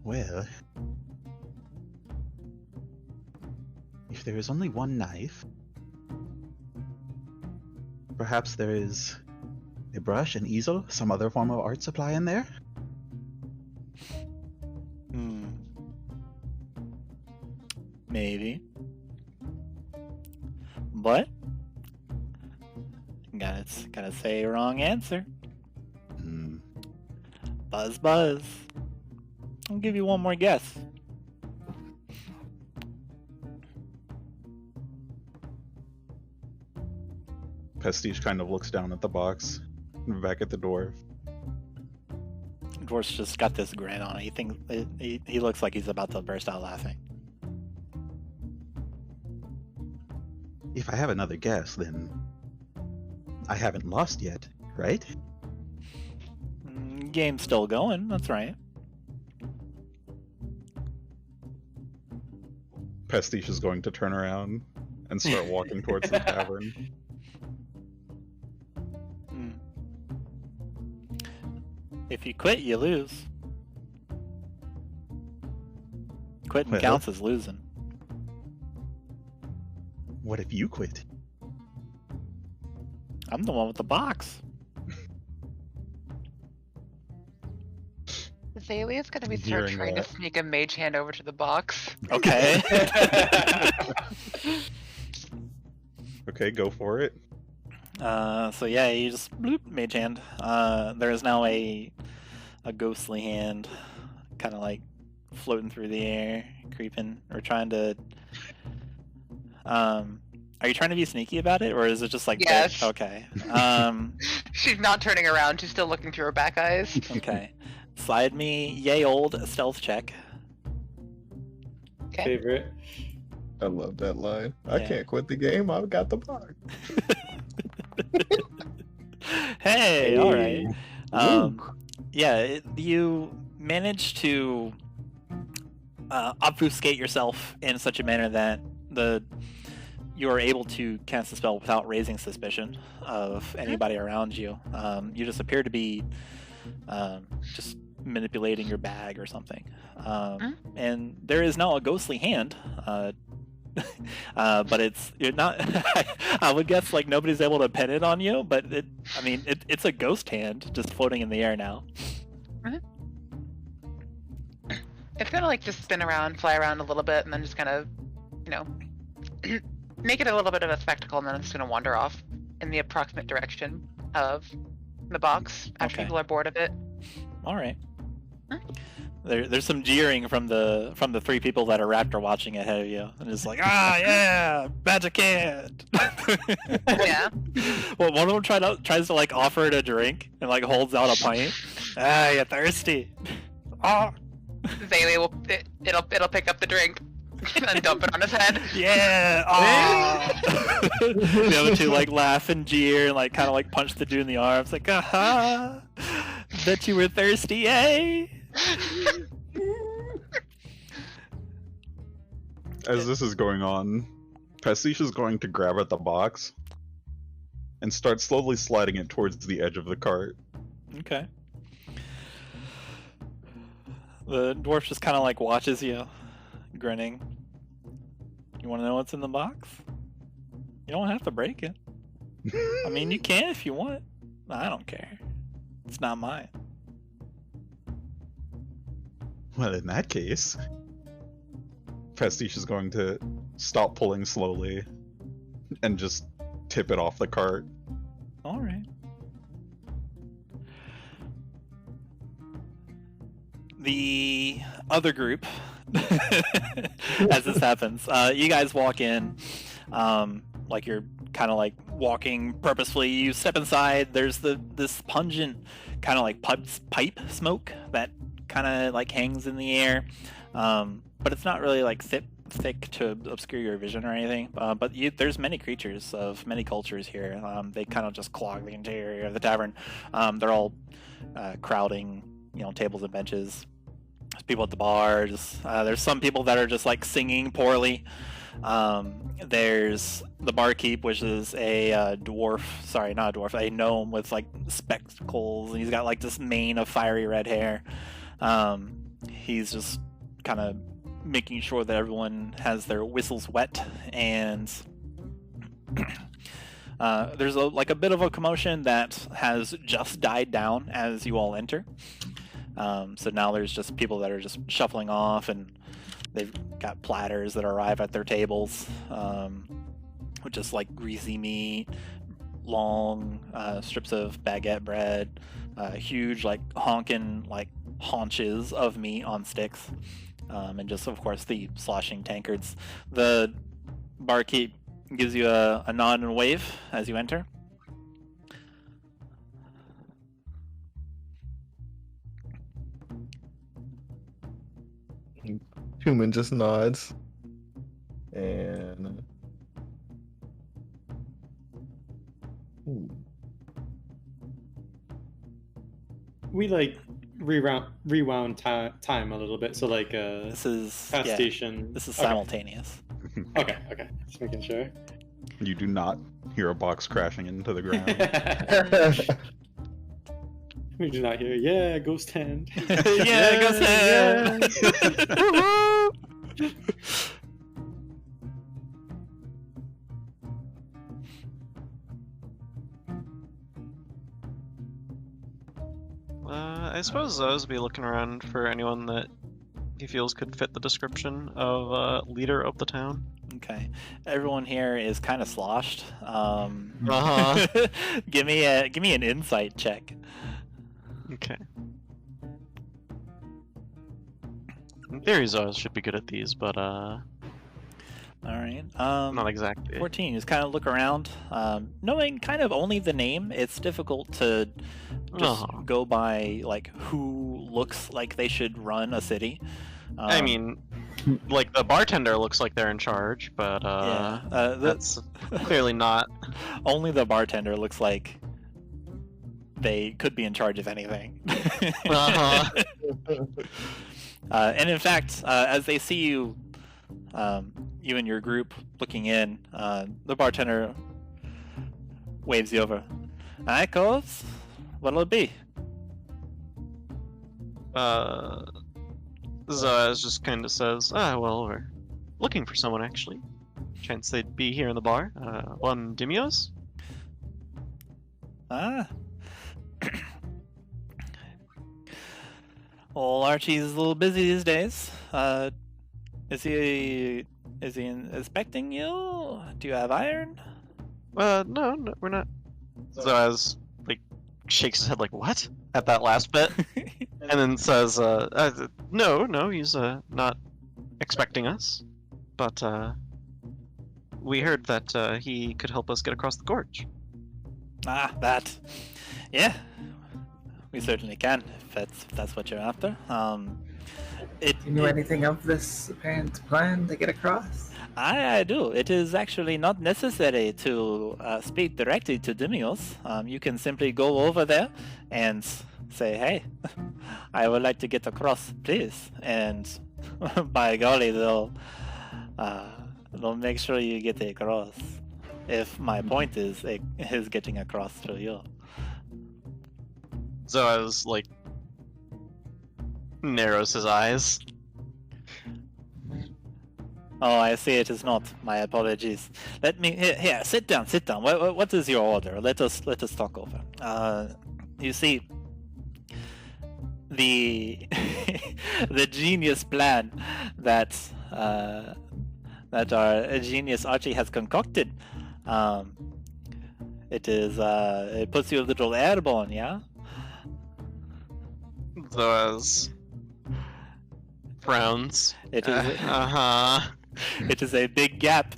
Well, if there is only one knife, perhaps there is a brush, an easel, some other form of art supply in there? Maybe. But gotta say wrong answer. Hmm. Buzz, buzz. I'll give you one more guess. Pastiche kind of looks down at the box, and back at the dwarf. Dwarf's just got this grin on it. He looks like he's about to burst out laughing. If I have another guess, then I haven't lost yet, right? Game's still going, that's right. Pastiche is going to turn around and start walking towards the tavern. If you quit, you lose. Quitting Well. counts as losing. What if you quit? I'm the one with the box. Xalia's gonna be Hearing trying to that. sneak a mage hand over to the box. Okay. Okay, go for it. So yeah, you just bloop, mage hand. There is now a ghostly hand, kind of like floating through the air, creeping, or trying to. Are you trying to be sneaky about it, or is it just like? Yes. Okay. She's not turning around. She's still looking through her back eyes. Okay. Slide me yay old stealth check. Okay. Favorite. I love that line. I Yeah. can't quit the game. I've got the box. Hey, all right. Luke. Yeah, you manage to obfuscate yourself in such a manner that you are able to cast the spell without raising suspicion of anybody around you. You just appear to be just manipulating your bag or something. And there is now a ghostly hand. But you're not. I would guess like nobody's able to pin it on you, but it's a ghost hand just floating in the air now. It's gonna like just spin around, fly around a little bit, and then just kind of, make it a little bit of a spectacle, and then it's gonna wander off in the approximate direction of the box after Okay. people are bored of it. All right. There's some jeering from the 3 people that are raptor watching ahead of you, and it's like, yeah, magic hand. Yeah. Well, one of them tries to like offer it a drink and like holds out a pint. You're thirsty. Oh, Xalia will it'll pick up the drink and dump it on his head. yeah. Oh. The other 2 like laugh and jeer and like kind of like punch the dude in the arms, like, aha. Bet you were thirsty, eh? As this is going on, Pastiche is going to grab at the box and start slowly sliding it towards the edge of the cart. Okay. The dwarf just kind of like watches you, grinning. You want to know what's in the box? You don't have to break it. I mean, you can if you want. I don't care. It's not mine. Well, in that case, Pastiche is going to stop pulling slowly and just tip it off the cart. All right. The other group, as this happens, you guys walk in, like you're kind of like walking purposefully. You step inside. There's this pungent kind of like pipe smoke that kind of like hangs in the air, but it's not really like thick to obscure your vision or anything. But there's many creatures of many cultures here. They kind of just clog the interior of the tavern. They're all crowding, tables and benches. There's people at the bars. There's some people that are just like singing poorly. There's the barkeep, which is a gnome with like spectacles, and he's got like this mane of fiery red hair. He's just kind of making sure that everyone has their whistles wet, and there's a bit of a commotion that has just died down as you all enter. So now there's just people that are just shuffling off, and they've got platters that arrive at their tables, with just like greasy meat, long strips of baguette bread, huge like honkin' like haunches of meat on sticks, and just of course the sloshing tankards. The barkeep gives you a nod and a wave as you enter. Chuman just nods. And We like rewound time a little bit, so like This is Pastiche yeah, and this is okay. simultaneous. Okay, just making sure. You do not hear a box crashing into the ground. We do not hear. Yeah, ghost hand. Yeah, go Sam! Woohoo! I suppose Zoaz would be looking around for anyone that he feels could fit the description of leader of the town. Okay, everyone here is kind of sloshed. Uh-huh. Give me an insight check. Okay. In theory, Zoaz should be good at these, but All right. not exactly. 14. You just kind of look around, knowing kind of only the name. It's difficult to just go by like who looks like they should run a city. I mean, like the bartender looks like they're in charge, but that's clearly not. Only the bartender looks like they could be in charge of anything. Uh-huh. And in fact, as they see you, you and your group looking in, the bartender waves you over. Alright, Coves, what'll it be? Zoaz just kind of says, well, we're looking for someone, actually. Chance they'd be here in the bar. One Dimios? Ah. Well, Archie's a little busy these days. Is he inspecting you? Do you have iron? No, we're not. Zoaz, like, shakes his head like, what? At that last bit. And then says, no, he's not expecting us. But we heard that he could help us get across the gorge. Ah, that. Yeah, we certainly can, if that's what you're after. Do you know anything of this apparent plan to get across? I do. It is actually not necessary to speak directly to Dimios. You can simply go over there and say, hey, I would like to get across, please. And by golly, they'll make sure you get across. If my point is getting across to you. Zoaz, like, narrows his eyes. Oh, I see it is not. My apologies. Let me here. Sit down. What is your order? Let us talk over. You see, the the genius plan that our genius Archie has concocted. It puts you a little airborne, yeah. Zoaz frowns. It is. It is a big gap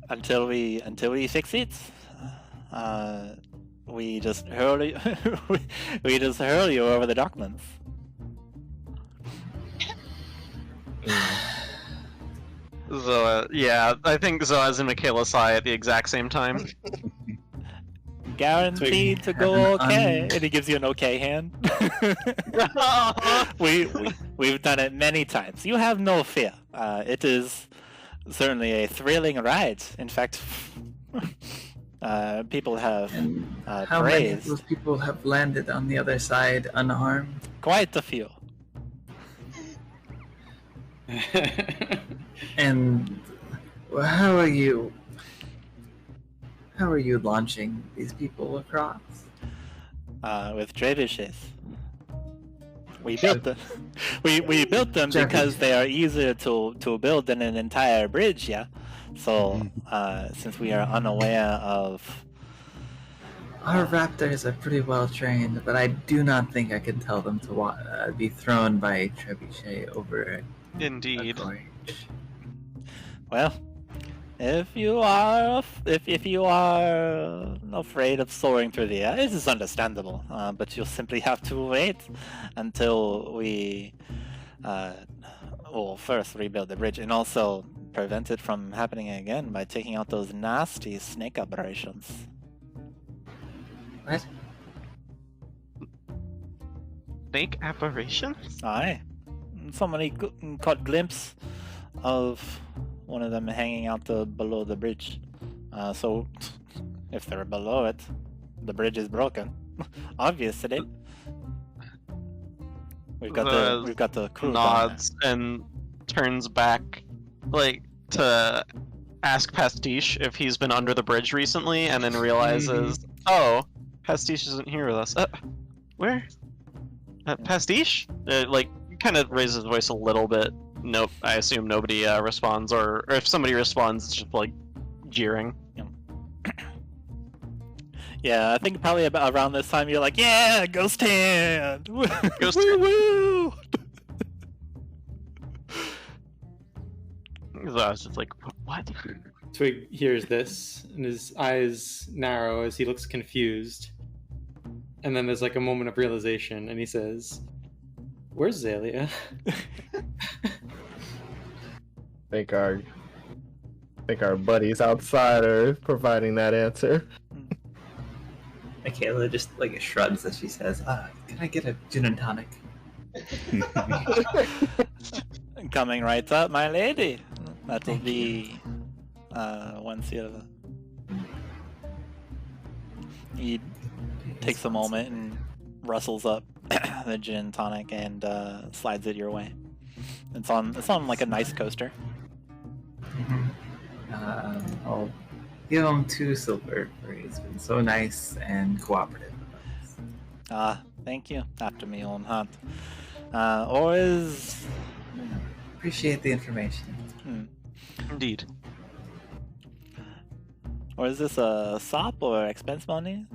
until we fix it. We just hurl you, we just hurl you over the documents. Zoaz, yeah, I think Zoaz and Makayla sigh at the exact same time. Guaranteed to go okay, and he gives you an okay hand. We've done it many times. You have no fear. It is certainly a thrilling ride. In fact, people have How many of praised those people have landed on the other side unharmed? quite a few. And how are you launching these people across? With trebuchets. We built them. We built them because they are easier to build than an entire bridge. Yeah. So since we are unaware of, Our raptors are pretty well trained, but I do not think I can tell them to be thrown by a trebuchet over a Indeed. gorge. well, if you are afraid of soaring through the air, it is understandable. But you'll simply have to wait until we will first rebuild the bridge and also prevent it from happening again by taking out those nasty snake aberrations. What? Snake aberrations? Aye. Somebody caught glimpse of one of them hanging out below the bridge. So, if they're below it, the bridge is broken. Obviously. We've got the crew nods and turns back, like, to ask Pastiche if he's been under the bridge recently, and then realizes, oh, Pastiche isn't here with us. Where? Pastiche? Like, kind of raises his voice a little bit. Nope, I assume nobody responds, or if somebody responds, it's just like jeering. Yeah, I think probably about around this time you're like, yeah, ghost hand! Ghost woo hand. woo! So I was just like, what? Twig hears this, and his eyes narrow as he looks confused. And then there's like a moment of realization, and he says, "Where's Xalia?" I think our buddies outside are providing that answer. Makayla just like shrugs as she says, "Can I get a gin and tonic?" Coming right up, my lady. That'll be one silver. He takes a moment and rustles up the gin and tonic and slides it your way. It's on like a nice coaster. I'll give him 2 silver for he's been so nice and cooperative with us. Thank you. After me own hunt. Or is Appreciate the information. Indeed. Or is this a SOP or expense money?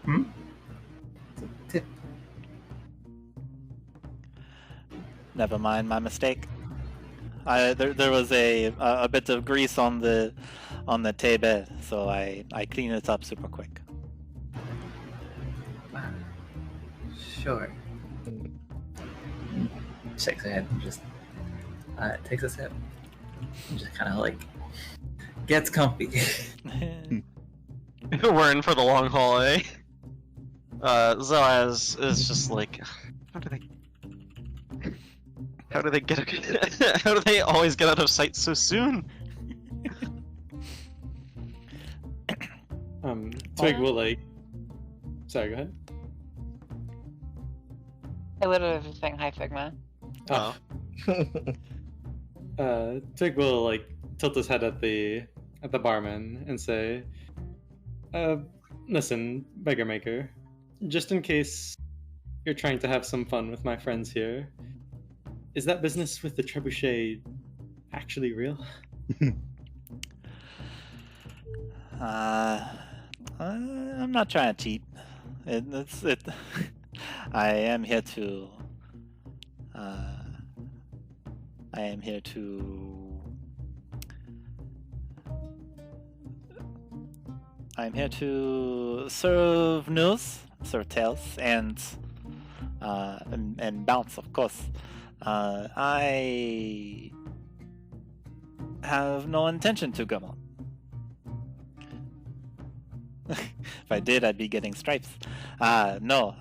It's a tip. Never mind, my mistake. There was a bit of grease on the table, so I cleaned it up super quick. Sure. Shakes her head and just takes a sip. And just kind of like gets comfy. We're in for the long haul, eh? Zoaz is just like, how do they get? How do they always get out of sight so soon? Twig will like. Sorry, go ahead. I literally was just saying hi, Figma. Oh. Twig will like tilt his head at the barman and say, "Listen, beggar maker, just in case you're trying to have some fun with my friends here, is that business with the trebuchet actually real?" I'm not trying to cheat. I am here to. I'm here to serve news, serve tales, and bounce, of course. I have no intention to come on. If I did, I'd be getting stripes. No,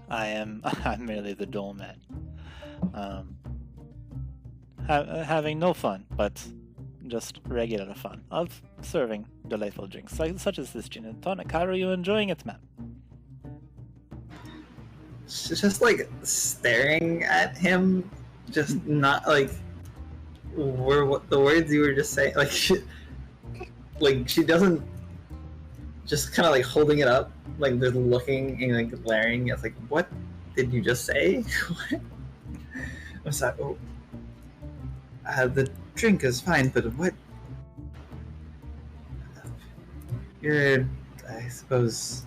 I'm merely the doormat. Having no fun, but just regular fun of serving delightful drinks, such as this gin and tonic. How are you enjoying it, ma'am? She's just like staring at him, just not like what the words you were just saying. Like she doesn't just kind of like holding it up, like they're looking and like glaring. It's like, what did you just say? What? I'm sorry. Oh, the drink is fine, but what? You're, I suppose.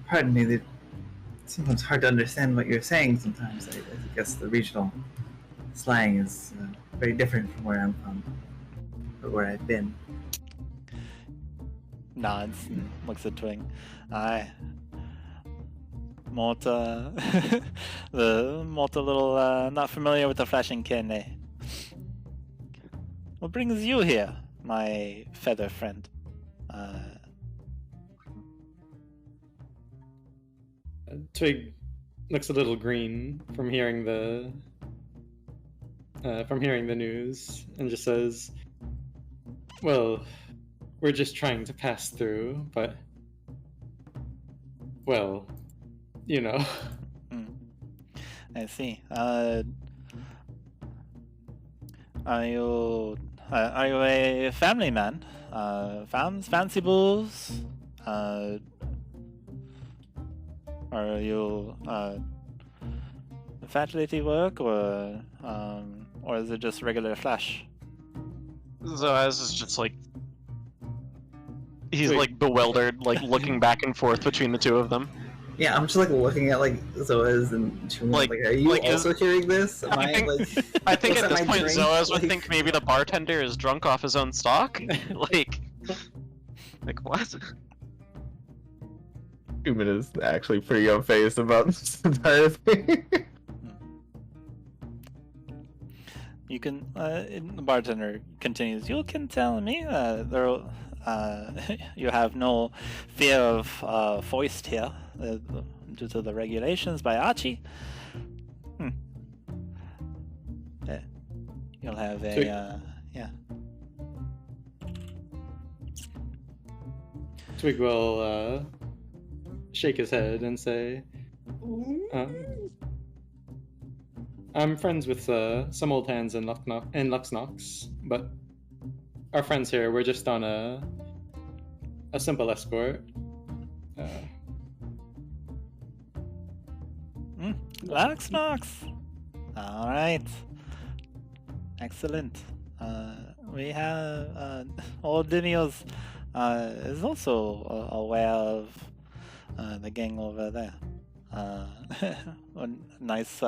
Pardon me. It's sometimes hard to understand what you're saying. Sometimes I guess the regional slang is very different from where I'm from, or where I've been. Nods and looks at Twig. Aye. Malta. The Malta little not familiar with the flashing ken, eh? What brings you here, my feather friend? Twig looks a little green from hearing the news and just says, "Well, we're just trying to pass through, but well, you know." I see. Are you a family man? Fancy bulls? Are you faculty work, or is it just regular flash? Zoaz is just like he's Wait. like bewildered, like looking back and forth between the two of them. Yeah, I'm just like looking at like Zoaz and Chuman. Like, are you also hearing this? Am I think, like, I think was at that this my point drink? Zoaz would Like- think maybe the bartender is drunk off his own stock. like what? Chuman is actually pretty unfazed about this entire thing. You can. The bartender continues. You can tell me you have no fear of foist here due to the regulations by Archie. You'll have a yeah. Twig will shake his head and say, "I'm friends with some old hands in Luxnox, but our friends here, we're just on a simple escort." Luxnox. All right. Excellent. We have old Dinios is also aware of the gang over there. A nice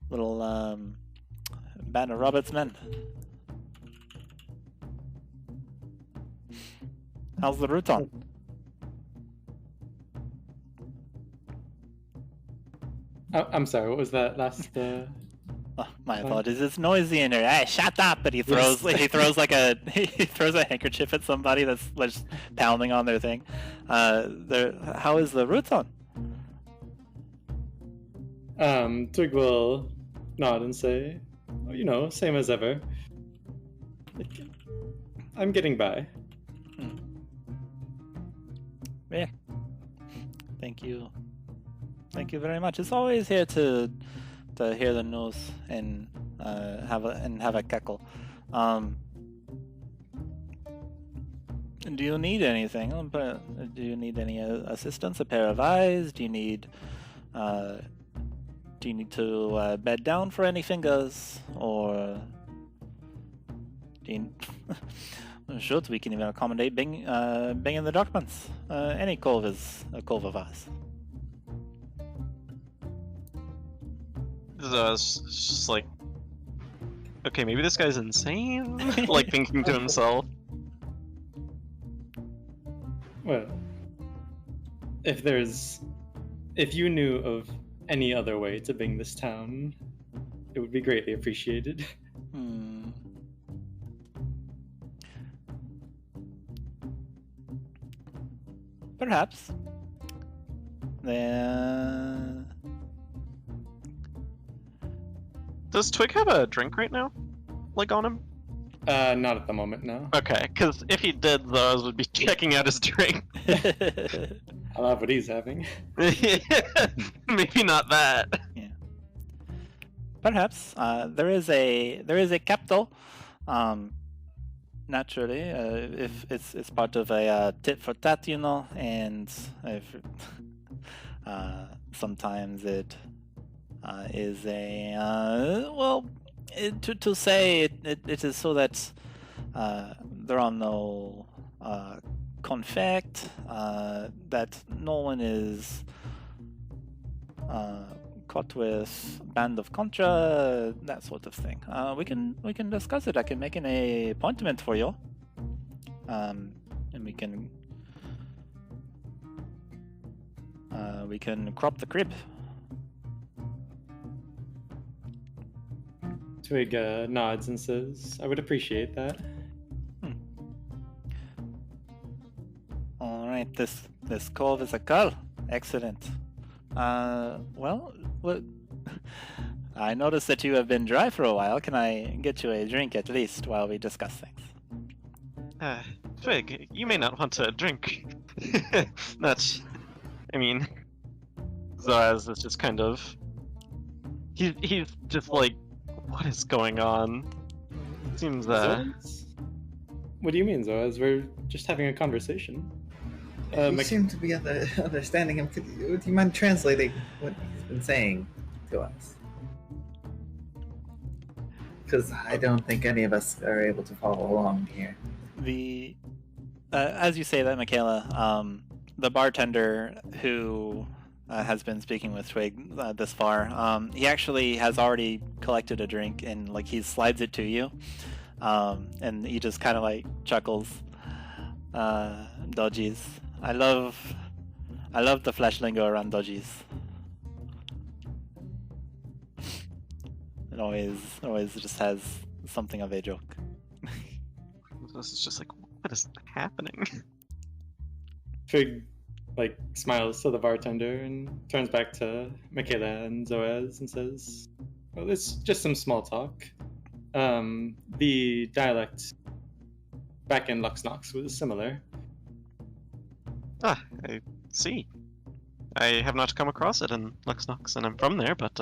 little band of Robert's men. How's the route on? I'm sorry, what was that last? Oh, my apologies. It's noisy in here. Hey, shut up! And he throws he throws a handkerchief at somebody that's just pounding on their thing. How is the route on? Twig will nod and say, "Oh, you know, same as ever. I'm getting by." Yeah. Thank you. Thank you very much. It's always here to hear the news and have a cackle. Do you need anything? Do you need any assistance? A pair of eyes? Do you need to bed down for any fingers? Or do you... Shoot, we can even accommodate Bing in the documents. Any cove is a cove of ours. So it's just like, okay, maybe this guy's insane. Like thinking to himself. Well, if you knew of any other way to bing this town, it would be greatly appreciated. Perhaps. Does Twig have a drink right now? Like on him? Not at the moment, no. Okay, because if he did, Zoaz would be checking out his drink. I love what he's having. Maybe not that. Yeah. Perhaps there is a capital naturally, if it's part of a tit for tat, you know, and if sometimes it is a to say it is so that there are no conflict, that no one is caught with band of contra, that sort of thing. We can discuss it. I can make an appointment for you, and we can crop the crib. Twig nods and says, "I would appreciate that." All right, this cove is a call. Excellent. Well, I noticed that you have been dry for a while. Can I get you a drink at least while we discuss things? Twig, you may not want to drink. That's, I mean, Zoaz is just kind of, he's just like, what is going on? It seems Zoaz? What do you mean, Zoaz? We're just having a conversation. You seem to be understanding him. Would you mind translating what he's been saying to us? Because I don't think any of us are able to follow along here. As you say that, Makayla, the bartender who has been speaking with Twig this far, he actually has already collected a drink and like he slides it to you, and he just kind of like chuckles. Dodgies. I love the flesh lingo around dodgies. It always just has something of a joke. This is just like, what is happening? Twig like smiles to the bartender and turns back to Makayla and Zoaz and says, "Well, it's just some small talk. The dialect back in Luxnox was similar." Ah, I see. I have not come across it in Luxnox, and I'm from there, but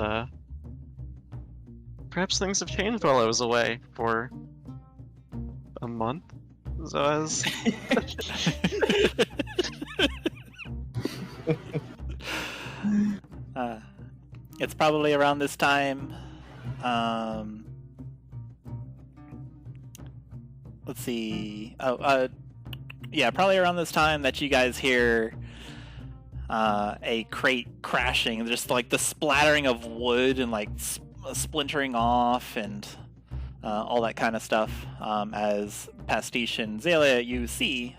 perhaps things have changed while I was away for a month. Zoaz. It's probably around this time. Let's see. Yeah, probably around this time that you guys hear a crate crashing, just like the splattering of wood and like splintering off and all that kind of stuff. As Pastiche and Xalia, you see,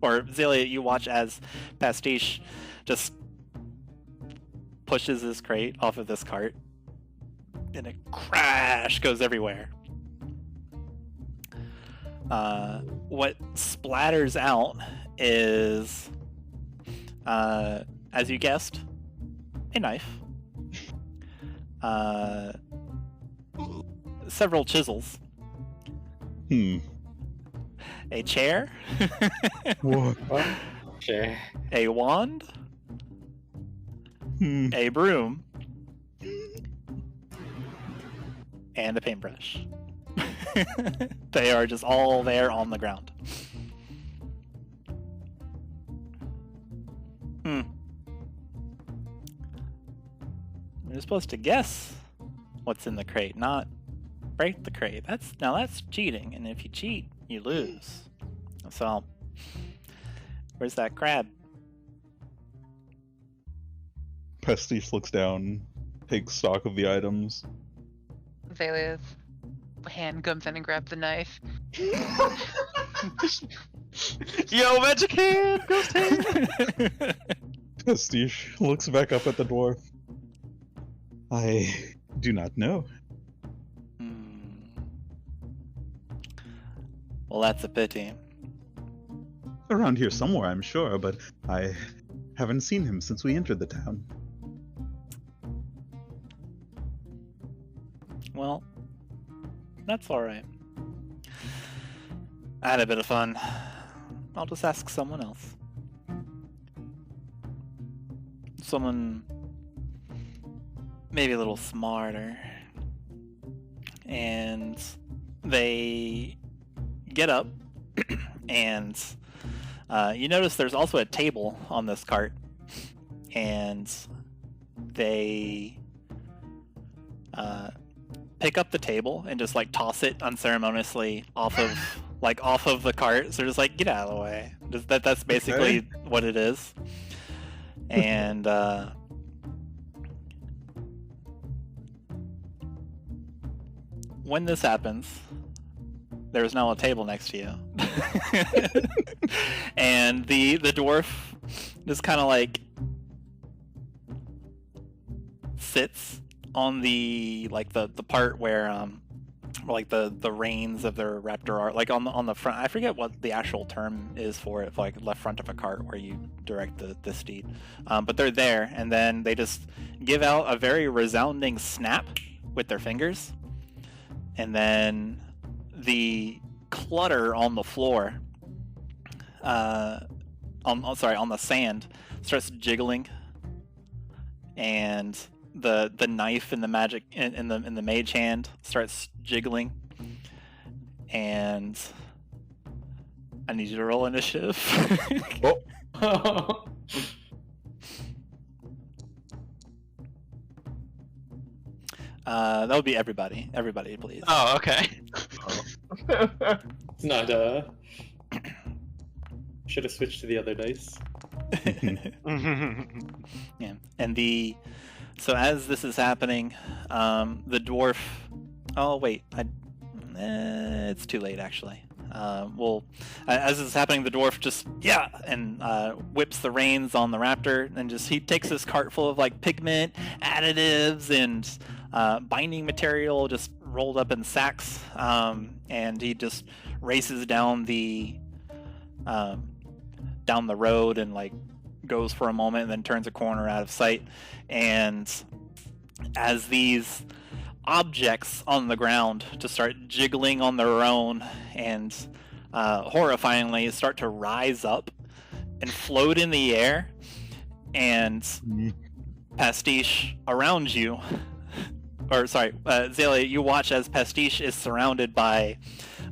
or Xalia, you watch as Pastiche just pushes this crate off of this cart, and a crash goes everywhere. What splatters out is, as you guessed, a knife, several chisels, a chair, What? Okay. a wand, a broom, and a paintbrush. They are just all there on the ground. You're supposed to guess what's in the crate, not break the crate. That's cheating, and if you cheat, you lose. So, where's that crab? Pastiche looks down, takes stock of the items. Xalia's hand comes in and grabs the knife. Yo, magic hand! Ghost hand! Pastiche looks back up at the dwarf. I do not know. Well, that's a pity. Around here somewhere, I'm sure, but I haven't seen him since we entered the town. Well, that's alright. I had a bit of fun. I'll just ask someone else. Someone maybe a little smarter. And they get up, and you notice there's also a table on this cart, and they pick up the table and just like toss it unceremoniously off of the cart. So just like, get out of the way. That's basically what it is. And when this happens, there's now a table next to you. And the dwarf just kind of like sits on the part where like the reins of their raptor are like on the front. I forget what the actual term is for it, like left front of a cart where you direct the steed. But they're there, and then they just give out a very resounding snap with their fingers, and then the clutter on the floor, on the sand, starts jiggling, and the knife in the magic in the mage hand starts jiggling, and I need you to roll initiative. Oh. That would be everybody. Everybody, please. Oh, okay. It's not, should have switched to the other dice. Yeah, and so as this is happening, the dwarf. Oh wait, it's too late actually. As this is happening, the dwarf just and whips the reins on the raptor, and he takes this cart full of like pigment, additives, and binding material, just rolled up in sacks, and he just races down the road and like goes for a moment and then turns a corner out of sight. And as these objects on the ground just start jiggling on their own and horrifyingly start to rise up and float in the air, and Pastiche around you, or sorry, Xalia, you watch as Pastiche is surrounded by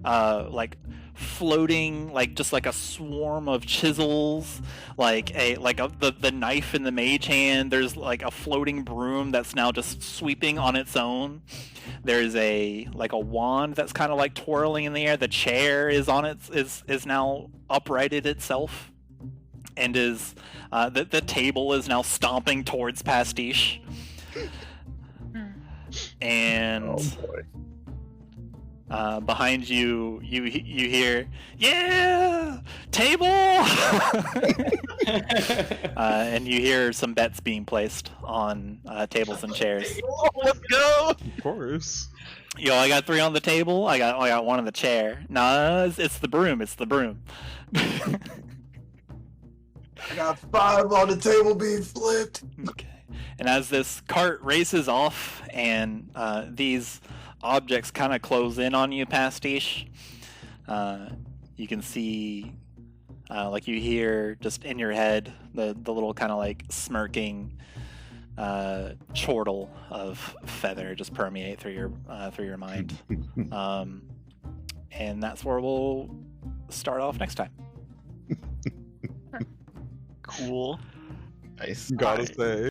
like floating, like just like a swarm of chisels, the knife in the mage hand. There's like a floating broom that's now just sweeping on its own. There's a wand that's kind of like twirling in the air. The chair is now uprighted itself, and is the table is now stomping towards Pastiche. And Oh boy. behind you hear, yeah, table. And you hear some bets being placed on tables and chairs. Let's go! Of course. Yo, I got 3 on the table. I got 1 on the chair. Nah, it's the broom. It's the broom. I got 5 on the table being flipped. Okay. And as this cart races off, and these objects kind of close in on you, Pastiche, you can see, like you hear just in your head, the little kind of like smirking chortle of feather just permeate through your mind. And that's where we'll start off next time. Cool. Nice. Gotta say.